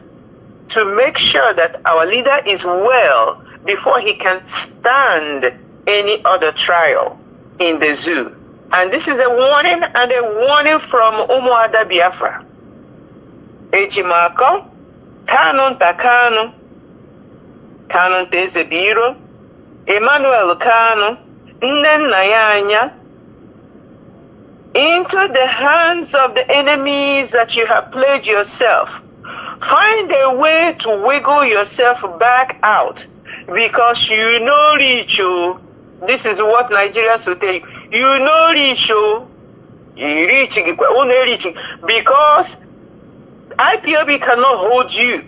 to make sure that our leader is well before he can stand any other trial in the zoo. And this is a warning, and a warning from Umuada Biafra. Ejimako, Kanu Ntakanu, Kanu Ntezebiro, Emmanuel Kanu, Nnennayanya, into the hands of the enemies that you have played yourself. Find a way to wiggle yourself back out, because you know Richo. This is what Nigerians will tell you. You know Richo. Because IPOB cannot hold you.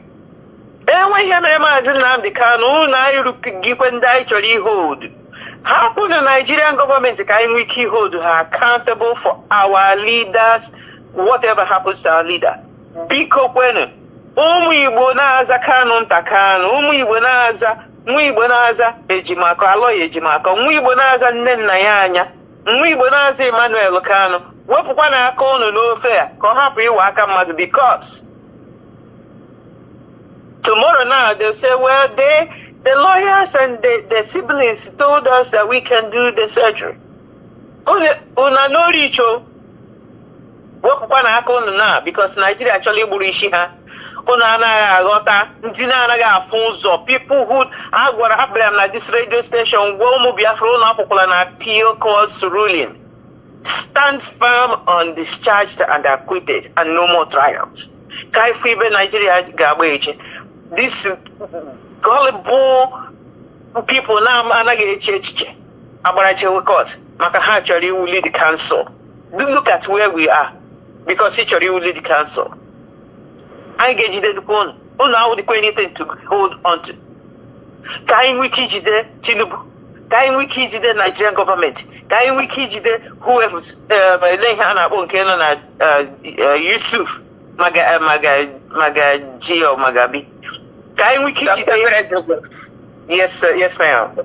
And when you have Mazi Nnamdi Kanu, hold. How can the Nigerian government hold her accountable for our leaders, whatever happens to our leader? Biko kwenu. Igbo na-aza Kanu Ntakanu, Igbo na-aza Ejimako, Alozie Ejimako, Igbo na-aza Nnennayanya, Igbo na-aza Emmanuel Kanu. Wepụkwa na aka unu n'ofe a ka ọ hapụ iwe aka mmadụ, because tomorrow now they'll say, well, the lawyers and the siblings told us that we can do the surgery. Una no richo. Wepụkwa na aka unu na, because Nigeria actually gburu isi ha. Unu anaghị aghọta, ndị na-anaghị afụ ụzọ. People who agwara abịara na this radio station gwa ụmụ Biafra unu apụkwala na appeal court's ruling. Stand firm, undischarged and acquitted, and no more trials. Kai Fibe Nigeria Gabeji. This gullible people now anaghị eche echiche agbarachewe court maka ha chọrọ iwu lead council. Look at where we are because he chọrọ iwu lead council. Anyị ga-ejidedekwa unu awụdịkwa anything to hold on to. Ka anyị nwee ike ijide Tinubu, ka anyị nwee ike ijide Nigerian government, ka anyị nwee ike ijide whoever ele ihe a na-akpọ nke nọ na Yusuf Magaji or Magabi. Ka anyị nwee ike ijide. Yes, sir. Yes, ma'am.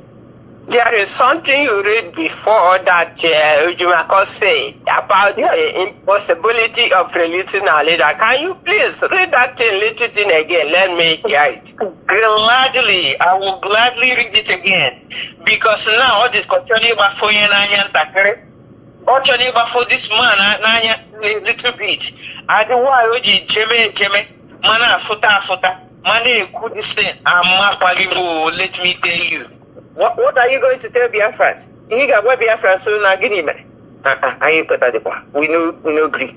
There is something you read before that Ujumako said about the impossibility of releasing a leader. Can you please read that little thing again? Let me hear it. Gladly, I will gladly read it again. Because now all this concerning about for this man a little bit. I don't want to jeme mana futa money could this thing. Let me tell you. What are you going to tell Biafrans? You got what Biafrans so na gini me. I ain't put that. We no agree.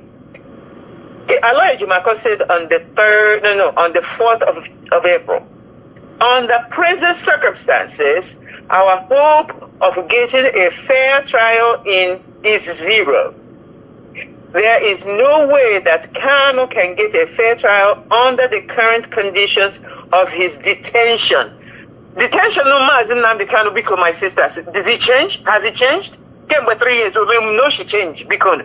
Alozie said on the 4th of April. On the present circumstances, our hope of getting a fair trial is zero. There is no way that Kanu can get a fair trial under the current conditions of his detention. Detention no Mazi Nnamdi Kanu because my sisters. Did it change? Has it changed? Came by 3 years. We know she changed because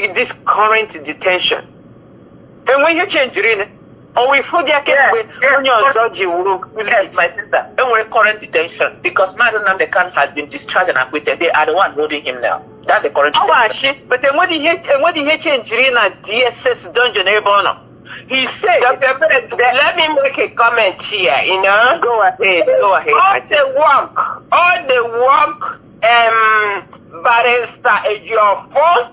this current detention. And when you change it, or we forget yes, my sister. And we're current detention because Mazi Nnamdi Kanu has been discharged and acquitted. They are the one holding him now. That's the current detention. But then what did he change in a DSS dungeon? He said, Dr. Bennett, let me make a comment here, you know. Go ahead. All the work Barrister Ejiofor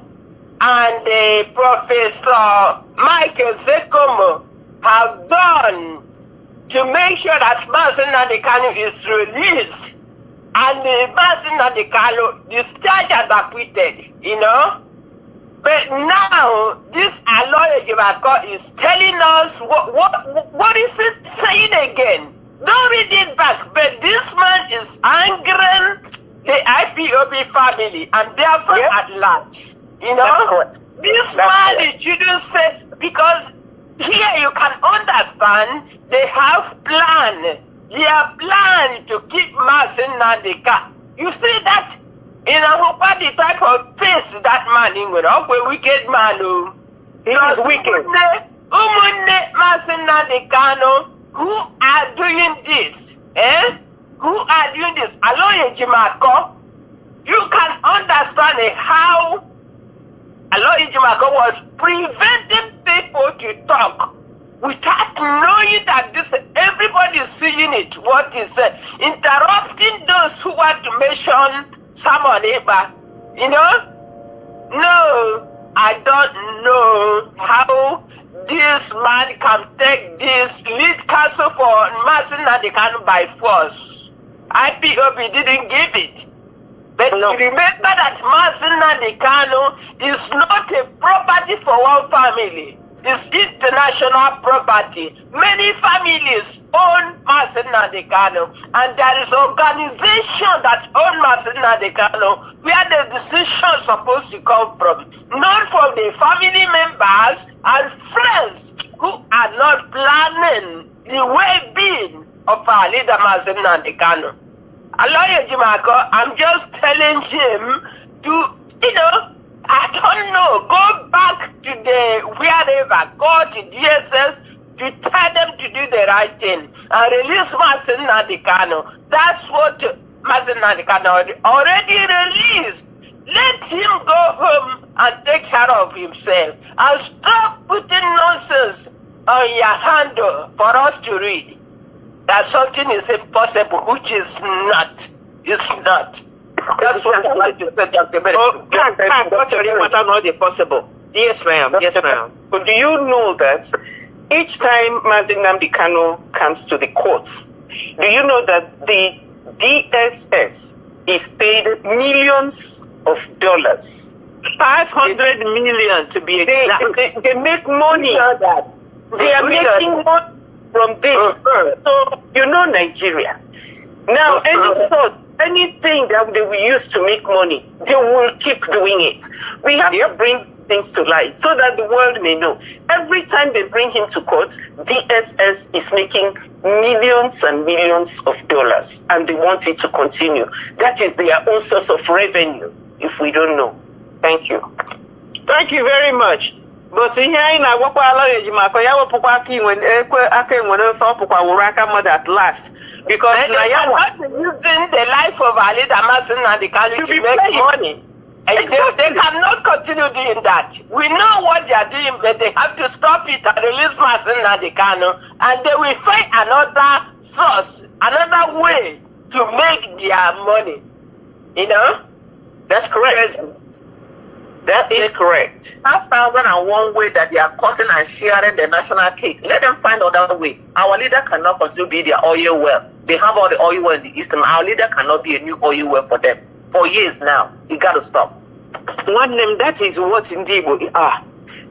and Professor Michael Zekomo have done to make sure that Mazi Nnamdi Kanu is released and Mazi Nnamdi Kanu discharged and acquitted, you know. But now, this Alozie is telling us, what is it saying again? Don't read it back, but this man is angering the IPOB family and therefore at large. You know? This man shouldn't say, because here you can understand they have plan. They are planning to keep Mazi Nnamdi Kanu. You see that? In a the type of face that man in with a wicked man. He was wicked. Mazi Nnamdi Kanu, who are doing this? Who are doing this? Alozie, you can understand how Alozie was preventing people to talk without knowing that this everybody is seeing it. What is interrupting those who want to mention someone, you know? No, I don't know how this man can take this lead counsel for Mazi Nnamdi Kanu by force. IPOB didn't give it. But remember that Mazi Nnamdi Kanu is not a property for one family. It's international property. Many families own Mazi Nnamdi Kanu, and there is organization that own Mazi Nnamdi Kanu where the decision is supposed to come from, not from the family members and friends who are not planning the well-being of our leader Mazi Nnamdi Kanu. Alozie, I'm just telling him to, you know, I don't know, go back to the wherever, go to DSS to tell them to do the right thing and release Mazi Nnamdi Kanu. That's what Mazi Nnamdi Kanu already released. Let him go home and take care of himself and stop putting nonsense on your handle for us to read. That something is impossible, which is not. It's not. That's what I'm trying to say, Dr. Bennett. What's not possible? Yes, ma'am. Yes, ma'am. But do you know that each time Mazi Nnamdi Kanu comes to the courts, do you know that the DSS is paid millions of dollars? 500 million to be exact. They make money. They are making money from this. So, you know know Nigeria. Now, anything that they will use to make money, they will keep doing it. We have to bring things to light so that the world may know. Every time they bring him to court, DSS is making millions and millions of dollars, and they want it to continue. That is their own source of revenue, if we don't know. Thank you. Thank you very much. But here I na-agwakwa Alozie maka ya wepụkwa aka enwere ofe ọpụkwa wụrụ aka mmadụ at last. Because using the life of our leader Mazi Nnamdi Kanu to make money. They cannot continue doing that. We know what they are doing, but they have to stop it and release Mazi Nnamdi Kanu, and they will find another source, another way to make their money. You know? That's correct. That is correct. 5,001 way that they are cutting and sharing the national cake. Let them find another way. Our leader cannot continue to be their oil well. They have all the oil well in the eastern. Our leader cannot be a new oil well for them. For years now. You got to stop. One name, that is what indeed we are.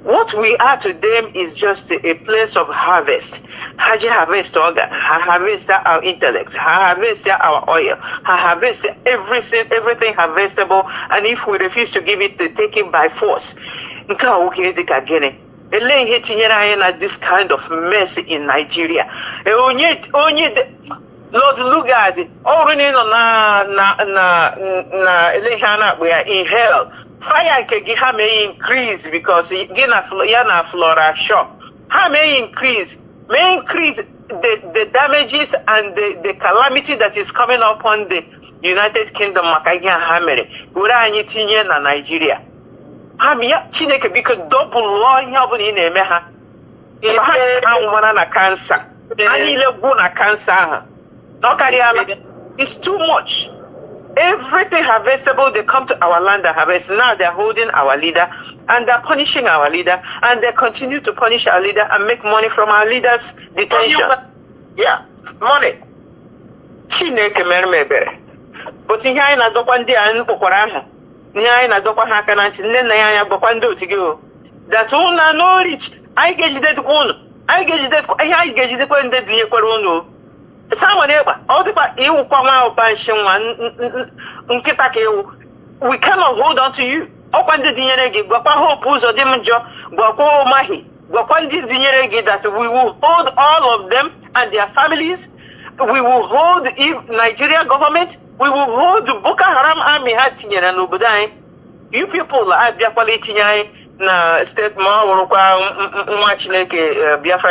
What we are to them is just a place of harvest. Haji harvest organ, harvest our intellect, harvest our oil, harvest everything harvestable, and if we refuse to give it, they take it by force. This kind of mess in Nigeria. Lord, look at it. We are in hell. Fire may increase because yana flora shop. How may increase the damages and the calamity that is coming upon the United Kingdom. Nigeria. Chineke because double law cancer. It's too much. Everything harvestable, they come to our land and harvest. Now they're holding our leader and they're punishing our leader, and they continue to punish our leader and make money from our leader's detention. Yeah, money. But in here, I don't want the that one no rich. I get that one. I get that one that the someone ever all the we cannot hold on to you. That we will hold all of them and their families. We will hold the Nigeria government. We will hold the Boko Haram army. You people are na state Biafra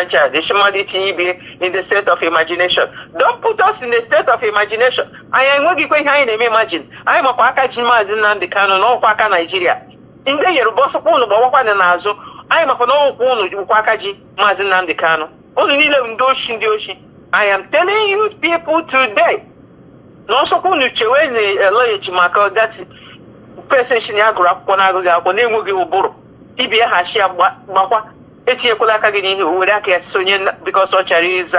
child. In the state of imagination. Don't put us in the state of imagination. I am going to imagine. I am a Pakajima Nnamdi Kanu, no Paka Nigeria. In the year, boss of Nazo, I am a Kono Pakaji Mazi Nnamdi Kanu. Only Ndoshi. I am telling you people today. No so Kunu Chewe Alozie Mako, that's person Shiniagura Ponaga, Ponemu Ibia Hashia Bakwa, Etiakola Kagini, who would act as Sonyan because Ochari is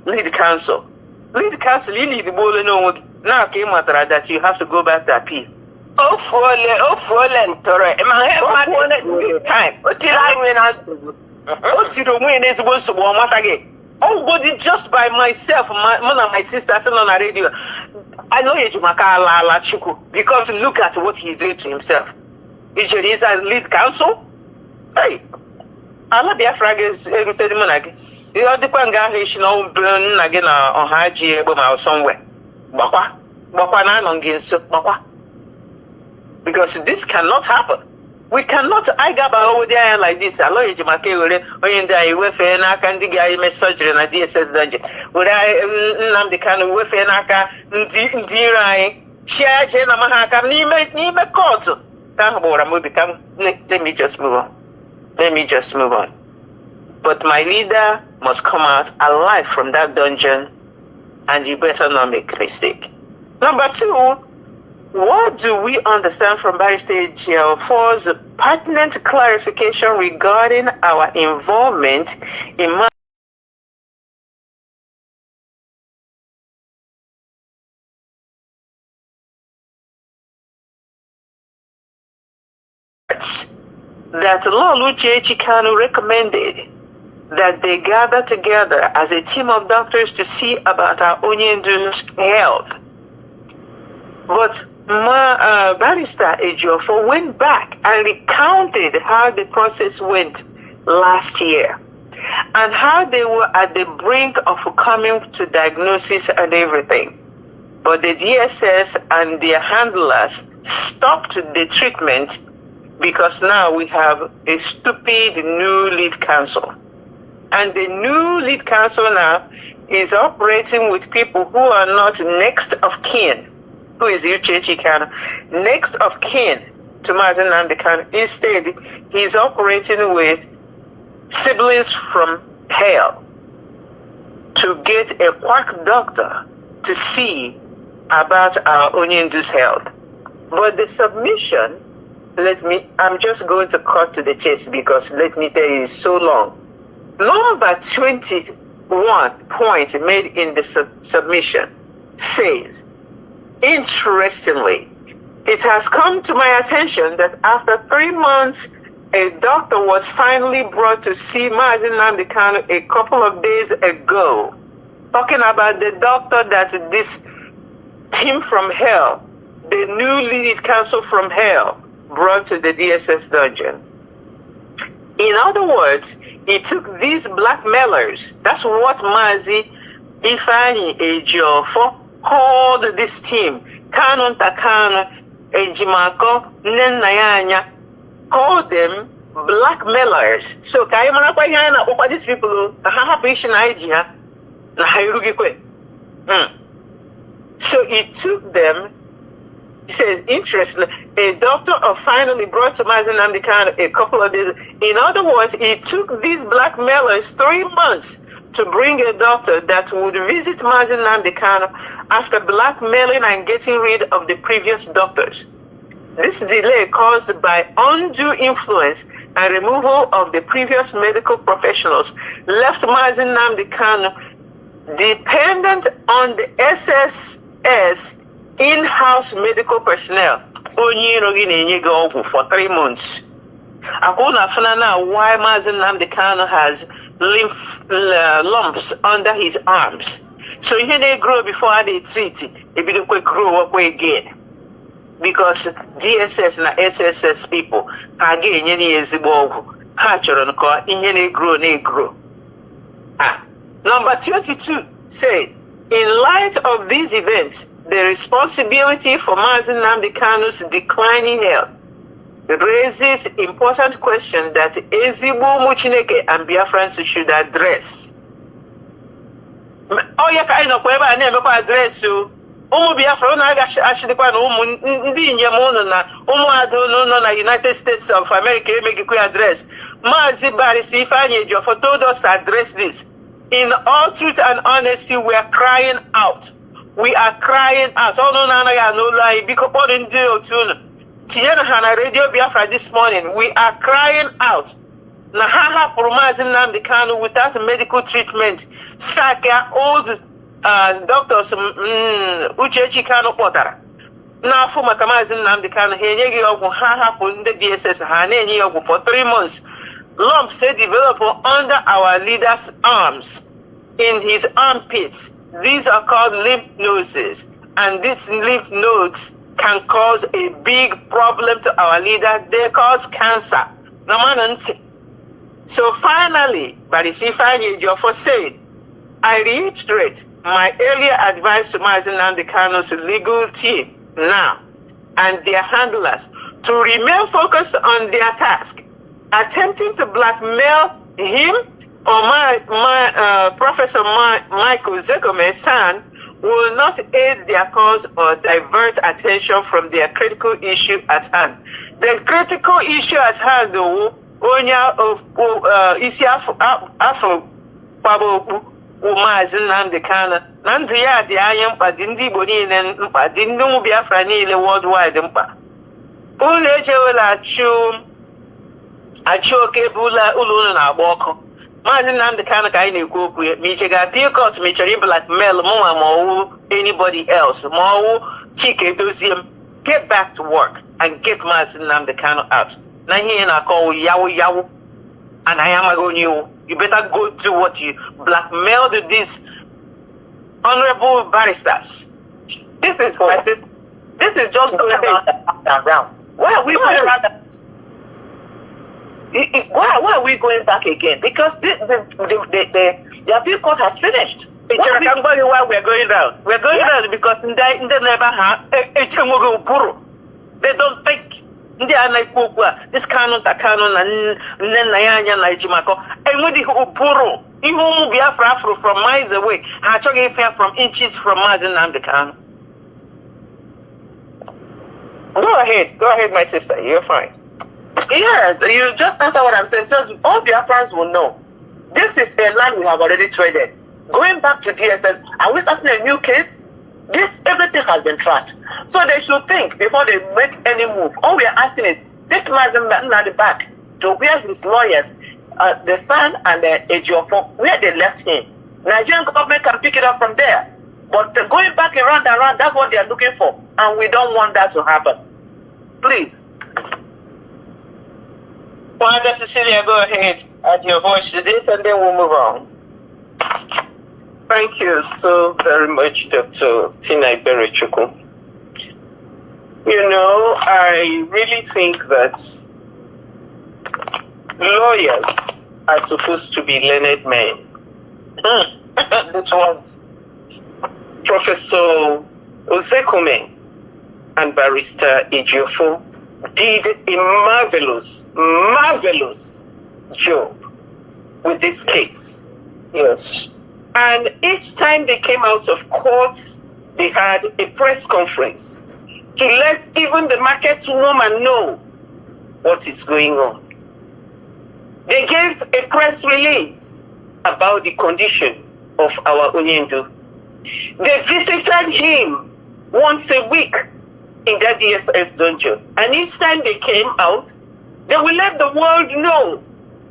lead council. Lead council, you need the bull now came matter that you have to go back to appeal. Oh, Full Torre, this time. What did I win? What did the win is supposed to warm up again? Oh, but just by myself, my sister, on the radio. I know Ejimaka Chuku because look at what he's doing to himself. Is a lead council? Hey, I love Biafra is everything. You are the Panga, no burn again on Haji or somewhere. Because this cannot happen. We cannot I over there like this. I know you make when you welfare and I can dig a surgery and a DSS dungeon. Would I Nnamdi Kanu welfare and I can share Jena Mahaka, Nime court. Let me just move on. But my leader must come out alive from that dungeon, and you better not make a mistake. Number two, what do we understand from Barrister Geopolitical's pertinent clarification regarding our involvement in that Iyke Kanu recommended that they gather together as a team of doctors to see about our Onyendu's health. But Barrister Ejiofor went back and recounted how the process went last year and how they were at the brink of coming to diagnosis and everything. But the DSS and their handlers stopped the treatment because now we have a stupid new lead counsel. And the new lead counsel now is operating with people who are not next of kin. Who is Iyke Kanu? Next of kin to Nnamdi Kanu. Instead, he's operating with siblings from hell to get a quack doctor to see about our Onyendu's health. But the submission, I'm just going to cut to the chase because let me tell you, it's so long. Number 21 point made in the submission says, interestingly, it has come to my attention that after 3 months, a doctor was finally brought to see Mazi Nnamdi Kanu a couple of days ago, talking about the doctor that this team from hell, the new lead counsel from hell, brought to the DSS dungeon. In other words, he took these blackmailers. That's what Mazi Ejiofor called this team. Kanu Takano, Ejimako, Nenayanya, called them blackmailers. So, these people, so he took them. He says, interestingly, a doctor finally brought to Mazi Nnamdi Kanu a couple of days. In other words, he took these blackmailers 3 months to bring a doctor that would visit Mazi Nnamdi Kanu after blackmailing and getting rid of the previous doctors. This delay caused by undue influence and removal of the previous medical professionals left Mazi Nnamdi Kanu dependent on the SSS in-house medical personnel for 3 months. Why Mazi Nnamdi Kanu has lumps under his arms. So he they grow before they treat it. If they grow up again. Because DSS and SSS people again grow. Number 22 said, in light of these events, the responsibility for Mazi Nnamdi Kanu's declining health raises important questions that Ezigbo Muchineke and Biafrans should address. Oh, yeah, I know, I never address you. Biafra, actually, United States of America, make a quick address. Mazi Barrister Ejiofor told us to address this. In all truth and honesty, we are crying out. We are crying out. Oh, no, lie. Because Tiana Hana Radio Biafra this morning, we are crying out. Nahaha Mazi Nnamdi Kanu without medical treatment. Saka old doctors Iyke Kanu Potara. Now for Mazi Nnamdi Kanu, he haha the DSS for 3 months. Lumps develop under our leader's arms, in his armpits. These are called lymph nodes, and these lymph nodes can cause a big problem to our leader. They cause cancer. So finally, Barrister Ejiofor said, I reiterate my earlier advice to Mazi Nnamdi Kanu's legal team now and their handlers to remain focused on their task. Attempting to blackmail him or Professor Michael Zekome's son will not aid their cause or divert attention from their critical issue at hand. The critical issue at hand, though, Onya of Isi Afro Pabo Mazi Nnamdi Kanu, Nandia the Ayam Padindi Bonin and Padindu Biafra Nile worldwide. Ulejewela Achoke Bula Ulun Aboko. Mazi Nnamdi Kanu kaini kuku michega pickot micheri blackmail more anybody else more chike doziem. Get back to work and get Mazi Nnamdi Kanu out. Na here na call yawo and I am going You better go do what you blackmailed these honorable barristers. This is my sister. This is just going round and round. Why are we going round? Why are we going back again? Because the appeal court has finished. Why we're going round? We're going round because they never have they don't think. This canon and Nayanya Najimako, and with the Upuro, even Biafra from miles away, Hachogi fair from inches from Mazi Nnamdi Kanu. Go ahead, my sister, you're fine. Yes, you just answer what I'm saying. So all Biafrans will know. This is a land we have already traded. Going back to DSS, are we starting a new case? Everything has been trashed. So they should think before they make any move. All we are asking is, take Mazi Nnamdi back to where his lawyers, the son and the Geopolitical, where they left him. Nigerian government can pick it up from there. But going back around and around, that's what they are looking for. And we don't want that to happen. Please. Wanda Cecilia, go ahead. Add your voice to this and then we'll move on. Thank you so very much, Dr. Tina Iberechukwu. You know, I really think that lawyers are supposed to be learned men. This one's Professor Ozekume and Barrister Ejiofor did a marvelous job with this case. Yes. And each time they came out of court, they had a press conference to let even the market woman know what is going on. They gave a press release about the condition of our Onyendu. They visited him once a week in that DSS dungeon. And each time they came out, they will let the world know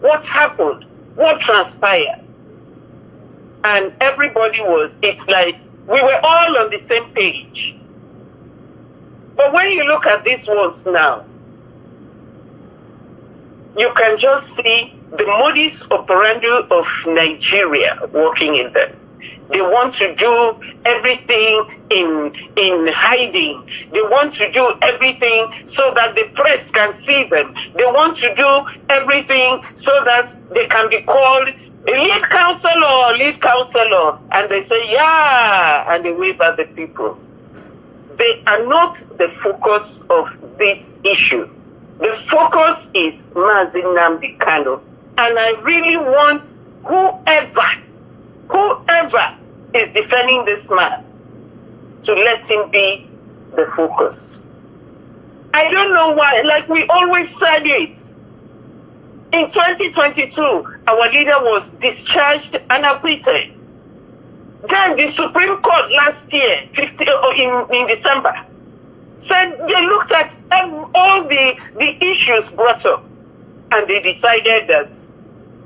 what happened, what transpired. And everybody it's like we were all on the same page. But when you look at these ones now, you can just see the modus operandi of Nigeria working in them. They want to do everything in hiding. They want to do everything so that the press can see them. They want to do everything so that they can be called lead counselor. And they say, yeah, and they wave at the people. They are not the focus of this issue. The focus is Mazi Nnamdi Kanu. And I really want whoever is defending this man to let him be the focus. I don't know why, like we always said it. In 2022, our leader was discharged and acquitted. Then the Supreme Court last year, in December, said they looked at all the issues brought up and they decided that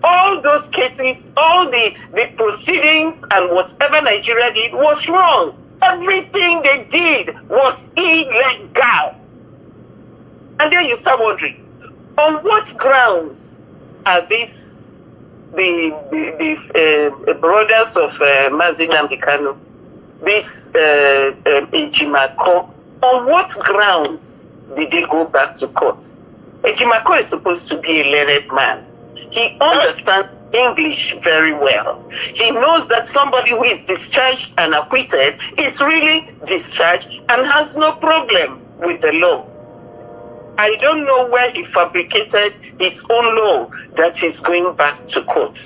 all those cases, all the proceedings and whatever Nigeria did was wrong. Everything they did was illegal. And then you start wondering, on what grounds are these the brothers of Mazi Nnamdi Kanu, this Ejimako, on what grounds did they go back to court? Ejimako is supposed to be a learned man. He understands English very well. He knows that somebody who is discharged and acquitted is really discharged and has no problem with the law. I don't know where he fabricated his own law that he's going back to court.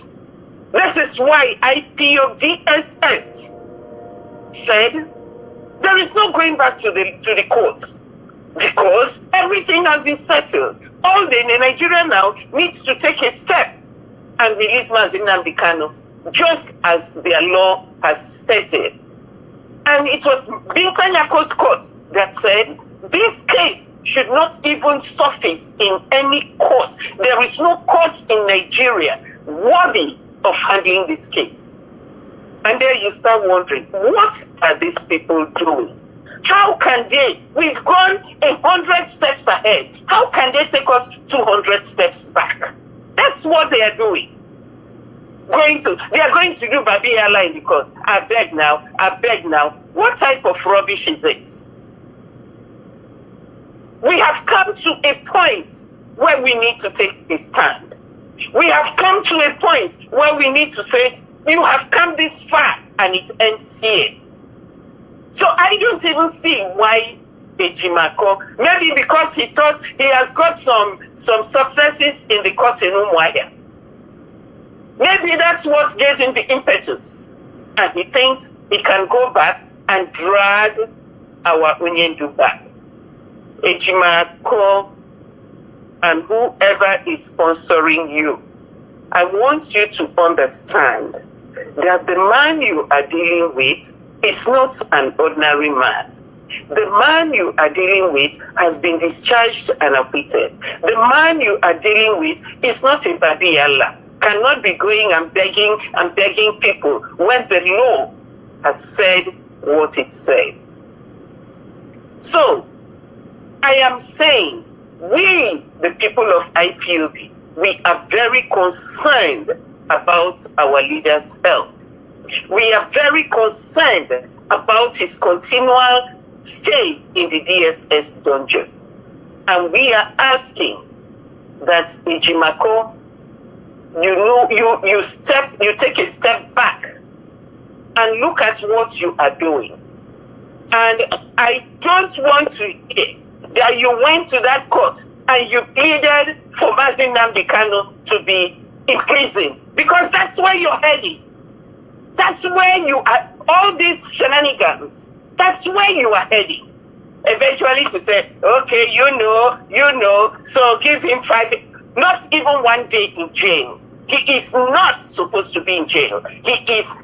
This is why IPOB DSS said there is no going back to the courts because everything has been settled. All the Nigeria now needs to take a step and release Mazi Nnamdi Kanu, just as their law has stated. And it was Bintanyako's court that said this case should not even surface in any court. There is no court in Nigeria worthy of handling this case. And then you start wondering, what are these people doing? How can they? We've gone 100 steps ahead. How can they take us 200 steps back? That's what they are doing. they are going to do Babiala in the court. I beg now. What type of rubbish is it? We have come to a point where we need to take a stand. We have come to a point where we need to say, you have come this far and it ends here. So I don't even see why Ejimako, maybe because he thought he has got some successes in the court in Umuahia. Maybe that's what gave him the impetus. And he thinks he can go back and drag our Unyendu back. Ejimako and whoever is sponsoring you, I want you to understand that the man you are dealing with is not an ordinary man. The man you are dealing with has been discharged and acquitted. The man you are dealing with is not a Babiala, cannot be going and begging people when the law has said what it said. So, I am saying, we, the people of IPOB, we are very concerned about our leader's health. We are very concerned about his continual stay in the DSS dungeon. And we are asking that Ejimako, you take a step back and look at what you are doing. And I don't want to hear that you went to that court and you pleaded for Mazi Nnamdi Kanu to be in prison, because that's where you're heading. That's where you are, all these shenanigans, that's where you are heading. Eventually to say, okay, you know, so give him 5, not even 1 day in jail. He is not supposed to be in jail. He is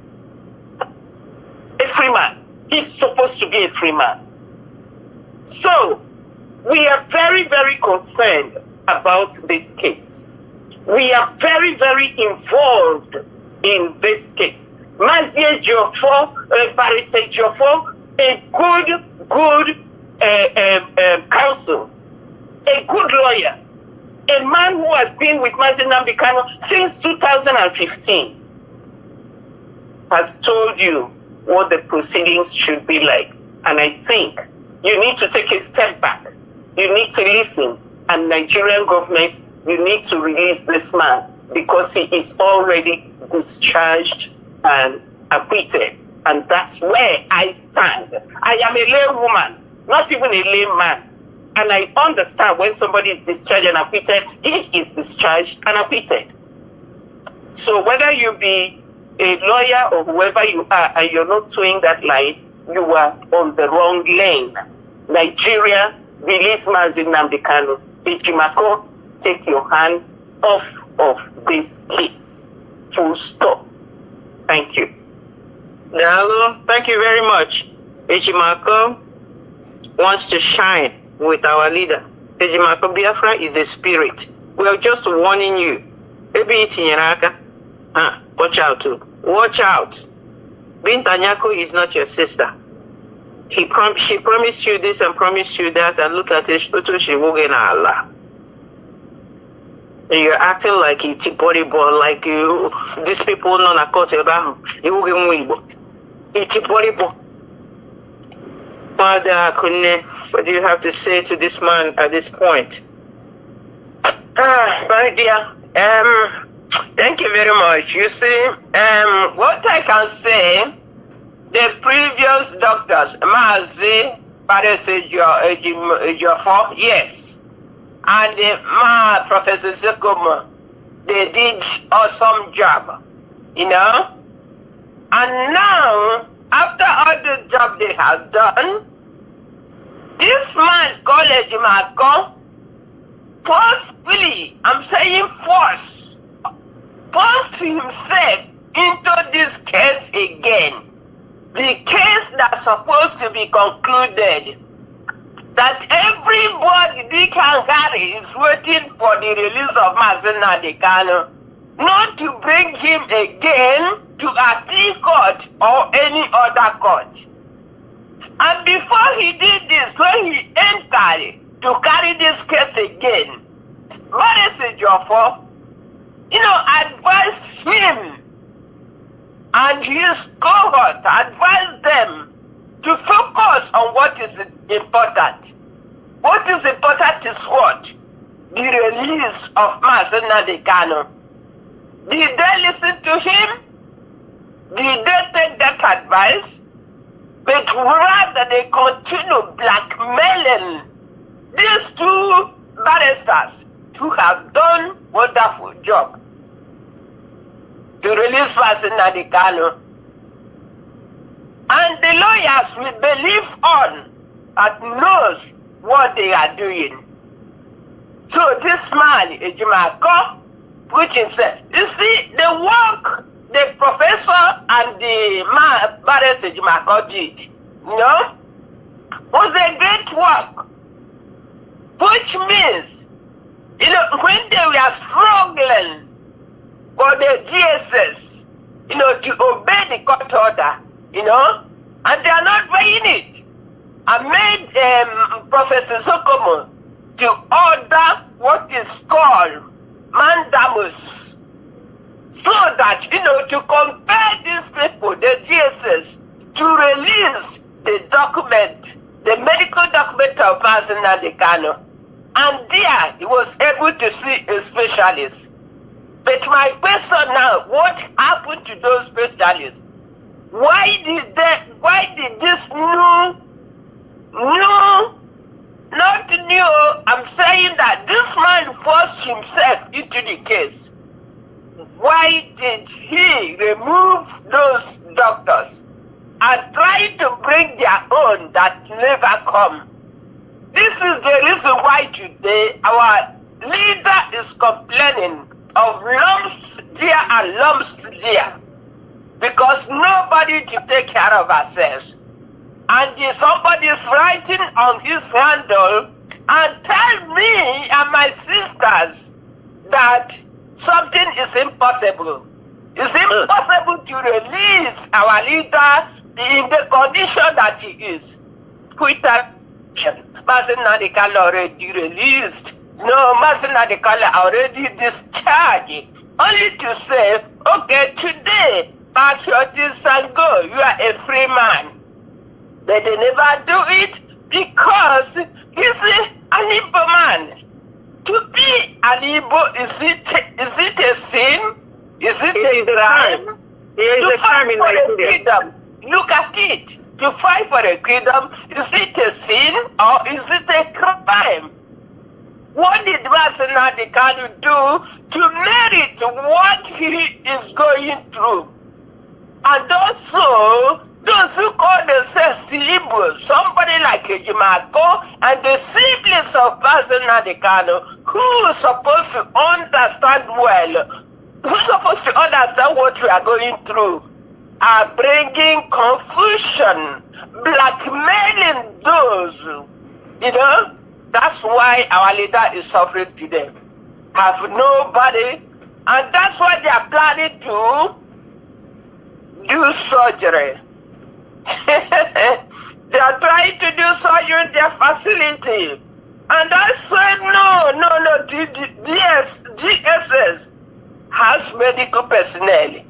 a free man. He's supposed to be a free man. So, we are very, very concerned about this case. We are very, very involved in this case. Mazi Ejiofor, Barrister Ejiofor, a good counsel, a good lawyer, a man who has been with Mazi Nnamdi Kanu since 2015, has told you what the proceedings should be like. And I think you need to take a step back. You need to listen. And Nigerian government, you need to release this man, because he is already discharged and acquitted. And that's where I stand. I am a lay woman, not even a layman. And I understand when somebody is discharged and acquitted, he is discharged and acquitted. So whether you be a lawyer or whoever you are, and you're not doing that line, you are on the wrong lane. Nigeria, release Mazi Nnamdi Kanu. Ejimako, take your hand off of this case. Full stop. Thank you. Hello, thank you very much. Ejimako wants to shine with our leader. Ejimako, Biafra is a spirit. We are just warning you. Maybe it's in Iraka. Watch out too. Watch out. Bintanyako is not your sister. She promised you this and promised you that, and look at it. She Allah. You're acting like it's body ball, like you. These people non account about you. It's body ball. What do you have to say to this man at this point? My dear, thank you very much. You see, what I can say, the previous doctors, Mazi, Ejiofor, yes, and Professor Sekoma, they did awesome job, you know. And now, after all the job they have done, this man called Ejimako forcefully, I'm saying forced himself into this case again. The case that's supposed to be concluded, that everybody, Dick and Harry, is waiting for the release of Mazi Nnamdi Kanu, not to bring him again to appeal court or any other court. And before he did this, when he entered to carry this case again, Barrister Ejiofor, advised him and his cohort advised them to focus on what is important. What is important is what? The release of Mazi Nnamdi Kanu. Did they listen to him? Did they take that advice? But rather they continue blackmailing these two barristers who have done wonderful job to release Mazi Nnamdi Kanu. And the lawyers will believe on and knows what they are doing. So this man, Ejimako, which himself, you see, the work the professor and the man, Barrister Ejimako did, you know, was a great work. Which means, you know, when they were struggling for the GSS, you know, to obey the court order, you know, and they are not weighing it. I made Professor Sokomo to order what is called mandamus, so that, you know, to compel these people, the GSS, to release the document, the medical document of Mazi Nnamdi Kanu. And there he was able to see a specialist. But my question now, what happened to those specialists? Why did this not new, I'm saying that this man forced himself into the case. Why did he remove those doctors and try to bring their own that never come? This is the reason why today our leader is complaining of lumps here and lumps there, because nobody to take care of ourselves. And if somebody is writing on his handle and tell me and my sisters that something is impossible. It's impossible to release our leader in the condition that he is. Mazi Nnamdi Kanu already released. No, Mazi Nnamdi Kanu already discharged. Only to say, okay, today, pack your things and go. You are a free man. But they never do it because he's an Igbo man. To be an Igbo, is it a sin? Is it a crime? It is a crime in Nigeria. Look at it. To fight for a freedom, is it a sin or is it a crime? What did Mazi Nnamdi Kanu do to merit what he is going through? And also, those who call themselves Igbo, somebody like Ejimako and the siblings of Mazi Nnamdi Kanu, who is supposed to understand well, who's supposed to understand what we are going through, are bringing confusion, blackmailing those, you know. That's why our leader is suffering today. Have nobody, and that's why they are planning to do surgery. They are trying to do surgery in their facility. And I said, no, DSS has medical personnel.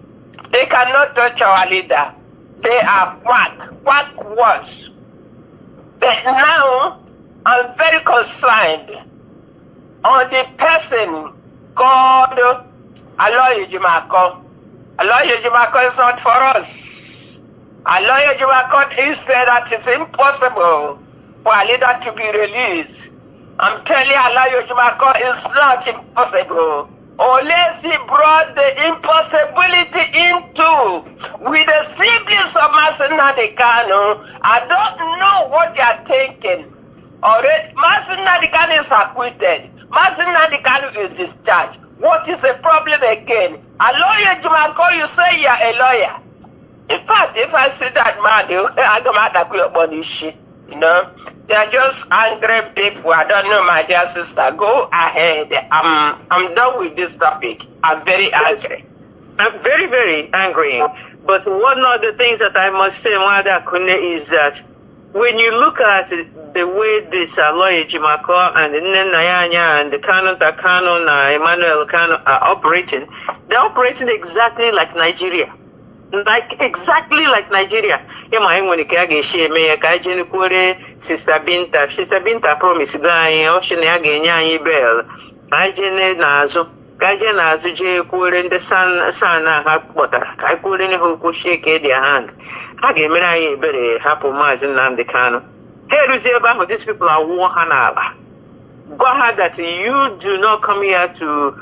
They cannot touch our leader. They are quack worse. But now, I'm very concerned on the person called Alozie Ejimako. Alozie Ejimako is not for us. Alozie Ejimako is said that it's impossible for a leader to be released. I'm telling you, Alozie Ejimako is not impossible. Unless he brought the impossibility into with the siblings of Mazi Nnamdi Kanu, I don't know what they are thinking. Already, Mazi Nnamdi Kanu is acquitted. Mazi Nnamdi Kanu is discharged. What is the problem again? Alozie Ejimako, you say you are a lawyer. In fact, if I see that man, I'm going to attack your body shit. You know, they are just angry people. I don't know, my dear sister. Go ahead. I'm done with this topic. I'm very angry. I'm very, very angry. But one of the things that I must say, Mwada Kune, is that when you look at the way this Alozie Ejimako and the Nnenayanya and the Kanu Takano and Emmanuel Kanu are operating, they're operating exactly like Nigeria. Like exactly like Nigeria. Sister Binta promise bail. The son I couldn't who shake their hand. I very happy Mazi Nnamdi Kanu. Here these people are war hanala. God that you do not come here to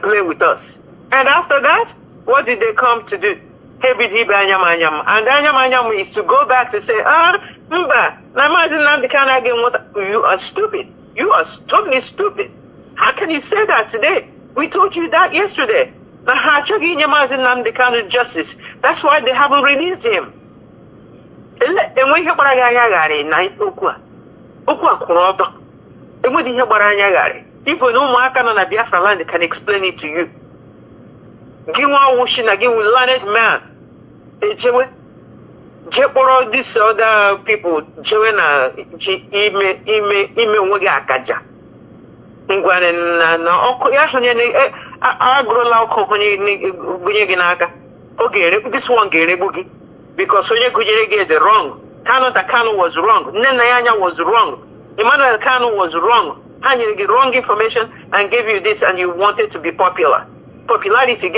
play with us. And after that, what did they come to do? And Anyam is to go back to say, you are stupid. You are totally stupid. How can you say that today? We told you that yesterday. Justice. That's why they haven't released him. And when you if we know Markan on a Biafra land, they can explain it to you. Give one washing again with learned man. Jeporo these other people, Joanna, Ime Wagakaja. Okay, this one because Sonya get the wrong. Kanu was wrong. Nenayanya was wrong. Emmanuel Kanu was wrong. And you get wrong information and gave you this and you wanted to be popular. Popularity,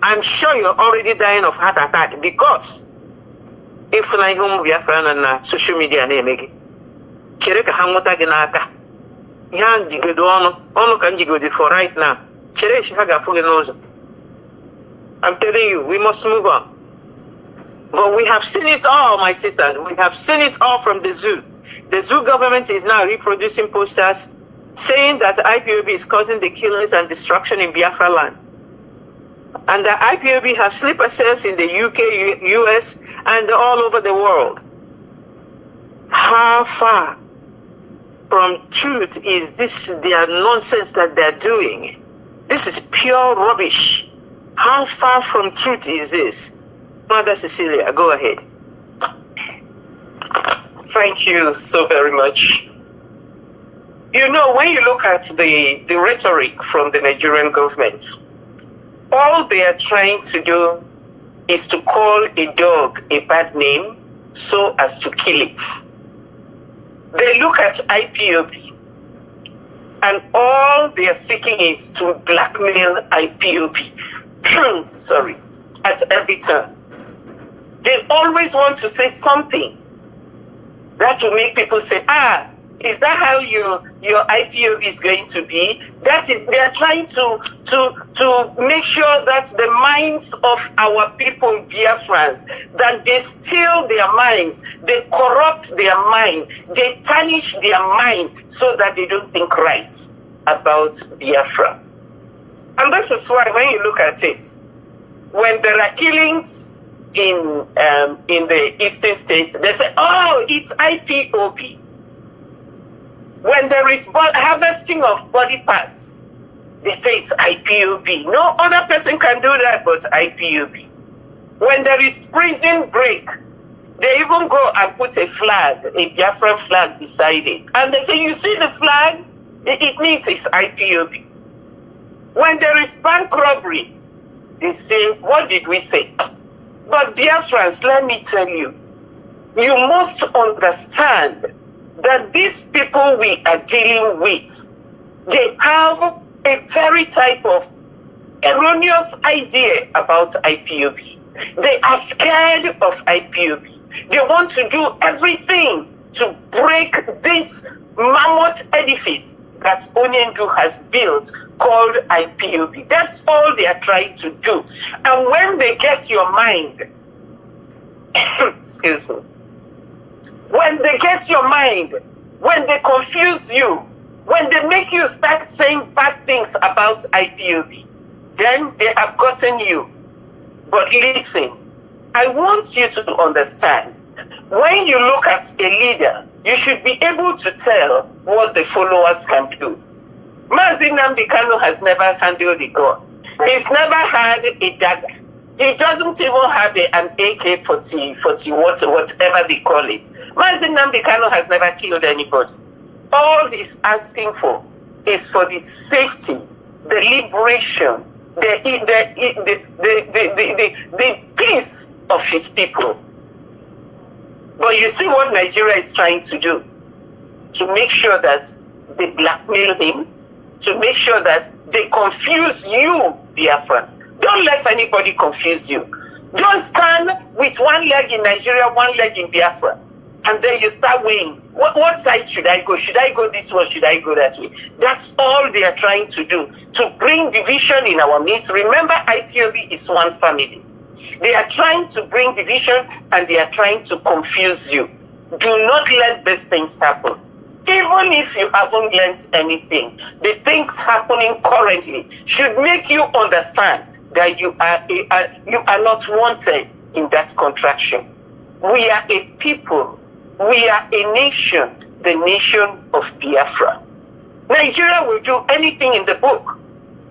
I'm sure you're already dying of heart attack because if I home Biafra and social media name Chereka Hamota Ginaka. Yan Jigodono, Ono Kanjigodi for right now. Cheresh Haga Fulinozo. I'm telling you, we must move on. But we have seen it all, my sisters. We have seen it all from the zoo. The zoo government is now reproducing posters saying that IPOB is causing the killings and destruction in Biafra land. And the IPOB have sleeper cells in the UK, US, and all over the world. How far from truth is this their nonsense that they're doing? This is pure rubbish. How far from truth is this? Mother Cecilia, go ahead. Thank you so very much. You know, when you look at the rhetoric from the Nigerian government, all they are trying to do is to call a dog a bad name so as to kill it. They look at IPOB and all they are seeking is to blackmail IPOB. Sorry, at every turn. They always want to say something that will make people say, is that how your IPOB is going to be? That is, they are trying to make sure that the minds of our people, Biafrans, that they steal their minds, they corrupt their mind, they tarnish their mind so that they don't think right about Biafra. And that is why when you look at it, when there are killings in the eastern states, they say, it's IPOB. When there is harvesting of body parts, they say it's IPOB. No other person can do that but IPOB. When there is prison break, they even go and put a flag, a Biafran flag beside it. And they say, you see the flag? It means it's IPOB. When there is bank robbery, they say, what did we say? But Biafrans, let me tell you, you must understand that these people we are dealing with, they have a very type of erroneous idea about IPOB. They are scared of IPOB. They want to do everything to break this mammoth edifice that Onyendu has built called IPOB. That's all they are trying to do. And when they get your mind, excuse me, when they get your mind, when they confuse you, when they make you start saying bad things about IPOB, then they have gotten you. But listen, I want you to understand, when you look at a leader, you should be able to tell what the followers can do. Mazi Nnamdi Kanu has never handled a gun. He's never had a dagger. He doesn't even have an AK-40, whatever they call it. Mazi Nnamdi Kanu has never killed anybody. All he's asking for is for the safety, the liberation the peace of his people. But you see what Nigeria is trying to do, to make sure that they blackmail him, to make sure that they confuse you, Biafrans. Don't let anybody confuse you. Don't stand with one leg in Nigeria, one leg in Biafra, and then you start weighing. What side should I go? Should I go this way? Should I go that way? That's all they are trying to do, to bring division in our midst. Remember, IPOB is one family. They are trying to bring division and they are trying to confuse you. Do not let these things happen. Even if you haven't learned anything, the things happening currently should make you understand that you are not wanted in that contraction. We are a people. We are a nation, the nation of Biafra. Nigeria will do anything in the book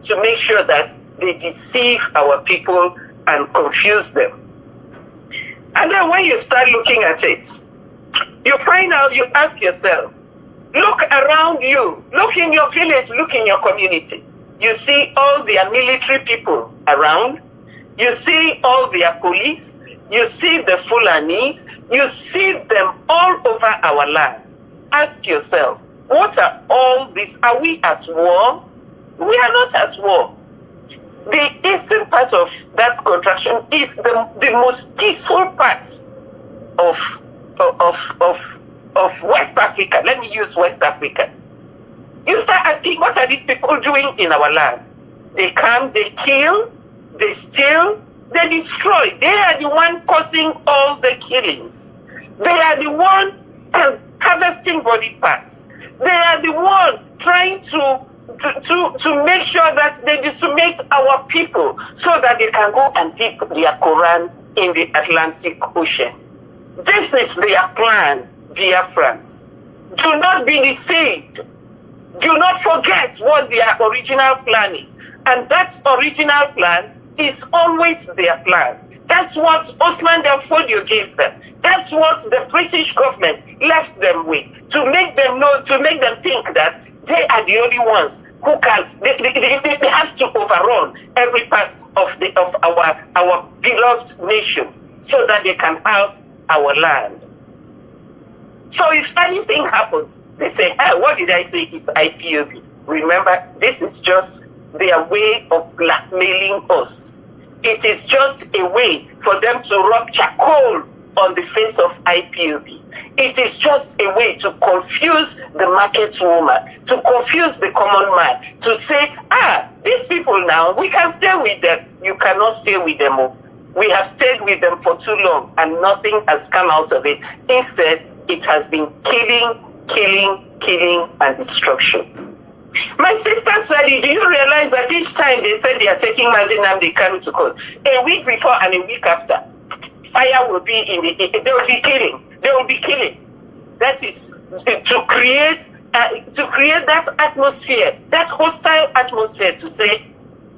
to make sure that they deceive our people and confuse them. And then when you start looking at it, you find out, you ask yourself, look around you, look in your village, look in your community. You see all their military people around. You see all their police. You see the Fulanis. You see them all over our land. Ask yourself, what are all these? Are we at war? We are not at war. The eastern part of that contraction is the most peaceful part of West Africa. Let me use West Africa. You start asking, what are these people doing in our land? They come, they kill, they steal, they destroy. They are the one causing all the killings. They are the one harvesting body parts. They are the one trying to make sure that they decimate our people so that they can go and dip their Quran in the Atlantic Ocean. This is their plan, Biafrans. Do not be deceived. Do not forget what their original plan is. And that original plan is always their plan. That's what Osman Dan Fodio gave them. That's what the British government left them with, to make them know, to make them think that they are the only ones who can. They have to overrun every part of our beloved nation so that they can have our land. So if anything happens, they say, hey, what did I say is IPOB? Remember, this is just their way of blackmailing us. It is just a way for them to rub charcoal on the face of IPOB. It is just a way to confuse the market woman, to confuse the common man, to say, these people now, we can stay with them. You cannot stay with them. We have stayed with them for too long and nothing has come out of it. Instead, it has been killing, and destruction. My sister said, do you realize that each time they said they are taking Mazi Nnamdi Kanu to court, a week before and a week after, fire will be they will be killing. They will be killing. That is to create that atmosphere, that hostile atmosphere, to say,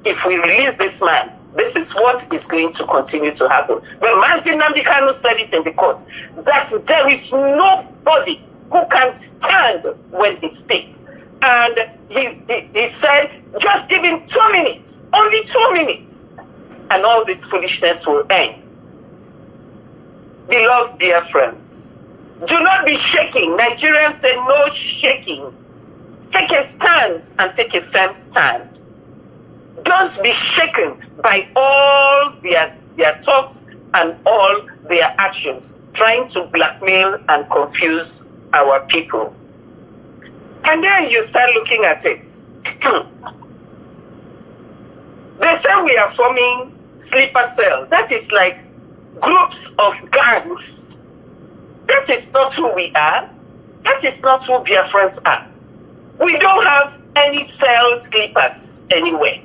if we release this man, this is what is going to continue to happen. But Mazi Nnamdi Kanu said it in the court, that there is nobody who can stand when he speaks. And he said, just give him 2 minutes, only 2 minutes, and all this foolishness will end. Beloved dear friends, do not be shaking. Nigerians say no shaking. Take a stance and take a firm stand. Don't be shaken by all their talks and all their actions, trying to blackmail and confuse our people. And then you start looking at it. They say we are forming sleeper cell. That is like groups of gangs. That is not who we are. That is not who Biafrans are. We don't have any cell sleepers anywhere.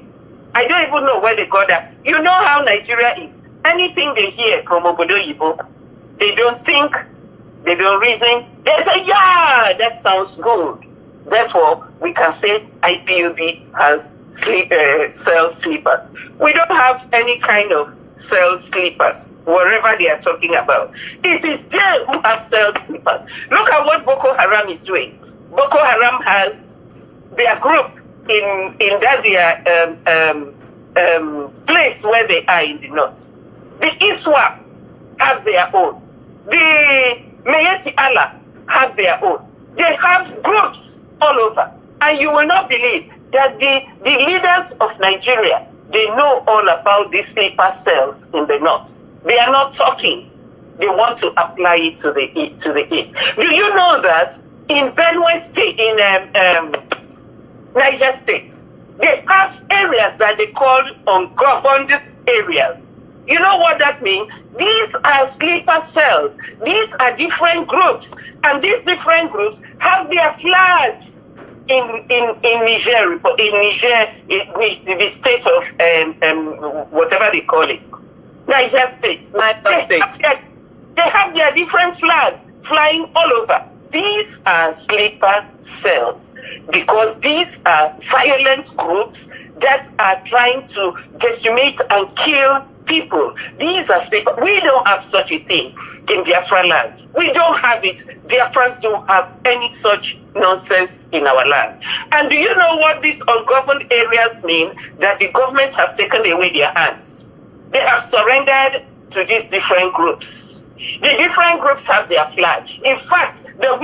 I don't even know where they got that. You know how Nigeria is. Anything they hear from Obodo Yibo, they don't think, they don't reason. They say, yeah, that sounds good. Therefore, we can say IPOB has cell sleepers. We don't have any kind of cell sleepers, wherever they are talking about. It is them who have cell sleepers. Look at what Boko Haram is doing. Boko Haram has their group in that their place where they are in the north. The ISWAP have their own. The Mayeti Allah have their own. They have groups all over. And you will not believe that the leaders of Nigeria, they know all about these sleeper cells in the north. They are not talking. They want to apply it to the east. Do you know that in Benue State, in Niger State, they have areas that they call ungoverned areas? You know what that means? These are sleeper cells. These are different groups. And these different groups have their flags in Niger, the state of whatever they call it. Niger State. They have their different flags flying all over. These are sleeper cells because these are violent groups that are trying to decimate and kill people. These are sleeper. We don't have such a thing in Biafra land. We don't have it. Biafrans don't have any such nonsense in our land. And do you know what these ungoverned areas mean? That the government have taken away their hands. They have surrendered to these different groups. The different groups have their flag. In fact, the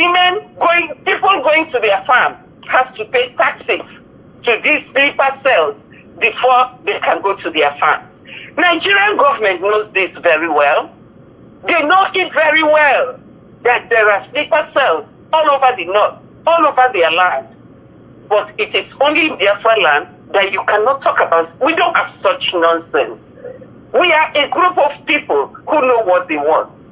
people going to their farm have to pay taxes to these sleeper cells before they can go to their farms. Nigerian government knows this very well. They know it very well that there are sleeper cells all over the north, all over their land. But it is only in Biafra land that you cannot talk about. We don't have such nonsense. We are a group of people who know what they want.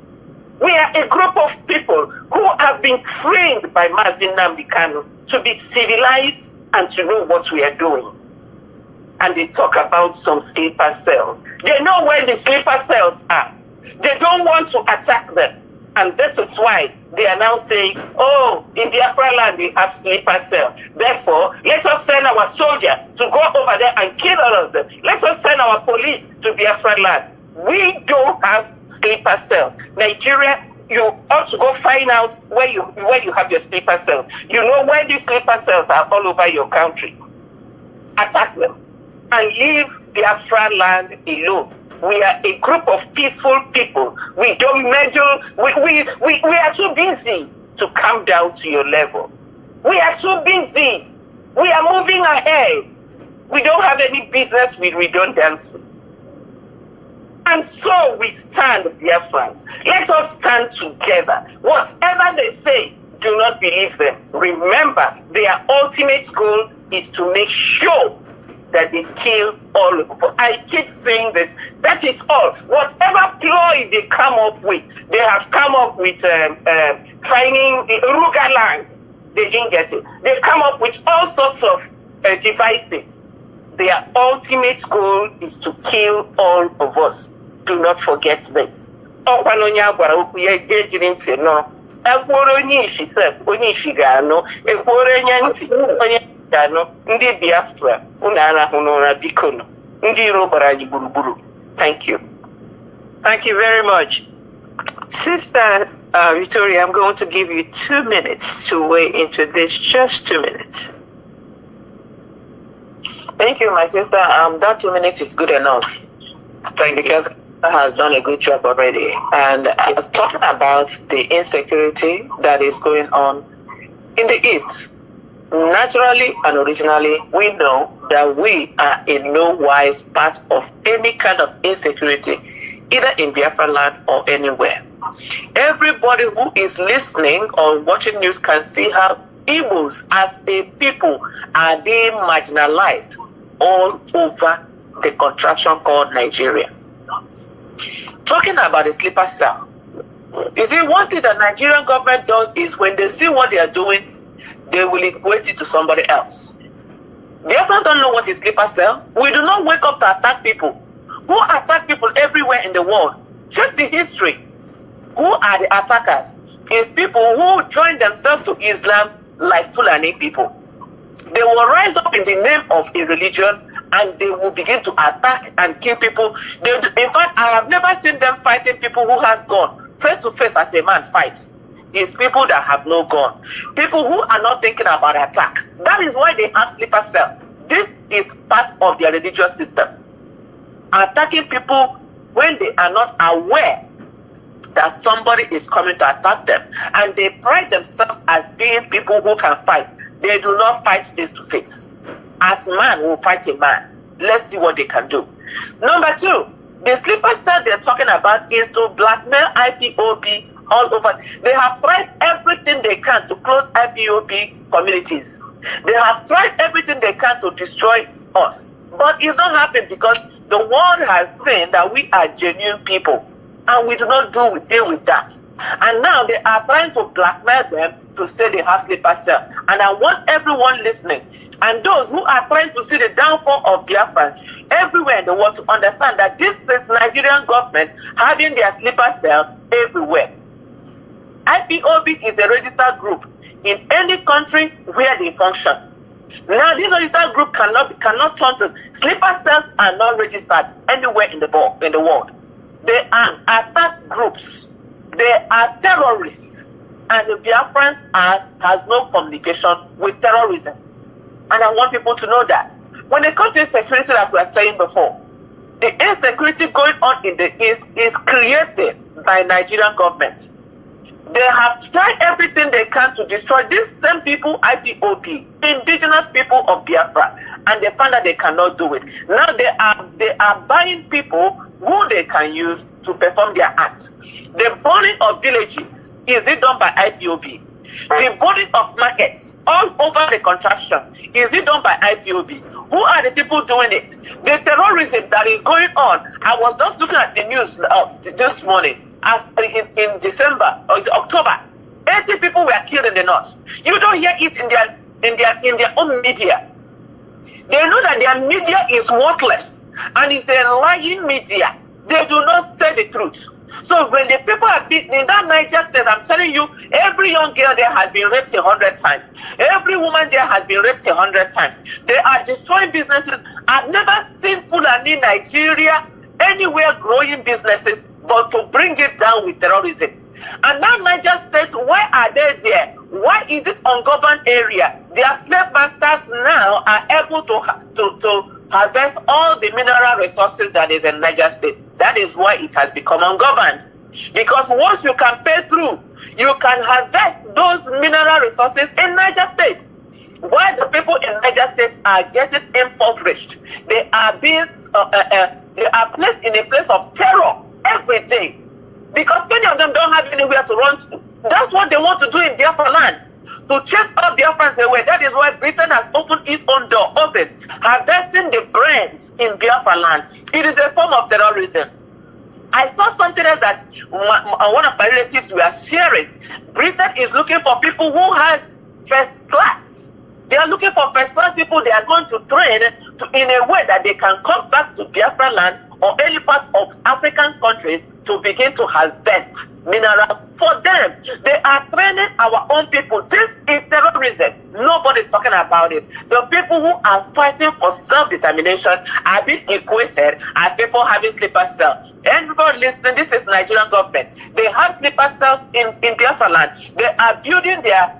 We are a group of people who have been trained by Mazi Nnamdi Kanu to be civilized and to know what we are doing. And they talk about some sleeper cells. They know where the sleeper cells are. They don't want to attack them. And this is why they are now saying, oh, in Biafra land they have sleeper cells. Therefore, let us send our soldiers to go over there and kill all of them. Let us send our police to Biafra land. We don't have sleeper cells. Nigeria, you ought to go find out where you have your sleeper cells. You know where these sleeper cells are all over your country. Attack them and leave Biafra land alone. We are a group of peaceful people. We don't meddle. We are too busy to come down to your level. We are too busy. We are moving ahead. We don't have any business with redundancy. And so we stand, Biafrans. Let us stand together. Whatever they say, do not believe them. Remember, their ultimate goal is to make sure that they kill all of us. I keep saying this. That is all. Whatever ploy they come up with, they have come up with finding Ruga land. They didn't get it. They come up with all sorts of devices. Their ultimate goal is to kill all of us. Do not forget this. Thank you. Thank you very much. Sister Victoria, I'm going to give you 2 minutes to weigh into this, just 2 minutes. Thank you, my sister. That 2 minutes is good enough. Thank you. Because has done a good job already. And I was talking about the insecurity that is going on in the East. Naturally and originally, we know that we are in no wise part of any kind of insecurity, either in Biafra land or anywhere. Everybody who is listening or watching news can see how Igbos as a people are being marginalized all over the contraction called Nigeria. Talking about the sleeper cell, you see, one thing the Nigerian government does is when they see what they are doing, they will equate it to somebody else. The others don't know what is sleeper cell. We do not wake up to attack people. Who attack people everywhere in the world? Check the history. Who are the attackers? It's people who join themselves to Islam like Fulani people. They will rise up in the name of a religion and they will begin to attack and kill people. In fact, I have never seen them fighting people who has gun face to face as a man fight. It's people that have no gun. People who are not thinking about attack. That is why they have sleeper cell. This is part of their religious system. attacking people when they are not aware that somebody is coming to attack them. And they pride themselves as being people who can fight. They do not fight face to face. As man will fight a man. Let's see what they can do. Number two, the sleeper cell they're talking about is to blackmail IPOB all over. They have tried everything they can to close IPOB communities. They have tried everything they can to destroy us. But it's not happening because the world has seen that we are genuine people. And we do not deal with that. And now they are trying to blackmail them to say they have sleeper cell. And I want everyone listening and those who are trying to see the downfall of Biafrans everywhere in the world to understand that this is Nigerian government having their sleeper cell everywhere. IPOB is a registered group in any country where they function. Now this registered group cannot turn to sleeper cells are not registered anywhere in the world. They are attack groups. They are terrorists. And the Biafrans has no communication with terrorism. And I want people to know that. When it comes to insecurity, like we were saying before, the insecurity going on in the East is created by Nigerian government. They have tried everything they can to destroy these same people, IPOB, indigenous people of Biafra, and they find that they cannot do it. Now they are buying people who they can use to perform their act. The burning of villages, is it done by IPOB? The burning of markets all over the contraction, is it done by IPOB? Who are the people doing it? The terrorism that is going on. I was just looking at the news this morning. As in December or October, 80 people were killed in the north. You don't hear it in their own media. They know that their media is worthless and it's a lying media. They do not say the truth. So when the people are beaten in that Niger state, I'm telling you, every young girl there has been raped 100 times. Every woman there has been raped 100 times. They are destroying businesses. I've never seen Fulani Nigeria anywhere growing businesses, but to bring it down with terrorism. And now Niger State, why are they there? Why is it ungoverned area? Their slave masters now are able to harvest all the mineral resources that is in Niger State. That is why it has become ungoverned. Because once you can pay through, you can harvest those mineral resources in Niger State. While the people in Niger State are getting impoverished, they are being they are placed in a place of terror every day. Because many of them don't have anywhere to run to. That's what they want to do in Biafra land. To chase all Biafrans away. That is why Britain has opened its own door, harvesting the brains in Biafra land. It is a form of terrorism. I saw something else that one of my relatives were sharing. Britain is looking for people who has first class. They are looking for first class people they are going to train in a way that they can come back to Biafra land or any part of African countries to begin to harvest minerals for them. They are training our own people. This is terrorism. Nobody's talking about it. The people who are fighting for self-determination are being equated as people having sleeper cells. Everybody listening, this is Nigerian government. They have sleeper cells in Biafra land. They are building their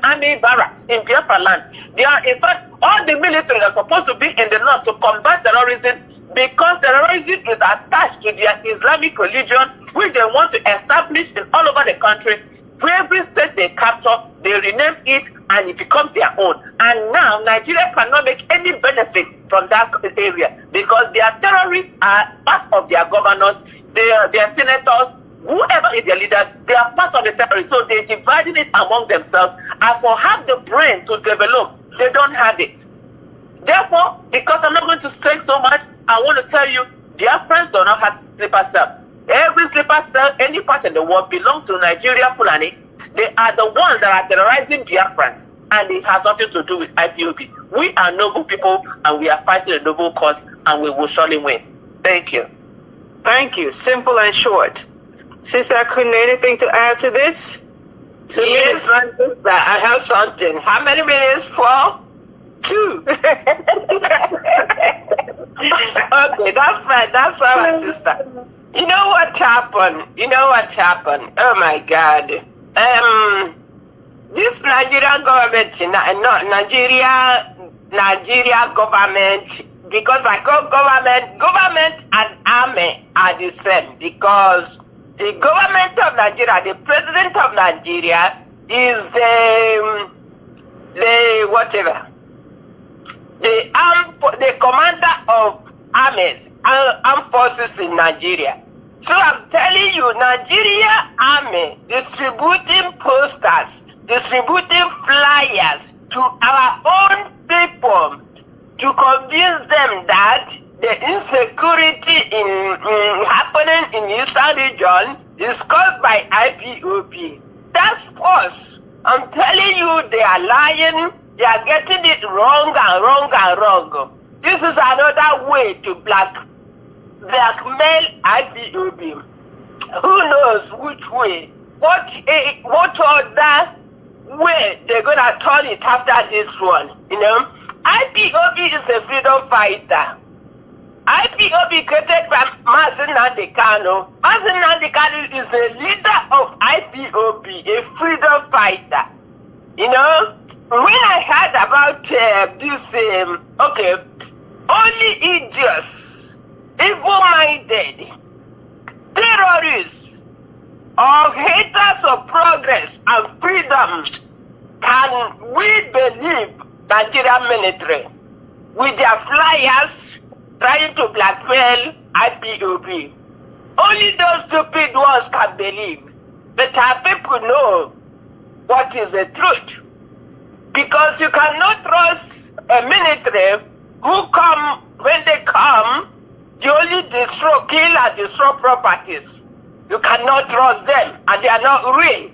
army barracks in Biafra land. They are, in fact, all the military that are supposed to be in the north to combat terrorism, because terrorism is attached to their Islamic religion, which they want to establish in all over the country. For every state they capture, they rename it and it becomes their own. And now Nigeria cannot make any benefit from that area because their terrorists are part of their governors, their senators, whoever is their leader, they are part of the terrorists. So they're dividing it among themselves. As for have the brain to develop, they don't have it. Therefore, because I'm not going to say so much, I want to tell you, their friends do not have sleeper cell. Every sleeper cell, any part in the world, belongs to Nigeria Fulani. They are the ones that are terrorizing Biafrans, and it has nothing to do with IPOB. We are noble people, and we are fighting a noble cause, and we will surely win. Thank you. Thank you. Simple and short. Sister Kanu, anything to add to this? Yes, I have something. How many minutes? 4? 2. Okay, that's fine. That's fine, my sister. You know what happened? Oh my God. This Nigerian government, Nigeria government, because I call government and army are the same, because the government of Nigeria, the president of Nigeria is the commander of armed forces in Nigeria. So I'm telling you, Nigeria army distributing posters, distributing flyers to our own people to convince them that the insecurity happening in the Eastern region is caused by IPOB. That's false. I'm telling you, they are lying. They are getting it wrong and wrong and wrong. This is another way to blackmail IPOB. Who knows which way? What other way they're gonna turn it after this one? You know, IPOB is a freedom fighter. IPOB created by Nnamdi Kanu. Nnamdi Kanu is the leader of IPOB, a freedom fighter. You know, when I heard about this, only idiots, evil-minded, terrorists, or haters of progress and freedom can we believe Nigerian military with their flyers trying to blackmail IPOB. Only those stupid ones can believe. But our people know what is the truth. Because you cannot trust a military who come, when they come, they only kill and destroy properties. You cannot trust them, and they are not real.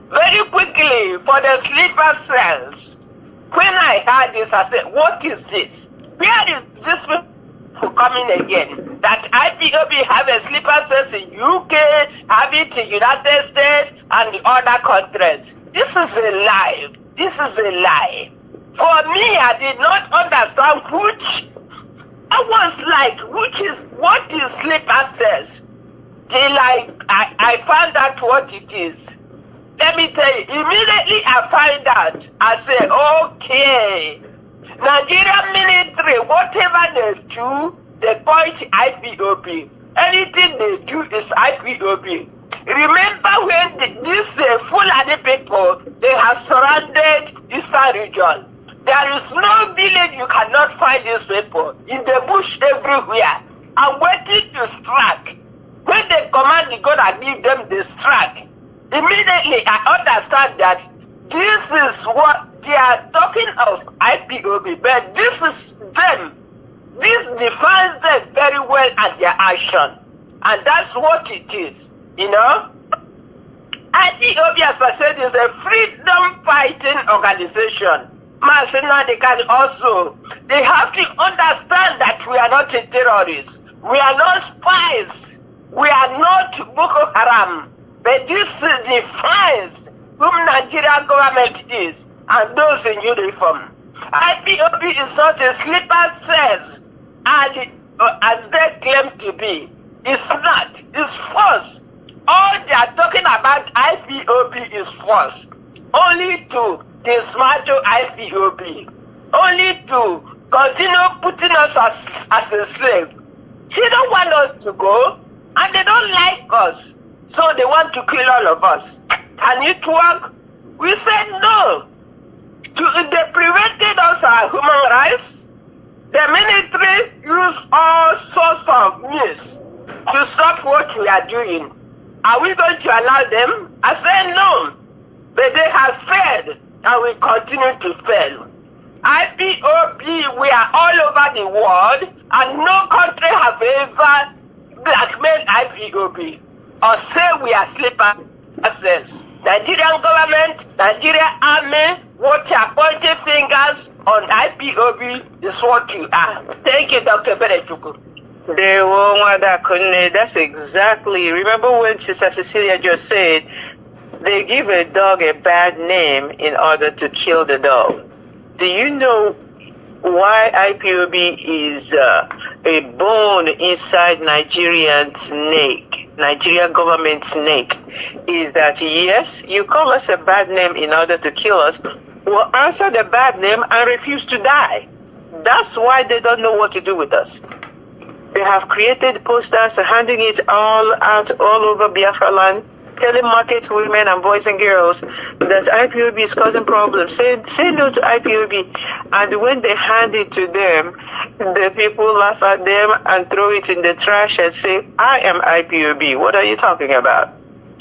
Very quickly, for the sleeper cells, when I heard this, I said, what is this? Where is this people coming again? That IPOB have a sleeper cells in UK, have it in United States, and the other countries. This is a lie. This is a lie. For me, I did not understand which. I was like, what is sleeper cells? Till I found out what it is. Let me tell you, immediately I find out, I say, okay, Nigerian military, whatever they do, they point IPOB. Anything they do is IPOB. Remember when these Fulani people, they have surrounded Eastern region. There is no village you cannot find these people. In the bush everywhere. I'm waiting to strike. When they command the God and give them the strike, immediately I understand that this is what they are talking of IPOB, but this is them. This defines them very well and their action. And that's what it is, you know. IPOB, as I said, is a freedom fighting organization. Nnamdi Kanu also, they have to understand that we are not terrorists. We are not spies. We are not Boko Haram. But this defines whom Nigerian government is and those in uniform. IPOB is not a sleeper cell as they claim to be. It's not. It's false. All they are talking about IPOB is false. Only to dismantle IPOB. Only to continue putting us as a slave. They don't want us to go, and they don't like us. So they want to kill all of us. Can it work? We said no. They prevented us our human rights. The military used all sorts of means to stop what we are doing. Are we going to allow them? I said no. But they have failed and will continue to fail. IPOB, we are all over the world and no country have ever blackmailed IPOB or say we are sleeper cells. Nigerian government, Nigerian army, what you are pointing fingers on IPOB is what you are. Thank you, Dr. Berechuku. That's exactly. Remember when Sister Cecilia just said they give a dog a bad name in order to kill the dog. Do you know why IPOB is a bone inside Nigerian snake, Nigerian government snake? Is that yes, you call us a bad name in order to kill us, we'll answer the bad name and refuse to die. That's why they don't know what to do with us. They have created posters handing it all out all over Biafra land, telling market women and boys and girls that IPOB is causing problems. Say no to IPOB. And when they hand it to them, the people laugh at them and throw it in the trash and say, I am IPOB. What are you talking about?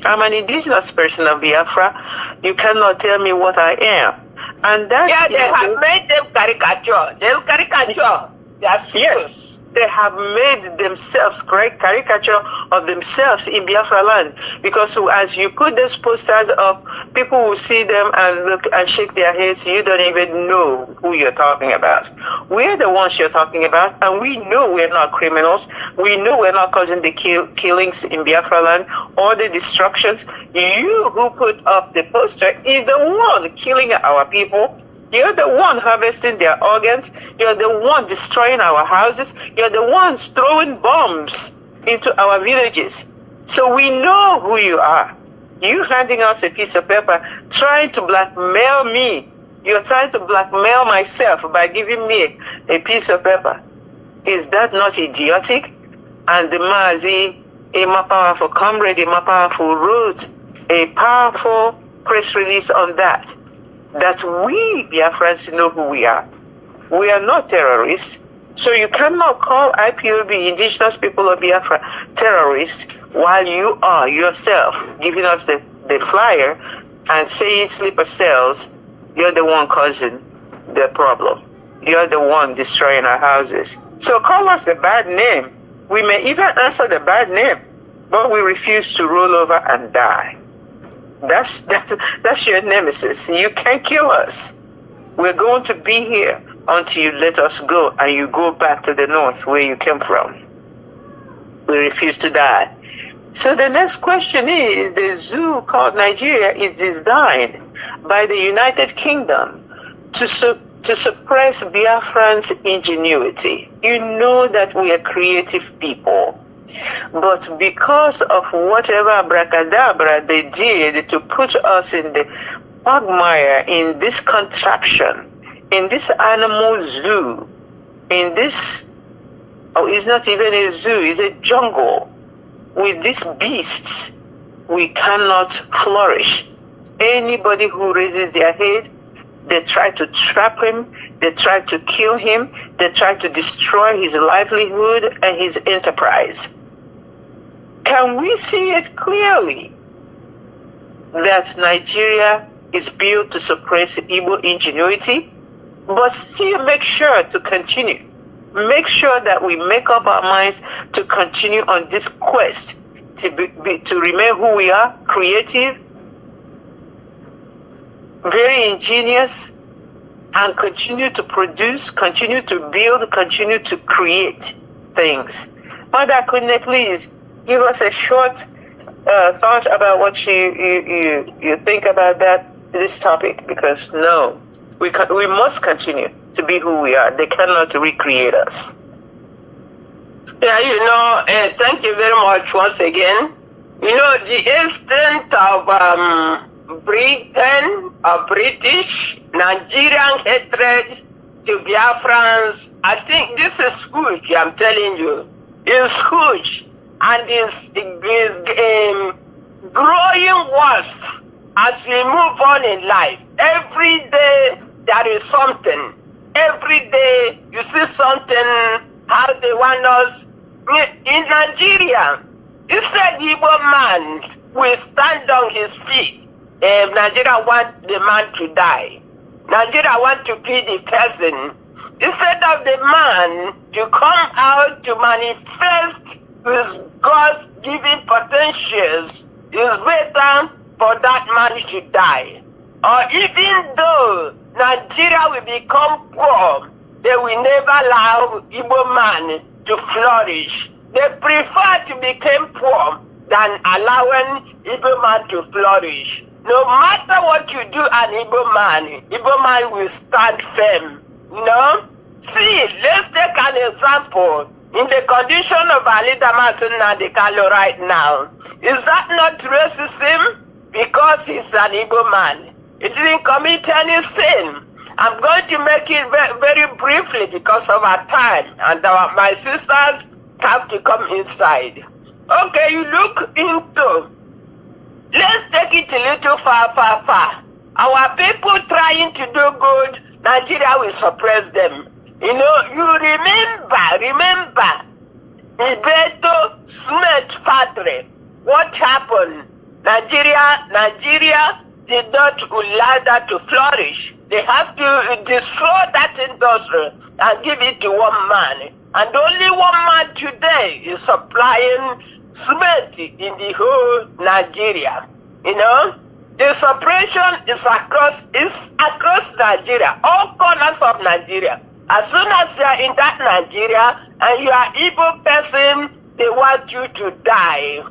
I'm an indigenous person of Biafra. You cannot tell me what I am. And that they have made them caricature. They caricature. Yes. They have made themselves caricature of themselves in Biafra land, because as you put those posters up, people will see them and look and shake their heads. You don't even know who you're talking about. We're the ones you're talking about, and we know we're not criminals. We know we're not causing the killings in Biafra land or the destructions. You who put up the poster is the one killing our people. You're the one harvesting their organs. You're the one destroying our houses. You're the ones throwing bombs into our villages. So we know who you are. You handing us a piece of paper, trying to blackmail me. You're trying to blackmail myself by giving me a piece of paper. Is that not idiotic? And the Mazi, a more powerful comrade, a more powerful wrote a powerful press release on that. That we Biafrans know who we are. We are not terrorists. So you cannot call IPOB, indigenous people of Biafra, terrorists while you are yourself giving us the flyer and saying sleeper cells, you're the one causing the problem. You're the one destroying our houses. So call us the bad name. We may even answer the bad name, but we refuse to roll over and die. That's your nemesis. You can't kill us. We're going to be here until you let us go and you go back to the north where you came from. We refuse to die. So the next question is, the zoo called Nigeria is designed by the United Kingdom to suppress Biafran's ingenuity. You know that we are creative people. But because of whatever abracadabra they did to put us in the quagmire, in this contraption, in this animal zoo, in this, it's not even a zoo, it's a jungle, with these beasts, we cannot flourish. Anybody who raises their head, they try to trap him, they try to kill him, they try to destroy his livelihood and his enterprise. Can we see it clearly that Nigeria is built to suppress Igbo ingenuity, but still make sure to continue? Make sure that we make up our minds to continue on this quest to remain who we are, creative, very ingenious, and continue to produce, continue to build, continue to create things. Mother Kunne, please give us a short thought about what you think about this topic, because no, we must continue to be who we are. They cannot recreate us. Yeah, thank you very much once again. The extent of Britain or British, Nigerian hatred to Biafrans, I think this is huge, I'm telling you. It's huge. And is growing worse as we move on in life. Every day there is something. Every day you see something, how they want us. In Nigeria, instead Igbo man will stand on his feet. Nigeria want the man to die. Nigeria want to be the person. Instead of the man to come out to manifest his God's given potentials, is better for that man to die. Or even though Nigeria will become poor, they will never allow Igbo man to flourish. They prefer to become poor than allowing Igbo man to flourish. No matter what you do an Igbo man will stand firm. See, let's take an example. In the condition of Ali Nnamdi Kanu right now, is that not racism? Because he's an Igbo man. He didn't commit any sin. I'm going to make it very briefly because of our time and my sisters have to come inside. Okay, you look into, let's take it a little far. Our people trying to do good, Nigeria will suppress them. You know, you remember, Ibeto Smith factory. What happened? Nigeria did not allow that to flourish. They have to destroy that industry and give it to one man. And only one man today is supplying cement in the whole Nigeria. You know, the suppression is across Nigeria, all corners of Nigeria. As soon as you are in that Nigeria and you are Igbo person, they want you to die.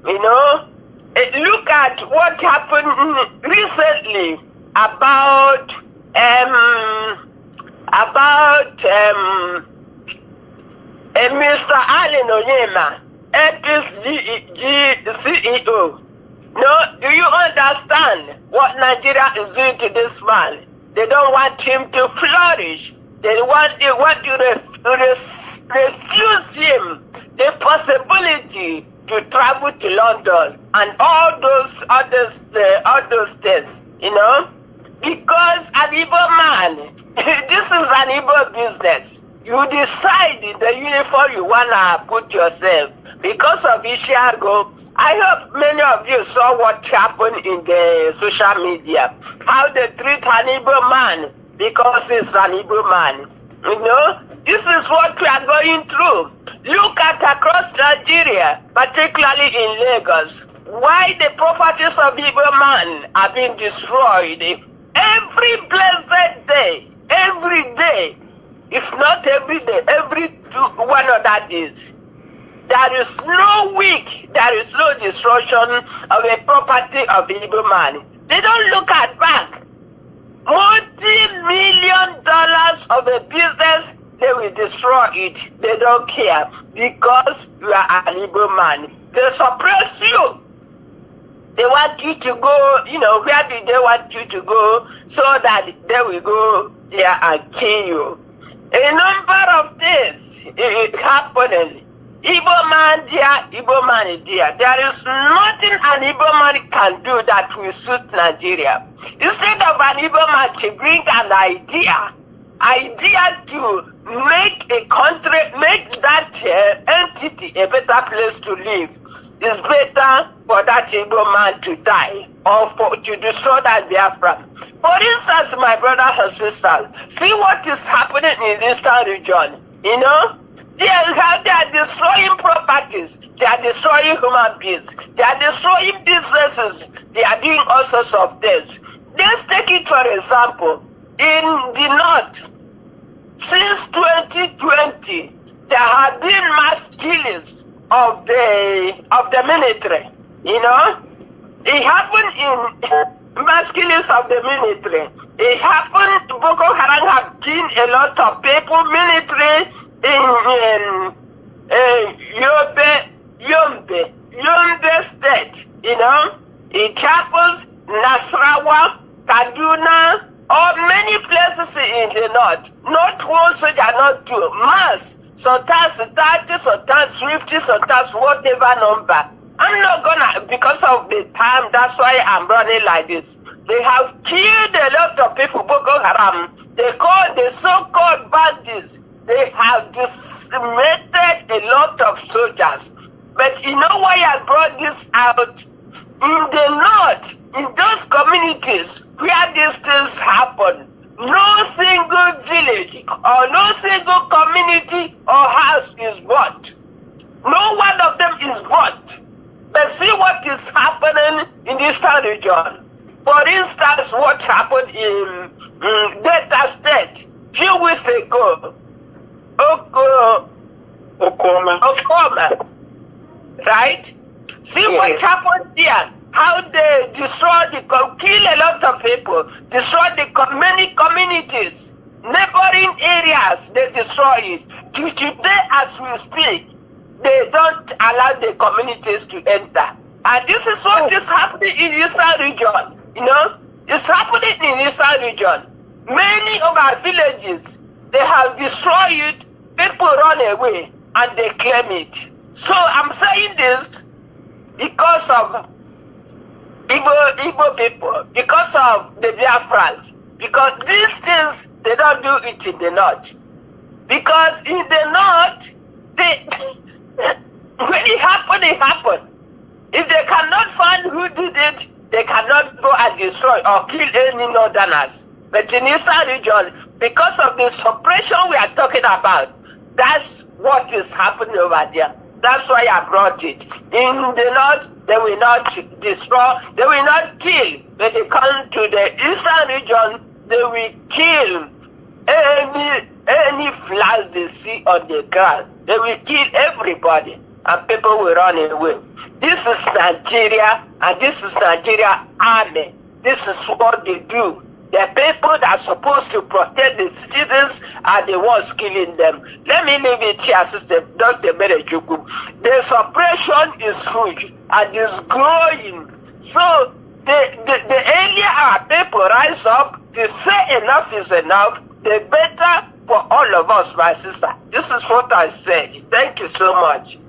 You know, look at what happened recently about Mr. Allen Onyema, AP's CEO. No, do you understand what Nigeria is doing to this man? They don't want him to flourish. They want to refuse him the possibility to travel to London and all those states, you know, because an Igbo man, this is an Igbo business. You decide the uniform you wanna put yourself. Because of Ishiago, I hope many of you saw what happened in the social media, how they treat an Igbo man because he's an Igbo man. You know, this is what we are going through. Look at across Nigeria, particularly in Lagos, why the properties of Igbo man are being destroyed every blessed day, every day, if not every day, every 1 other days. There is no week, there is no destruction of a property of Igbo man. They don't look at back. $multi-million of a business, they will destroy it. They don't care because you are an Igbo man. They suppress you. They want you to go, you know, where do they want you to go so that they will go there and kill you. A number of things happening. Igbo man there, Igbo man there. There is nothing an Igbo man can do that will suit Nigeria. Instead of an Igbo man to bring an idea to make a country, make that entity a better place to live, it's better for that Igbo man to die or to destroy that Biafra. For instance, my brothers and sisters, see what is happening in the Eastern region. You know, they are destroying properties, they are destroying human beings, they are destroying businesses, they are doing all sorts of things. Let's take it for example. In the north, since 2020, there have been mass killings of the military. You know, it happened in mass killings of the military. It happened. Boko Haram have killed a lot of people. Military in Yombe State. You know, it happens Nasarawa, Kaduna, or many places in the north. Not one soldier, not two. Mass. Sometimes 30, sometimes 50, sometimes whatever number. I'm not gonna, because of the time, that's why I'm running like this. They have killed a lot of people, Boko Haram. The so-called bandits, they have decimated a lot of soldiers. But you know why I brought this out? In the north, in those communities where these things happen, no single village or no single community or house is bought. No one of them is bought. But see what is happening in the Eastern region. For instance, what happened in Delta State a few weeks ago. Okoma. Right? See what happened there. How they destroyed kill a lot of people, destroyed many communities, neighboring areas, they destroy it. Today, as we speak, they don't allow the communities to enter. And this is what is happening in the Eastern region. You know, it's happening in the Eastern region. Many of our villages, they have destroyed, people run away and they claim it. So I'm saying this because of Igbo people, because of the Biafrans, because these things, they don't do it in the north. Because in the north, when it happened, it happened. If they cannot find who did it, they cannot go and destroy or kill any northerners. But in Eastern region, because of the suppression we are talking about, that's what is happening over there. That's why I brought it. In the north, they will not destroy, they will not kill. When they come to the Eastern region, they will kill any flies they see on the ground. They will kill everybody and people will run away. This is Nigeria and this is Nigeria army. This is what they do. The people that are supposed to protect the citizens are the ones killing them. Let me leave it here, Sister Dr. Berejuku. The suppression is huge and is growing. So the earlier our people rise up to say enough is enough, the better for all of us, my sister. This is what I said. Thank you so much.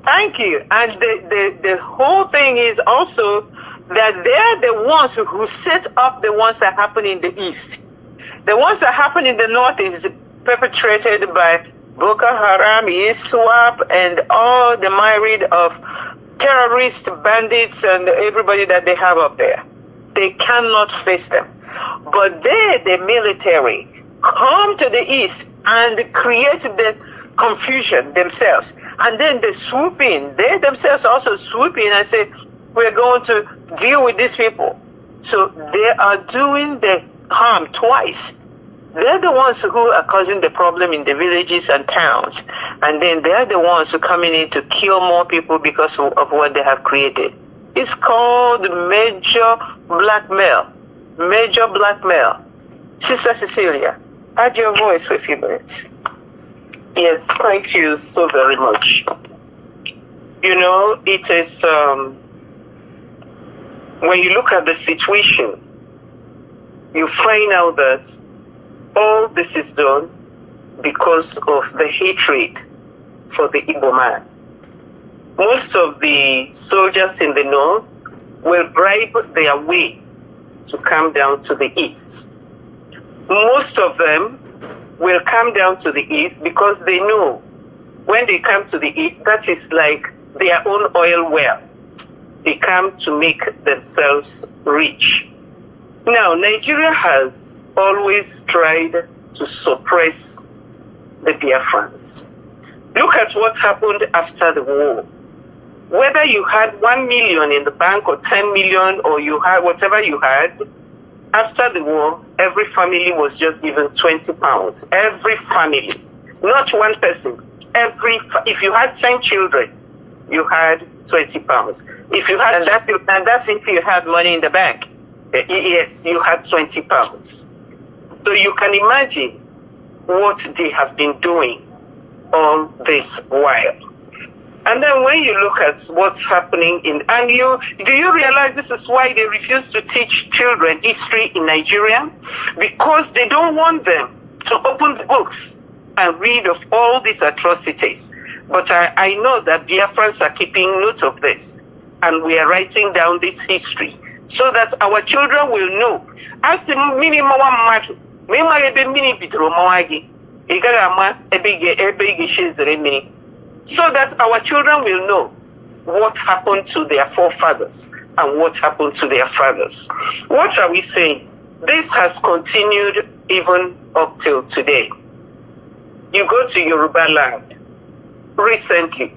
Thank you. And the whole thing is also that they're the ones who set up the ones that happen in the East. The ones that happen in the North is perpetrated by Boko Haram, ISWAP, and all the myriad of terrorist bandits and everybody that they have up there. They cannot face them. But they, the military, come to the East and create the confusion themselves. And then they swoop in. They themselves also swoop in and say, we're going to deal with these people. So they are doing the harm twice. They're the ones who are causing the problem in the villages and towns. And then they're the ones who are coming in to kill more people because of what they have created. It's called major blackmail. Major blackmail. Sister Cecilia, add your voice for a few minutes. Yes, thank you so very much. You know, it is, when you look at the situation, you find out that all this is done because of the hatred for the Igbo man. Most of the soldiers in the north will bribe their way to come down to the east. Most of them will come down to the east because they know when they come to the east, that is like their own oil well. They come to make themselves rich. Now, Nigeria has always tried to suppress the Biafrans. Look at what happened after the war. Whether you had 1 million in the bank or 10 million or you had whatever you had, after the war, every family was just given 20 pounds. Every family, not one person. If you had 10 children, you had 20 pounds. If you had, and that's if you had money in the bank. Yes, you had 20 pounds. So you can imagine what they have been doing all this while. And then when you look at what's happening do you realize this is why they refuse to teach children history in Nigeria? Because they don't want them to open the books and read of all these atrocities. But I know that Biafrans are keeping note of this. And we are writing down this history so that our children will know. As the minimum matter, so that our children will know what happened to their forefathers and what happened to their fathers. What are we saying? This has continued even up till today. You go to Yoruba land recently,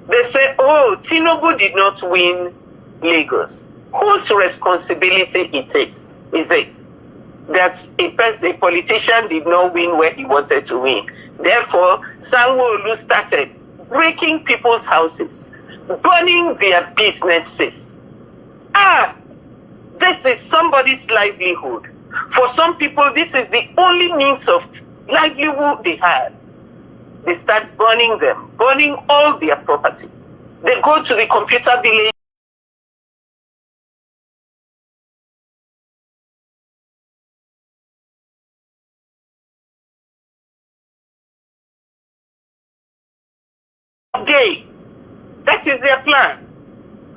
they say, oh, Tinubu did not win Lagos. Whose responsibility is it that a politician did not win where he wanted to win? Therefore, Sanwo-Olu started breaking people's houses, burning their businesses. This is somebody's livelihood. For some people, this is the only means of livelihood they have. They start burning them, burning all their property. They go to the computer village. day. That is their plan.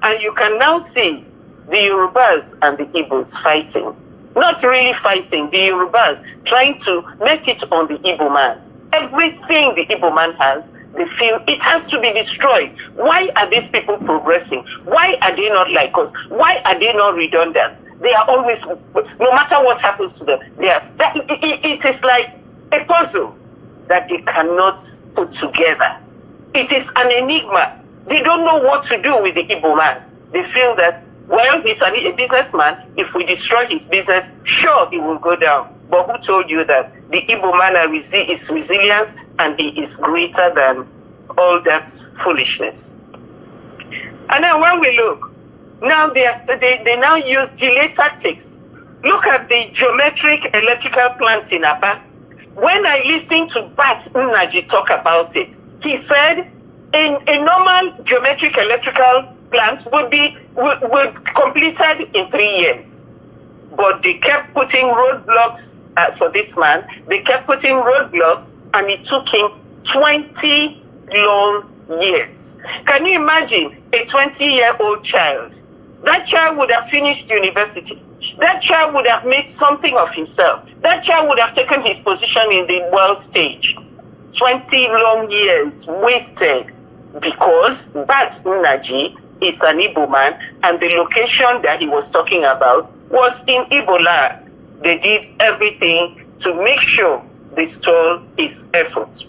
And you can now see the Yorubas and the Igbos fighting. Not really fighting, the Yorubas trying to make it on the Igbo man. Everything the Igbo man has, they feel it has to be destroyed. Why are these people progressing? Why are they not like us? Why are they not redundant? They are always, no matter what happens to them, it is like a puzzle that they cannot put together. It is an enigma. They don't know what to do with the Igbo man. They feel that, well, he's a businessman. If we destroy his business, sure, he will go down. But who told you that the Igbo man is resilient and he is greater than all that foolishness? And then when we look, now they now use delay tactics. Look at the geometric electrical plant in Aba. When I listened to Bat Nnaji talk about it, he said a normal geometric electrical plant would be completed in 3 years. But they kept putting roadblocks for this man. They kept putting roadblocks, and it took him 20 long years. Can you imagine a 20-year-old child? That child would have finished university. That child would have made something of himself. That child would have taken his position in the world stage. 20 long years wasted because Bat Nnaji is an Igbo man, and the location that he was talking about was in Igbo land. They did everything to make sure they stole his efforts.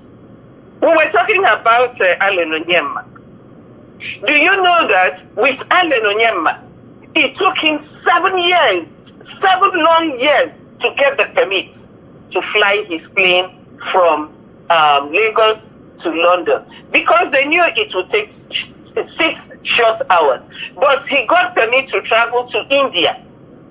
We were talking about Allen Onyema. Do you know that with Allen Onyema, it took him 7 long years to get the permit to fly his plane from Lagos to London, because they knew it would take 6 short hours. But he got permit to travel to India,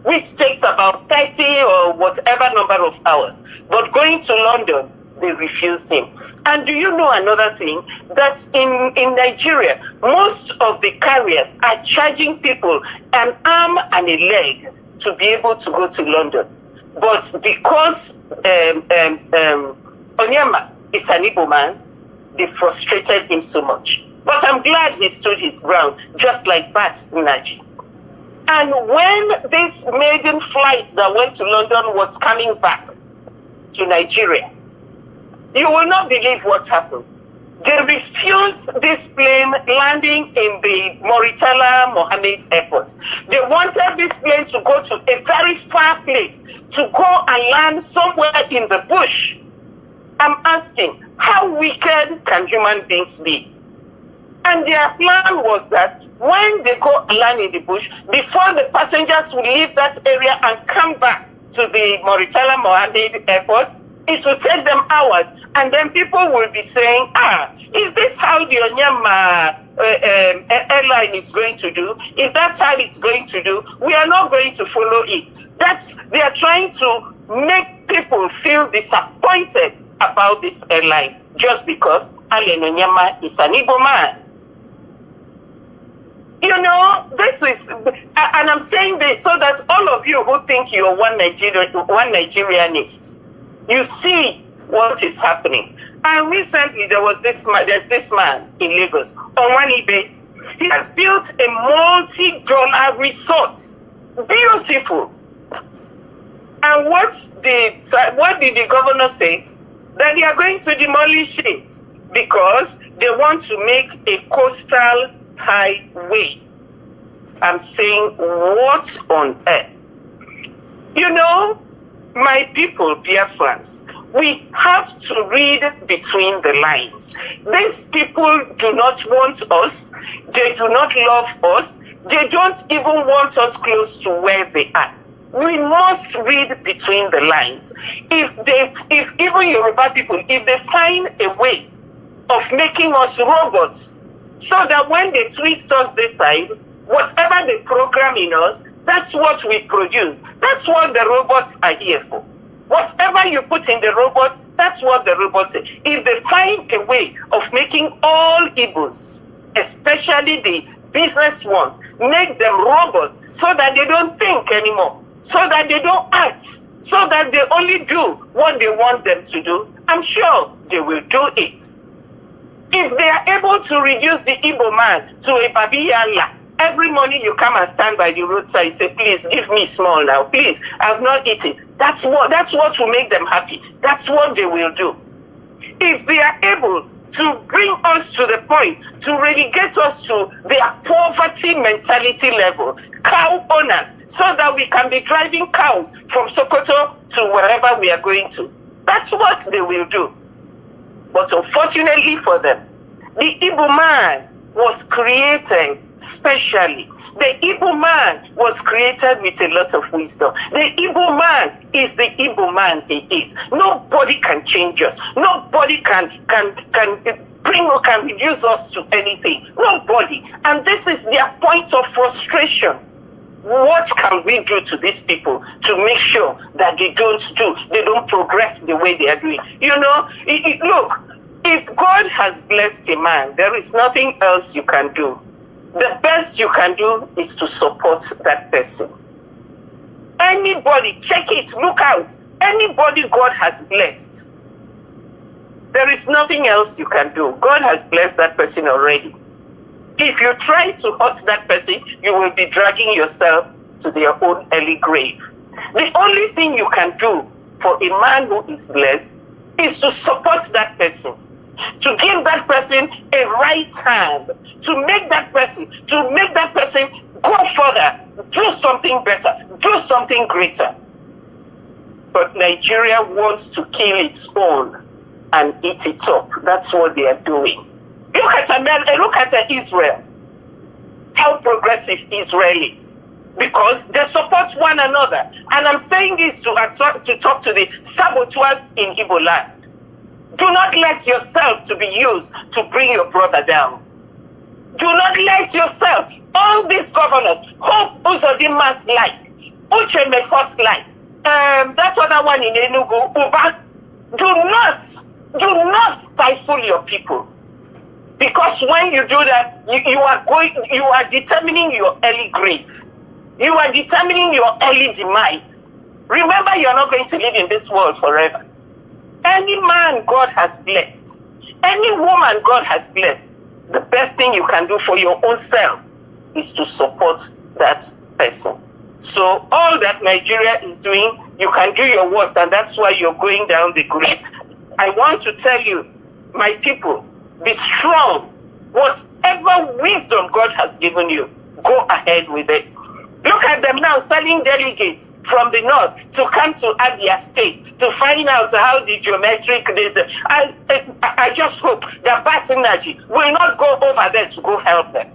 which takes about 30 or whatever number of hours. But going to London, they refused him. And do you know another thing? That in Nigeria, most of the carriers are charging people an arm and a leg to be able to go to London. But because Onyema is an Igbo man, they frustrated him so much. But I'm glad he stood his ground, just like Bat Nnaji. And when this maiden flight that went to London was coming back to Nigeria, you will not believe what happened. They refused this plane landing in the Murtala Mohammed Airport. They wanted this plane to go to a very far place, to go and land somewhere in the bush. I'm asking, how wicked can human beings be? And their plan was that when they go and land in the bush, before the passengers will leave that area and come back to the Murtala Mohammed Airport, it will take them hours. And then people will be saying, is this how the Onyema airline is going to do? If that's how it's going to do, we are not going to follow it. They are trying to make people feel disappointed about this airline just because Allen Onyema is an Igbo man. You know, this is, and I'm saying this so that all of you who think you're one Nigerianist, you see what is happening. And recently there's this man in Lagos, Onwanibe. He has built a multi-dollar resort. Beautiful. And what did the governor say? That they are going to demolish it because they want to make a coastal highway. I'm saying, what on earth? You know, my people, Biafrans, we have to read between the lines. These people do not want us. They do not love us. They don't even want us close to where they are. We must read between the lines. If even Yoruba people, if they find a way of making us robots, so that when they twist us this side, whatever they program in us, that's what we produce. That's what the robots are here for. Whatever you put in the robot, that's what the robot is. If they find a way of making all Igbos, especially the business ones, make them robots so that they don't think anymore, so that they don't act, so that they only do what they want them to do, I'm sure they will do it. If they are able to reduce the Igbo man to a babiyala, every morning you come and stand by the roadside, you say, please give me small now, please, I've not eaten. That's what will make them happy. That's what they will do. If they are able to bring us to the point, to relegate us to their poverty mentality level, cow owners, so that we can be driving cows from Sokoto to wherever we are going to. That's what they will do. But unfortunately for them, the Igbo man was created specially. The Igbo man was created with a lot of wisdom. The Igbo man is the Igbo man he is. Nobody can change us. Nobody can bring or can reduce us to anything. Nobody. And this is their point of frustration. What can we do to these people to make sure that they don't progress the way they are doing? You know, look, if God has blessed a man, there is nothing else you can do. The best you can do is to support that person. Anybody, check it, look out. Anybody God has blessed, there is nothing else you can do. God has blessed that person already. If you try to hurt that person, you will be dragging yourself to their own early grave. The only thing you can do for a man who is blessed is to support that person, to give that person a right hand, to make that person go further, do something better, do something greater. But Nigeria wants to kill its own and eat it up. That's what they are doing. Look at Israel. How progressive Israel is. Because they support one another. And I'm saying this to talk to the saboteurs in Igbo land. Do not let yourself to be used to bring your brother down. Do not let yourself, all these governors, Hope Uzodima's life, Uche Mefo's life, that other one in Enugu, Uba, do not stifle your people. Because when you do that, you are determining your early grave. You are determining your early demise. Remember, you're not going to live in this world forever. Any man God has blessed, any woman God has blessed, the best thing you can do for your own self is to support that person. So all that Nigeria is doing, you can do your worst, and that's why you're going down the grave. I want to tell you, my people, be strong. Whatever wisdom God has given you, go ahead with it. Look at them now selling delegates from the north to come to Abia State to find out how the geometric is. I just hope that Bat Energy will not go over there to go help them,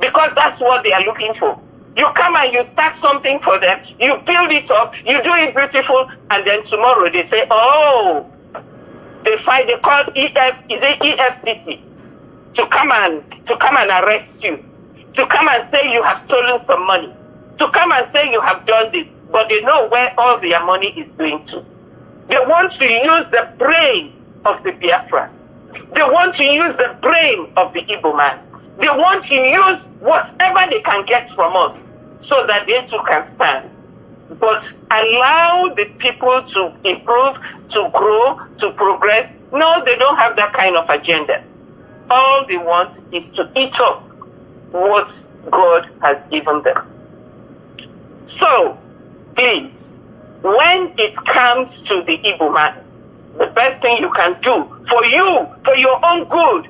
because that's what they are looking for. You come and you start something for them, you build it up, you do it beautiful, and then tomorrow they say, oh, they call EFCC to come and arrest you, to come and say you have stolen some money, to come and say you have done this, but they know where all their money is going to. They want to use the brain of the Biafra. They want to use the brain of the Igbo man. They want to use whatever they can get from us so that they too can stand. But allow the people to improve, to grow, to progress. No, they don't have that kind of agenda. All they want is to eat up what God has given them. So, please, when it comes to the Igbo man, the best thing you can do for you, for your own good,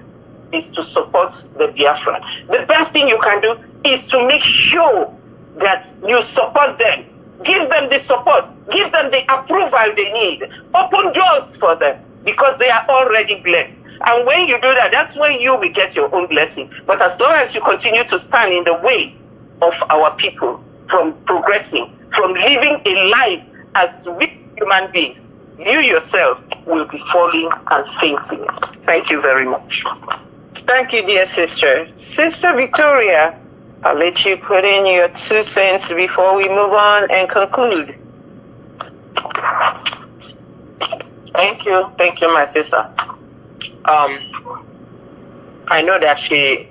is to support the Biafra. The best thing you can do is to make sure that you support them. Give them the support. Give them the approval they need. Open doors for them, because they are already blessed. And when you do that, that's when you will get your own blessing. But as long as you continue to stand in the way of our people from progressing, from living a life as human beings, you yourself will be falling and fainting. Thank you very much. Thank you, dear sister. Sister Victoria, I'll let you put in your 2 cents before we move on and conclude. Thank you, my sister. I know that she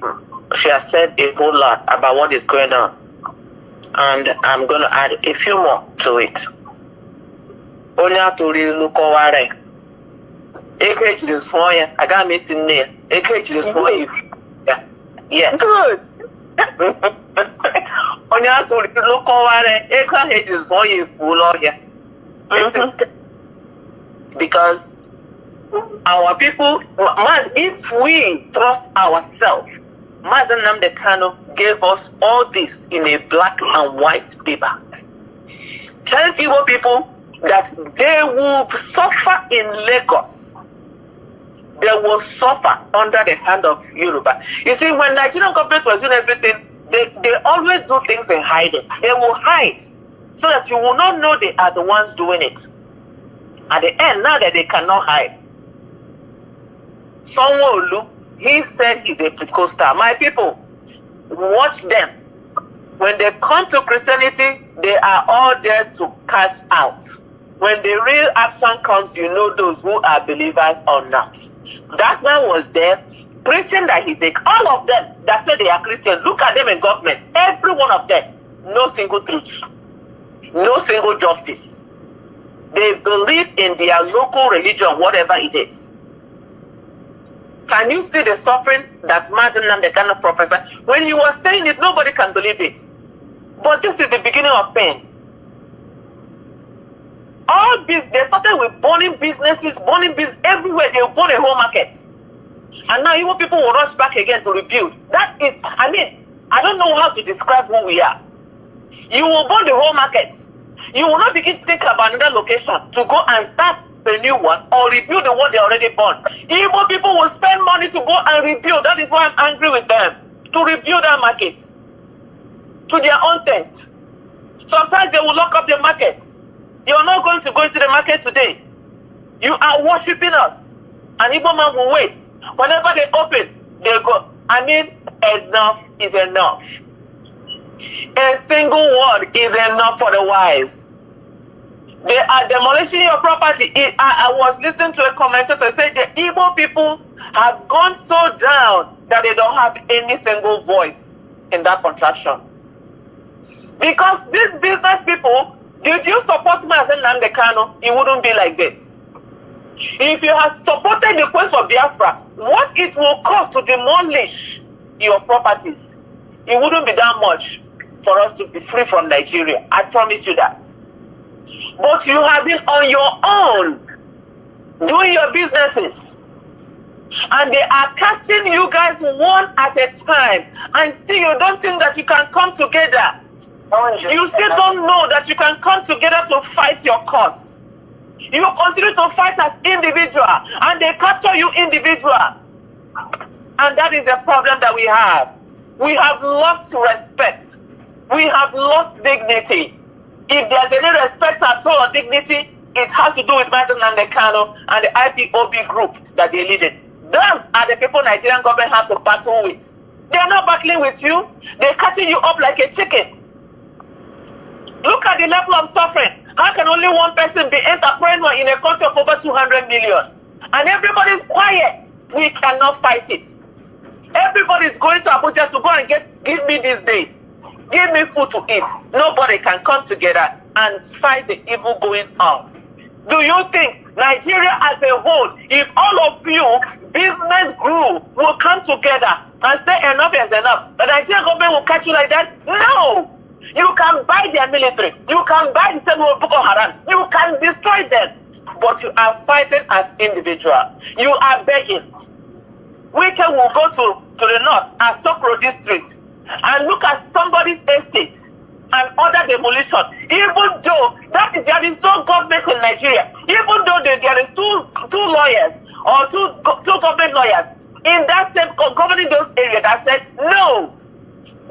has said a whole lot about what is going on, and I'm going to add a few more to it. Onye atụrụ ilu kọwara Iyke jiri nsọ ya aga m esi nne ya Iyke is one. Yeah. Yes. Good. On your to look over Iyke is one full of here. Because our people, if we trust ourselves, Mazi Nnamdi Kanu gave us all this in a black and white paper. Telling Igbo people that they will suffer in Lagos. They will suffer under the hand of Yoruba. You see, when Nigerian government was doing everything, they always do things in hiding. They will hide so that you will not know they are the ones doing it. At the end, now that they cannot hide, Sanwo-Olu, he said he's a Pentecostal. My people, watch them. When they come to Christianity, they are all there to cash out. When the real action comes, you know those who are believers or not. That man was there preaching that he's all of them that say they are Christian. Look at them in government. Every one of them. No single truth. No single justice. They believe in their local religion, whatever it is. Can you see the suffering that Mazi Nnamdi Kanu prophesied? When he was saying it, nobody can believe it. But this is the beginning of pain. All they started with burning businesses everywhere. They will burn a whole market. And now even people will rush back again to rebuild. That is, I don't know how to describe who we are. You will burn the whole market. You will not begin to think about another location to go and start a new one or rebuild the one they already burned. Igbo people will spend money to go and rebuild. That is why I'm angry with them. To rebuild that market to their own taste. Sometimes they will lock up the market. You're not going to go into the market today. You are worshiping us. An Igbo man will wait. Whenever they open, they go. Enough is enough. A single word is enough for the wise. They are demolishing your property. I was listening to a commentator say the Igbo people have gone so down that they don't have any single voice in that contraction. Because these business people, did you support Mazi Nnamdi Kanu, it wouldn't be like this. If you have supported the quest for Biafra, what it will cost to demolish your properties, it wouldn't be that much for us to be free from Nigeria. I promise you that. But you have been on your own, doing your businesses. And they are catching you guys one at a time. And still you don't think that you can come together. You still don't know that you can come together to fight your cause. You continue to fight as individual. And they capture you individual. And that is the problem that we have. We have lost respect. We have lost dignity. If there's any respect at all or dignity, it has to do with Mazi Nnamdi Kanu and the IPOB group that they lead in. Those are the people Nigerian government have to battle with. They are not battling with you. They're cutting you up like a chicken. Look at the level of suffering. How can only one person be entrepreneur in a country of over 200 million? And everybody's quiet. We cannot fight it. Everybody's going to Abuja to go and give me this day. Give me food to eat. Nobody can come together and fight the evil going on. Do you think Nigeria as a whole, if all of you business group will come together and say enough is enough, the Nigerian government will catch you like that? No! You can buy their military. You can buy the same Boko Haram. You can destroy them. But you are fighting as individual. You are begging. Iyke will go to the north at Sokro district and look at somebody's estate and order demolition. Even though there is no government in Nigeria, even though there is two lawyers or two government lawyers in that same governing those areas that said no,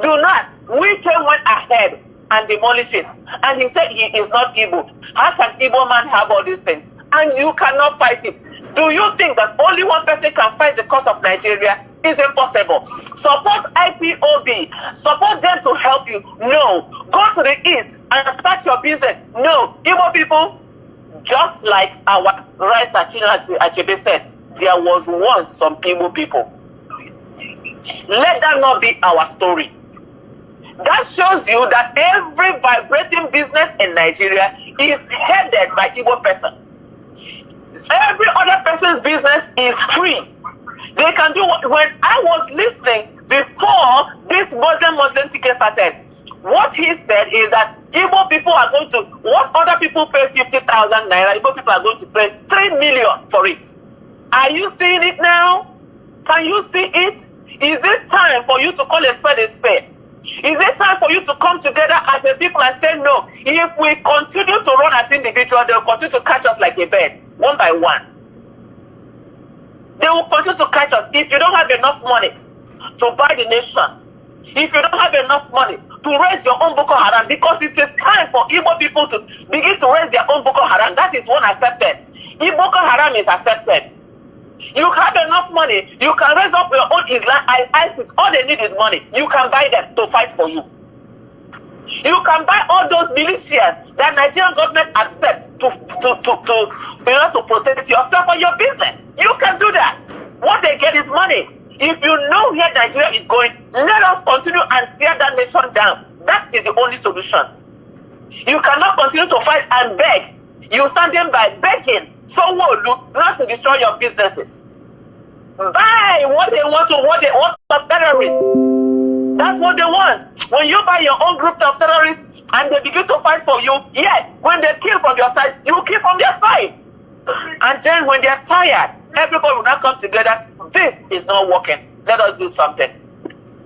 do not. Iyke went ahead and demolished it, and he said he is not Igbo. How can Igbo man have all these things? And you cannot fight it. Do you think that only one person can fight the cause of Nigeria? It's impossible. Support IPOB. Support them to help you. No. Go to the east and start your business. No. Igbo people, just like our writer Chinua Achebe said, there was once some Igbo people. Let that not be our story. That shows you that every vibrating business in Nigeria is headed by Igbo person. Every other person's business is free. They can do what, when I was listening before this Muslim ticket started, what he said is that Igbo people are going to, what other people pay 50,000 naira, Igbo people are going to pay 3 million for it. Are you seeing it now? Can you see it? Is it time for you to call a spade a spade? Is it time for you to come together as a people and say, no, if we continue to run as individuals, they will continue to catch us like a bird, one by one. They will continue to catch us. If you don't have enough money to buy the nation, if you don't have enough money to raise your own Boko Haram, because it is time for Igbo people to begin to raise their own Boko Haram. That is one accepted. If Boko Haram is accepted, you have enough money, you can raise up your own Islam, ISIS. All they need is money. You can buy them to fight for you. You can buy all those militias that Nigerian government accepts to protect yourself or your business. You can do that. What they get is money. If you know where Nigeria is going, let us continue and tear that nation down. That is the only solution. You cannot continue to fight and beg. You standing by begging someone not to destroy your businesses. Buy what they want from terrorists. That's what they want. When you buy your own group of terrorists and they begin to fight for you, yes, when they kill from your side, you kill from their side. And then when they're tired, everybody will not come together. This is not working. Let us do something.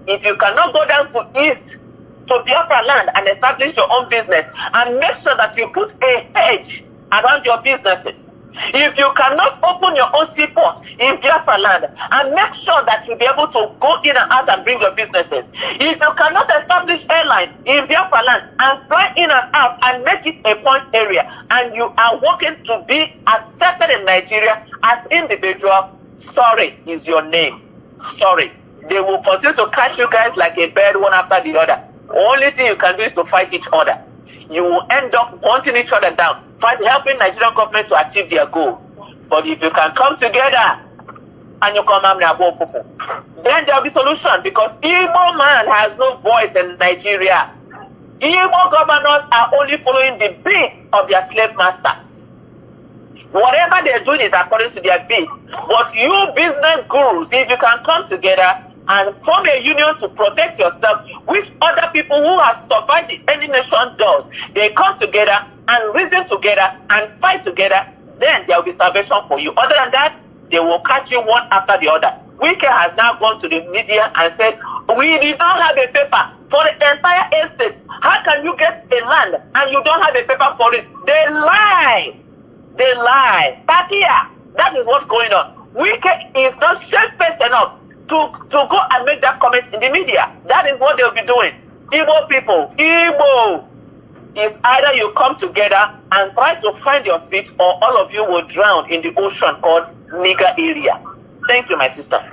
If you cannot go down to east, to Biafra land and establish your own business and make sure that you put a hedge around your businesses. If you cannot open your own seaport in Biafra land and make sure that you'll be able to go in and out and bring your businesses. If you cannot establish airline in Biafra land and fly in and out and make it a point area, and you are working to be accepted in Nigeria as individual, sorry is your name. Sorry. They will continue to catch you guys like a bird one after the other. Only thing you can do is to fight each other. You will end up hunting each other down, helping Nigerian government to achieve their goal. But if you can come together and you come then there will be solution, because Igbo man has no voice in Nigeria. Igbo governors are only following the beat of their slave masters. Whatever they're doing is according to their beat. But you business gurus, if you can come together and form a union to protect yourself, which other people who have survived the any nation does, they come together and reason together and fight together, then there will be salvation for you. Other than that, they will catch you one after the other. Iyke has now gone to the media and said, we did not have a paper for the entire estate. How can you get a land and you don't have a paper for it? They lie. They lie. Patia, that is what's going on. Iyke is not shamefaced enough to go and make that comment in the media. That is what they'll be doing. Igbo people, Igbo is either you come together and try to find your feet, or all of you will drown in the ocean called nigger area. Thank you, my sister.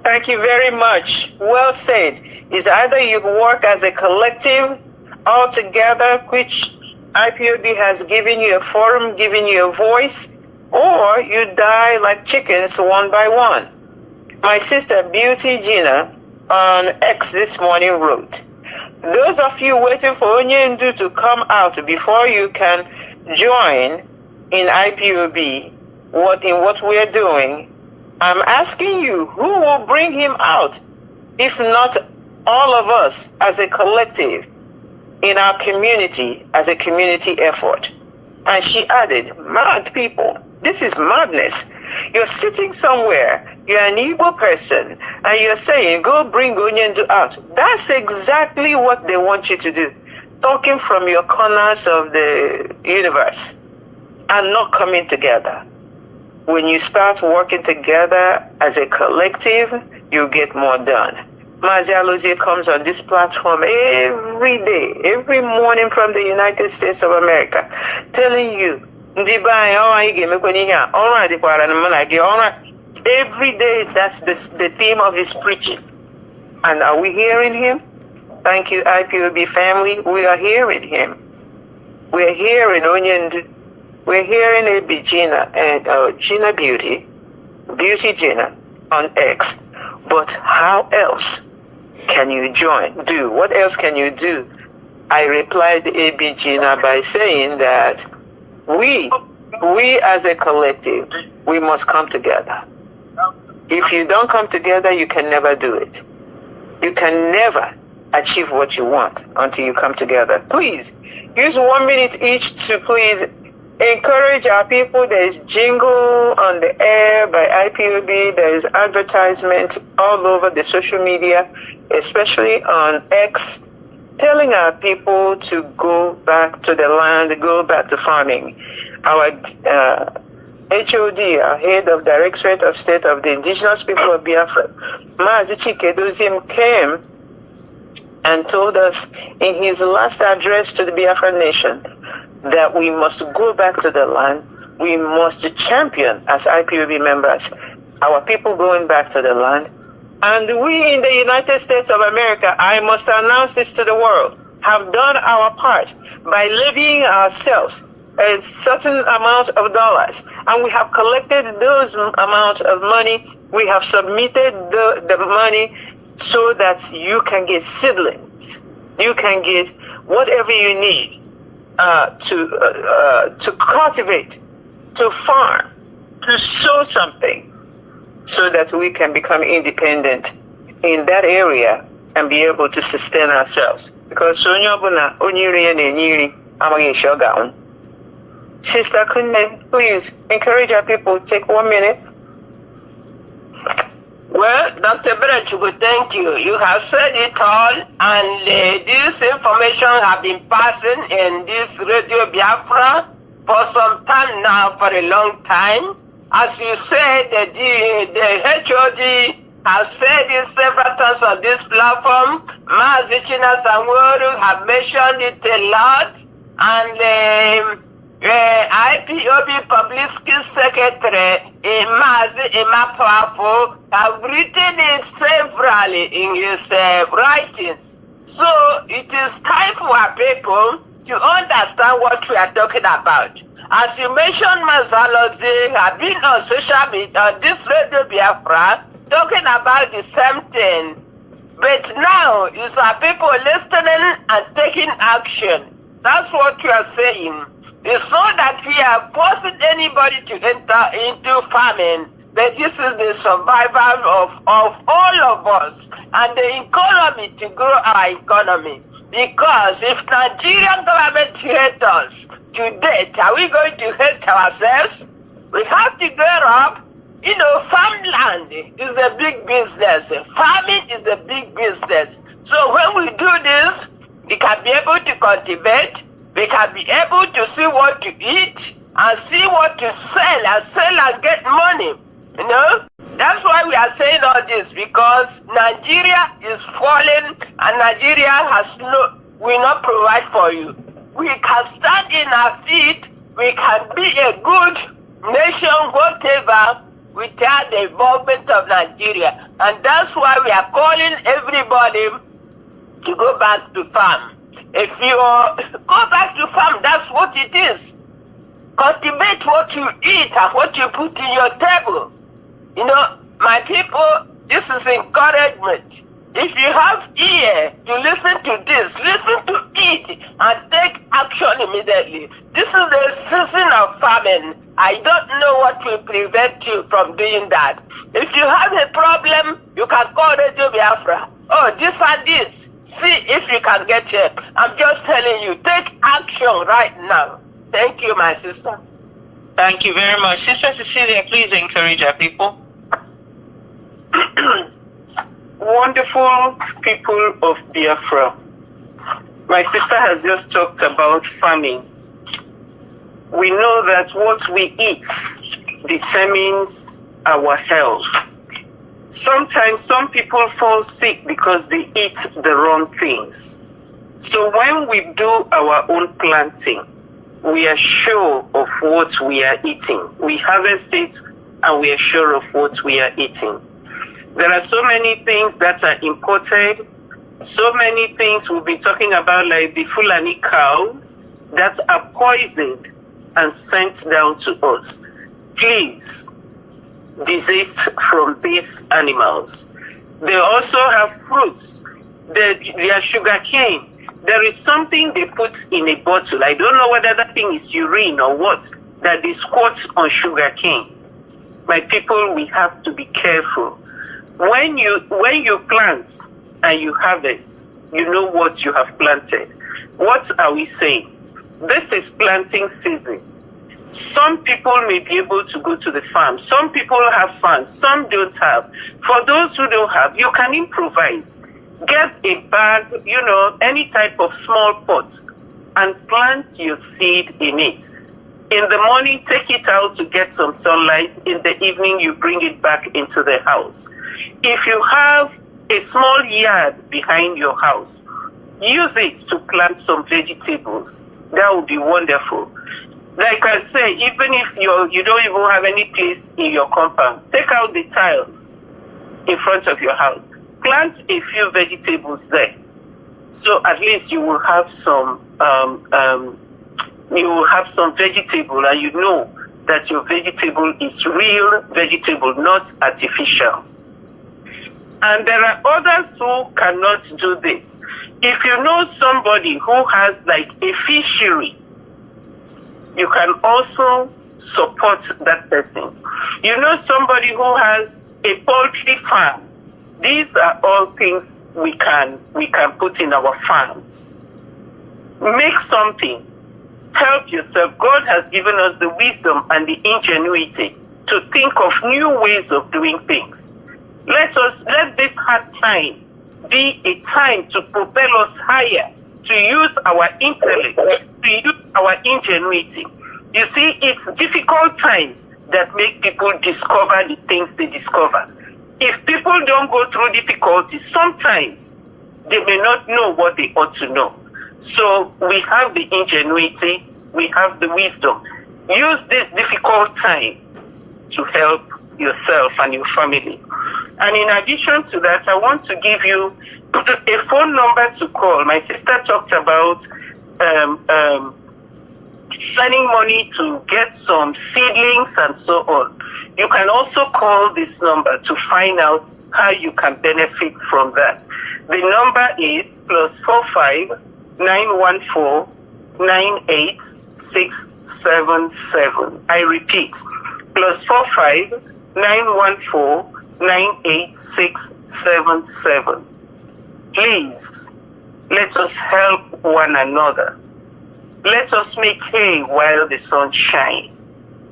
Thank you very much. Well said. It's either you work as a collective all together, which IPOB has given you a forum, given you a voice, or you die like chickens one by one. My sister Beauty Gina on X this morning wrote, those of you waiting for Onyendu to come out before you can join in IPOB, what we're doing, I'm asking you, who will bring him out, if not all of us as a collective in our community, as a community effort? And she added, mad people, this is madness. You're sitting somewhere, you're an Igbo person, and you're saying, go bring Onyendu out. That's exactly what they want you to do. Talking from your corners of the universe and not coming together. When you start working together as a collective, you get more done. Mazi Alozie comes on this platform every day, every morning from the United States of America, telling you, every day that's the theme of his preaching. And are we hearing him? Thank you, IPOB family. We are hearing him. We're hearing Onyendu. We're hearing AB Gina and Gina Beauty Gina on X. But how else can you join? What else can you do? I replied AB Gina by saying that we as a collective, we must come together. If you don't come together, you can never do it. You can never achieve what you want until you come together. Please, use 1 minute each to please encourage our people. There is jingle on the air by IPOB. There is advertisement all over the social media, especially on X, telling our people to go back to the land, go back to farming. Our HOD, our head of Directorate of State of the Indigenous People of Biafra, Mazi came and told us in his last address to the Biafra nation that we must go back to the land. We must champion, as IPOB members, our people going back to the land. And we in the United States of America, I must announce this to the world, have done our part by levying ourselves a certain amount of dollars. And we have collected those amount of money. We have submitted the money so that you can get seedlings. You can get whatever you need to cultivate, to farm, to sow something, so that we can become independent in that area and be able to sustain ourselves. Because Sister Kunde, please encourage our people. Take 1 minute. Well, Dr. Berechugu, thank you. You have said it all, and this information have been passing in this Radio Biafra for some time now, for a long time. As you said, the HOD has said it several times on this platform. Mazi Chinasa have mentioned it a lot, and IPOB Publicity Secretary Mazi Imapapo have written it severally in his writings. So it is time for our people to understand what we are talking about. As you mentioned, Alozie have been on social media, on this Radio Biafra, talking about the same thing. But now, it's our people listening and taking action. That's what you are saying. It's not that we are forcing anybody to enter into farming, but this is the survival of all of us and the economy, to grow our economy. Because if Nigerian government hates us today, are we going to hate ourselves? We have to grow up. You know, farmland is a big business. Farming is a big business. So when we do this, we can be able to cultivate, we can be able to see what to eat and see what to sell and get money. You know, that's why we are saying all this, because Nigeria is falling and Nigeria will not provide for you. We can stand in our feet, we can be a good nation, whatever, without the involvement of Nigeria. And that's why we are calling everybody to go back to farm. If you go back to farm, that's what it is. Cultivate what you eat and what you put in your table. You know, my people, this is encouragement. If you have ear to listen to this, listen to it and take action immediately. This is the season of famine. I don't know what will prevent you from doing that. If you have a problem, you can call Radio Biafra. Oh, this and this. See if you can get help. I'm just telling you, take action right now. Thank you, my sister. Thank you very much. Sister Cecilia, please encourage our people. Wonderful people of Biafra. My sister has just talked about farming. We know that what we eat determines our health. Sometimes some people fall sick because they eat the wrong things. So when we do our own planting, we are sure of what we are eating. We harvest it and we are sure of what we are eating. There are so many things that are imported, so many things we'll be talking about, like the Fulani cows that are poisoned and sent down to us. Please desist from these animals. They also have fruits. They are sugar cane. There is something they put in a bottle. I don't know whether that thing is urine or what, that they squirt on sugar cane. My people, we have to be careful. When you plant and you harvest, you know what you have planted. What are we saying? This is planting season. Some people may be able to go to the farm. Some people have farms. Some don't have. For those who don't have, you can improvise. Get a bag, any type of small pot, and plant your seed in it. In the morning, take it out to get some sunlight. In the evening, you bring it back into the house. If you have a small yard behind your house, use it to plant some vegetables. That would be wonderful. Like I say, even if you don't even have any place in your compound, take out the tiles in front of your house. Plant a few vegetables there. So at least you will have some vegetable, and you know that your vegetable is real vegetable, not artificial. And there are others who cannot do this. If you know somebody who has like a fishery, you can also support that person. You know somebody who has a poultry farm. These are all things we can put in our farms. Make something. Help yourself. God has given us the wisdom and the ingenuity to think of new ways of doing things. Let this hard time be a time to propel us higher, to use our intellect, to use our ingenuity. You see, it's difficult times that make people discover the things they discover. If people don't go through difficulties, sometimes they may not know what they ought to know. So we have the ingenuity, we have the wisdom. Use this difficult time to help yourself and your family. And in addition to that, I want to give you a phone number to call. My sister talked about sending money to get some seedlings and so on. You can also call this number to find out how you can benefit from that. The number is +45 914 98677. I repeat, +45 914 98677. Please, let us help one another. Let us make hay while the sun shines.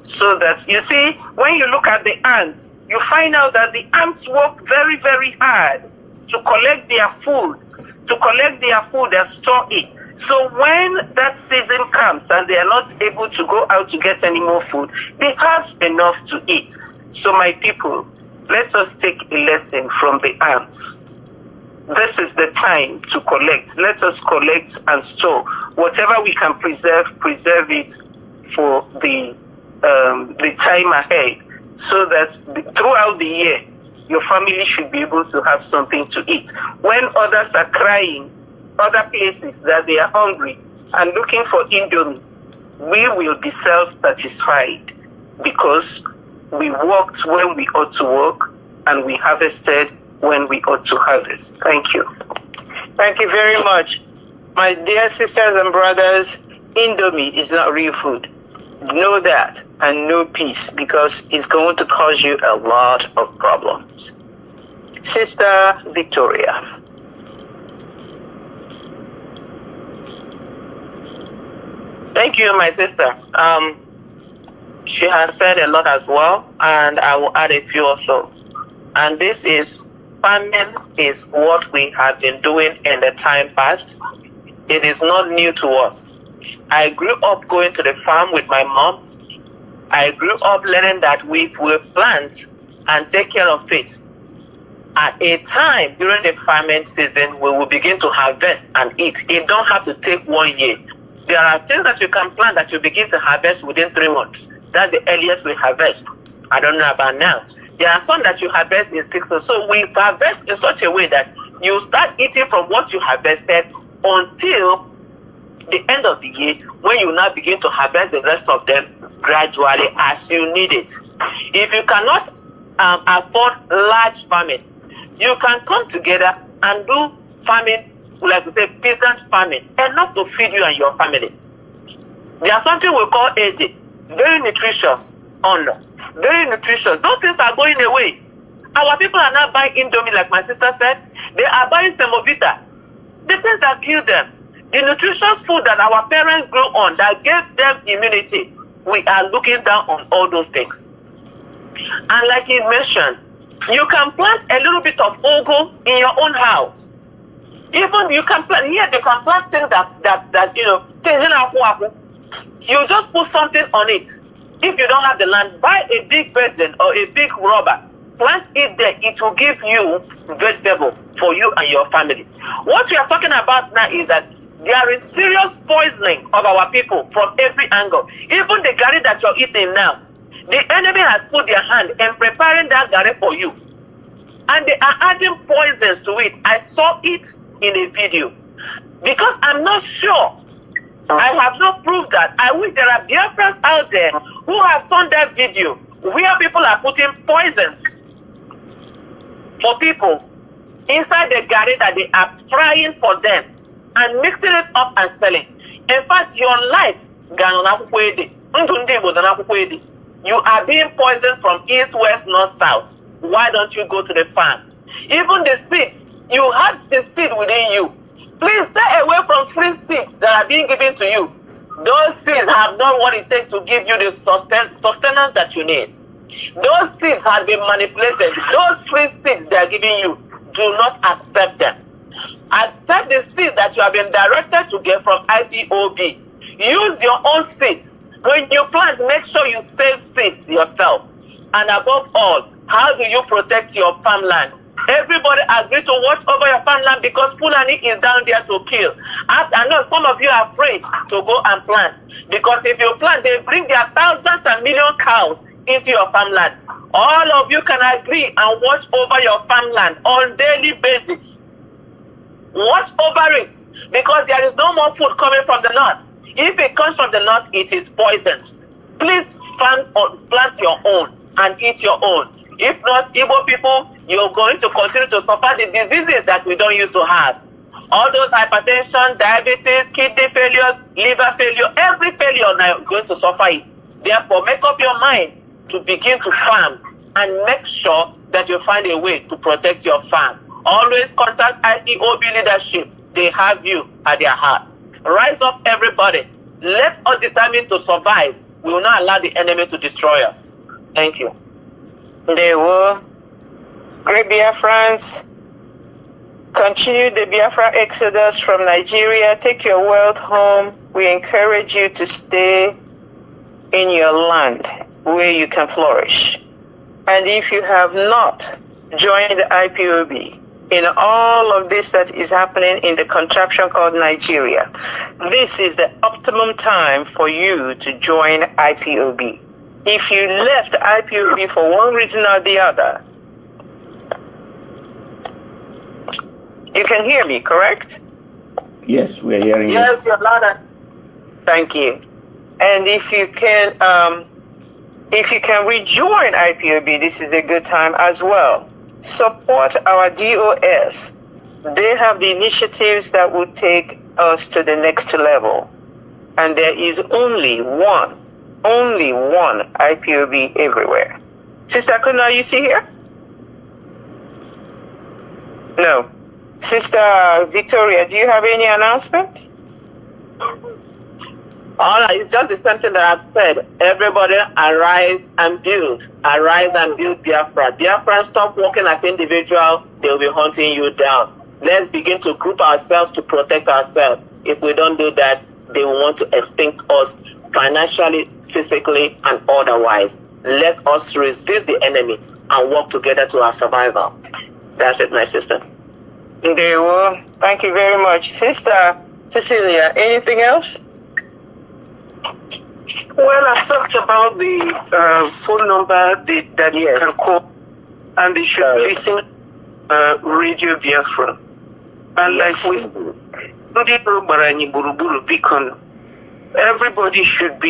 So that, you see, when you look at the ants, you find out that the ants work very, very hard to collect their food and store it. So when that season comes and they are not able to go out to get any more food, they have enough to eat. So my people, let us take a lesson from the ants. This is the time to collect. Let us collect and store. Whatever we can preserve it for the time ahead, so that throughout the year, your family should be able to have something to eat. When others are crying, other places that they are hungry and looking for indomie, we will be self-satisfied because we worked when we ought to work and we harvested when we ought to harvest. Thank you. Thank you very much. My dear sisters and brothers, indomie is not real food. Know that and know peace, because it's going to cause you a lot of problems. Sister Victoria. Thank you, my sister. She has said a lot as well, and I will add a few also. And this is, farming is what we have been doing in the time past. It is not new to us. I grew up going to the farm with my mom. I grew up learning that we will plant and take care of it. At a time during the farming season, we will begin to harvest and eat. It don't have to take 1 year. There are things that you can plant that you begin to harvest within 3 months. That's the earliest we harvest. I don't know about now. There are some that you harvest in 6 months. So we harvest in such a way that you start eating from what you harvested until the end of the year, when you now begin to harvest the rest of them gradually as you need it. If you cannot afford large farming, you can come together and do farming, like we say, peasant farming, enough to feed you and your family. There's something we call AJ, very nutritious. on. Very nutritious. Those things are going away. Our people are not buying Indomie, like my sister said. They are buying Semovita. The things that kill them. The nutritious food that our parents grew on, that gave them immunity. We are looking down on all those things. And like you mentioned, you can plant a little bit of ugu in your own house. Even you can plant, here they can plant things that you know, you just put something on it. If you don't have the land, buy a big basin or a big rubber. Plant it there. It will give you vegetable for you and your family. What we are talking about now is that there is serious poisoning of our people from every angle. Even the garri that you're eating now, the enemy has put their hand in preparing that garri for you. And they are adding poisons to it. I saw it in a video. Because I'm not sure. I have not proved that. I wish there are Biafrans out there who have seen that video where people are putting poisons for people inside the garri that they are frying for them and mixing it up and selling. In fact, your life, you are being poisoned from east, west, north, south. Why don't you go to the farm? Even the seeds, you have the seed within you. Please stay away from free seeds that are being given to you. Those seeds have not what it takes to give you the sustenance that you need. Those seeds have been manipulated. Those free seeds they are giving you, do not accept them. Accept the seeds that you have been directed to get from IPOB. Use your own seeds. When you plant, make sure you save seeds yourself. And above all, how do you protect your farmland? Everybody agree to watch over your farmland because Fulani is down there to kill. I know some of you are afraid to go and plant. Because if you plant, they bring their thousands and million cows into your farmland. All of you can agree and watch over your farmland on daily basis. Watch over it because there is no more food coming from the north. If it comes from the north, it is poisoned. Please plant your own and eat your own. If not, Igbo people, you're going to continue to suffer the diseases that we don't used to have. All those hypertension, diabetes, kidney failures, liver failure, every failure now you're going to suffer it. Therefore, make up your mind to begin to farm and make sure that you find a way to protect your farm. Always contact IPOB leadership. They have you at their heart. Rise up, everybody. Let us determine to survive. We will not allow the enemy to destroy us. Thank you. They were great Biafrans. Continue the Biafra exodus from Nigeria. Take your wealth home. We encourage you to stay in your land where you can flourish. And if you have not joined the IPOB in all of this that is happening in the contraption called Nigeria, this is the optimum time for you to join IPOB. If you left IPOB for one reason or the other, you can hear me, correct? Yes, we're hearing you. Yes, you're louder. Thank you. And if you can rejoin IPOB, this is a good time as well. Support our DOS. They have the initiatives that will take us to the next level. And there is only one IPOB everywhere. Sister Kuna, you see here? No. Sister Victoria, do you have any announcement? All right, it's just the same thing that I've said. Everybody arise and build. Arise and build Biafra. Biafra, stop working as individual. They'll be hunting you down. Let's begin to group ourselves to protect ourselves. If we don't do that, they will want to extinct us financially, physically, and otherwise. Let us resist the enemy and work together to our survival. That's it, my sister. They will. Thank you very much. Sister Cecilia, anything else? Well, I've talked about the phone number that you can call, and they should listen Radio Biafra. And like with everybody should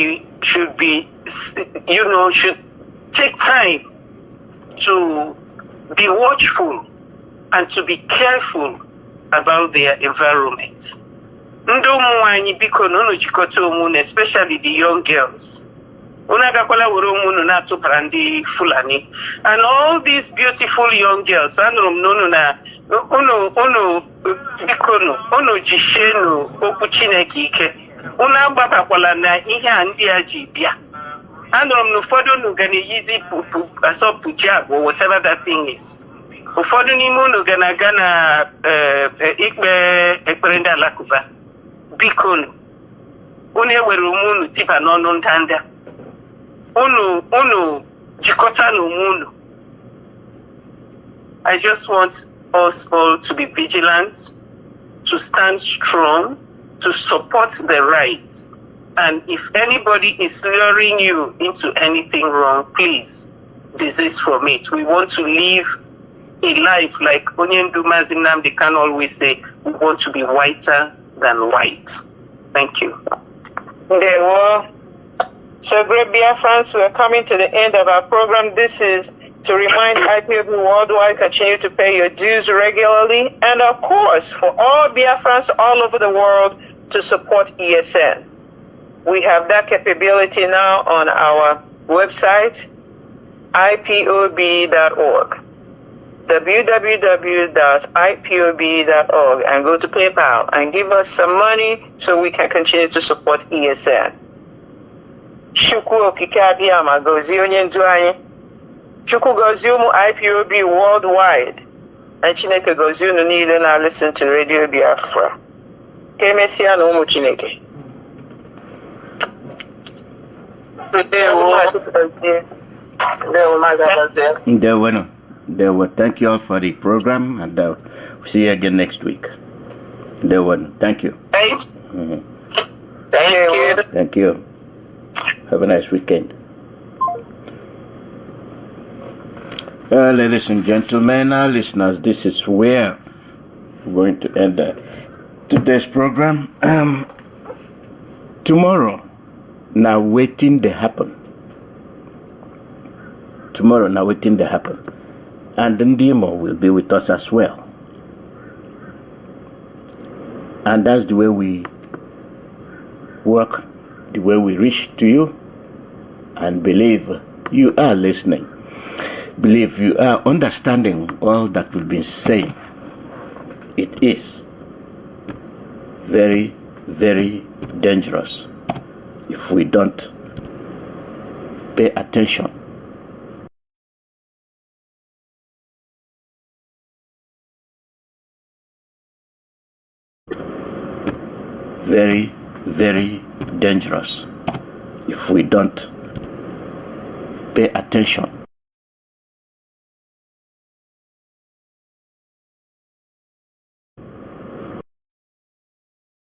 take time to be watchful and to be careful about their environment. Especially the young girls. Unagakwala urumunu na tuparandi fulani. And all these beautiful young girls, unu jishenu okwu Chineke ike. Unu agbabakwala na ihe a ndị a ji bịa. Anụrụ m na ụfọdụ unu ga na-eyizi asọpụjab or whatever that thing is. Ụfọdụ n'ime unu ga na-aga na ikpe ekpere ndị alakụba. Biko unu ewere unu tiba n'ọnụ ndanda. Unu jikọta n'onwe unu. I just want us all to be vigilant, to stand strong, to support the right. And if anybody is luring you into anything wrong, please desist from it. We want to live a life like Onyendu Mazi Nnamdi Kanu always say, we want to be whiter than white. Thank you. There were. So great Biafrans, we are coming to the end of our program. This is to remind IPOB worldwide, continue to pay your dues regularly. And of course, for all Biafrans all over the world to support ESN. We have that capability now on our website, ipob.org. www.ipob.org, and go to PayPal and give us some money so we can continue to support ESN. Chukwu okike abịama gozie onye ndu anyị. Chukwu gozie ụmụ IPOB worldwide. And Chineke gozie unu niile na listen to Radio Biafra. Ka emesịa na ụmụ Chineke. Thank you all for the program, and we'll see you again next week. Thank you. Thank you. Thank you. Have a nice weekend. Ladies and gentlemen, our listeners, this is where we're going to end today's program. Tomorrow, now waiting to happen. And Ndimo will be with us as well. And that's the way we work, the way we reach to you, and believe you are listening. Believe you are understanding all that we've been saying. It is very, very dangerous if we don't pay attention. Very, very dangerous if we don't pay attention.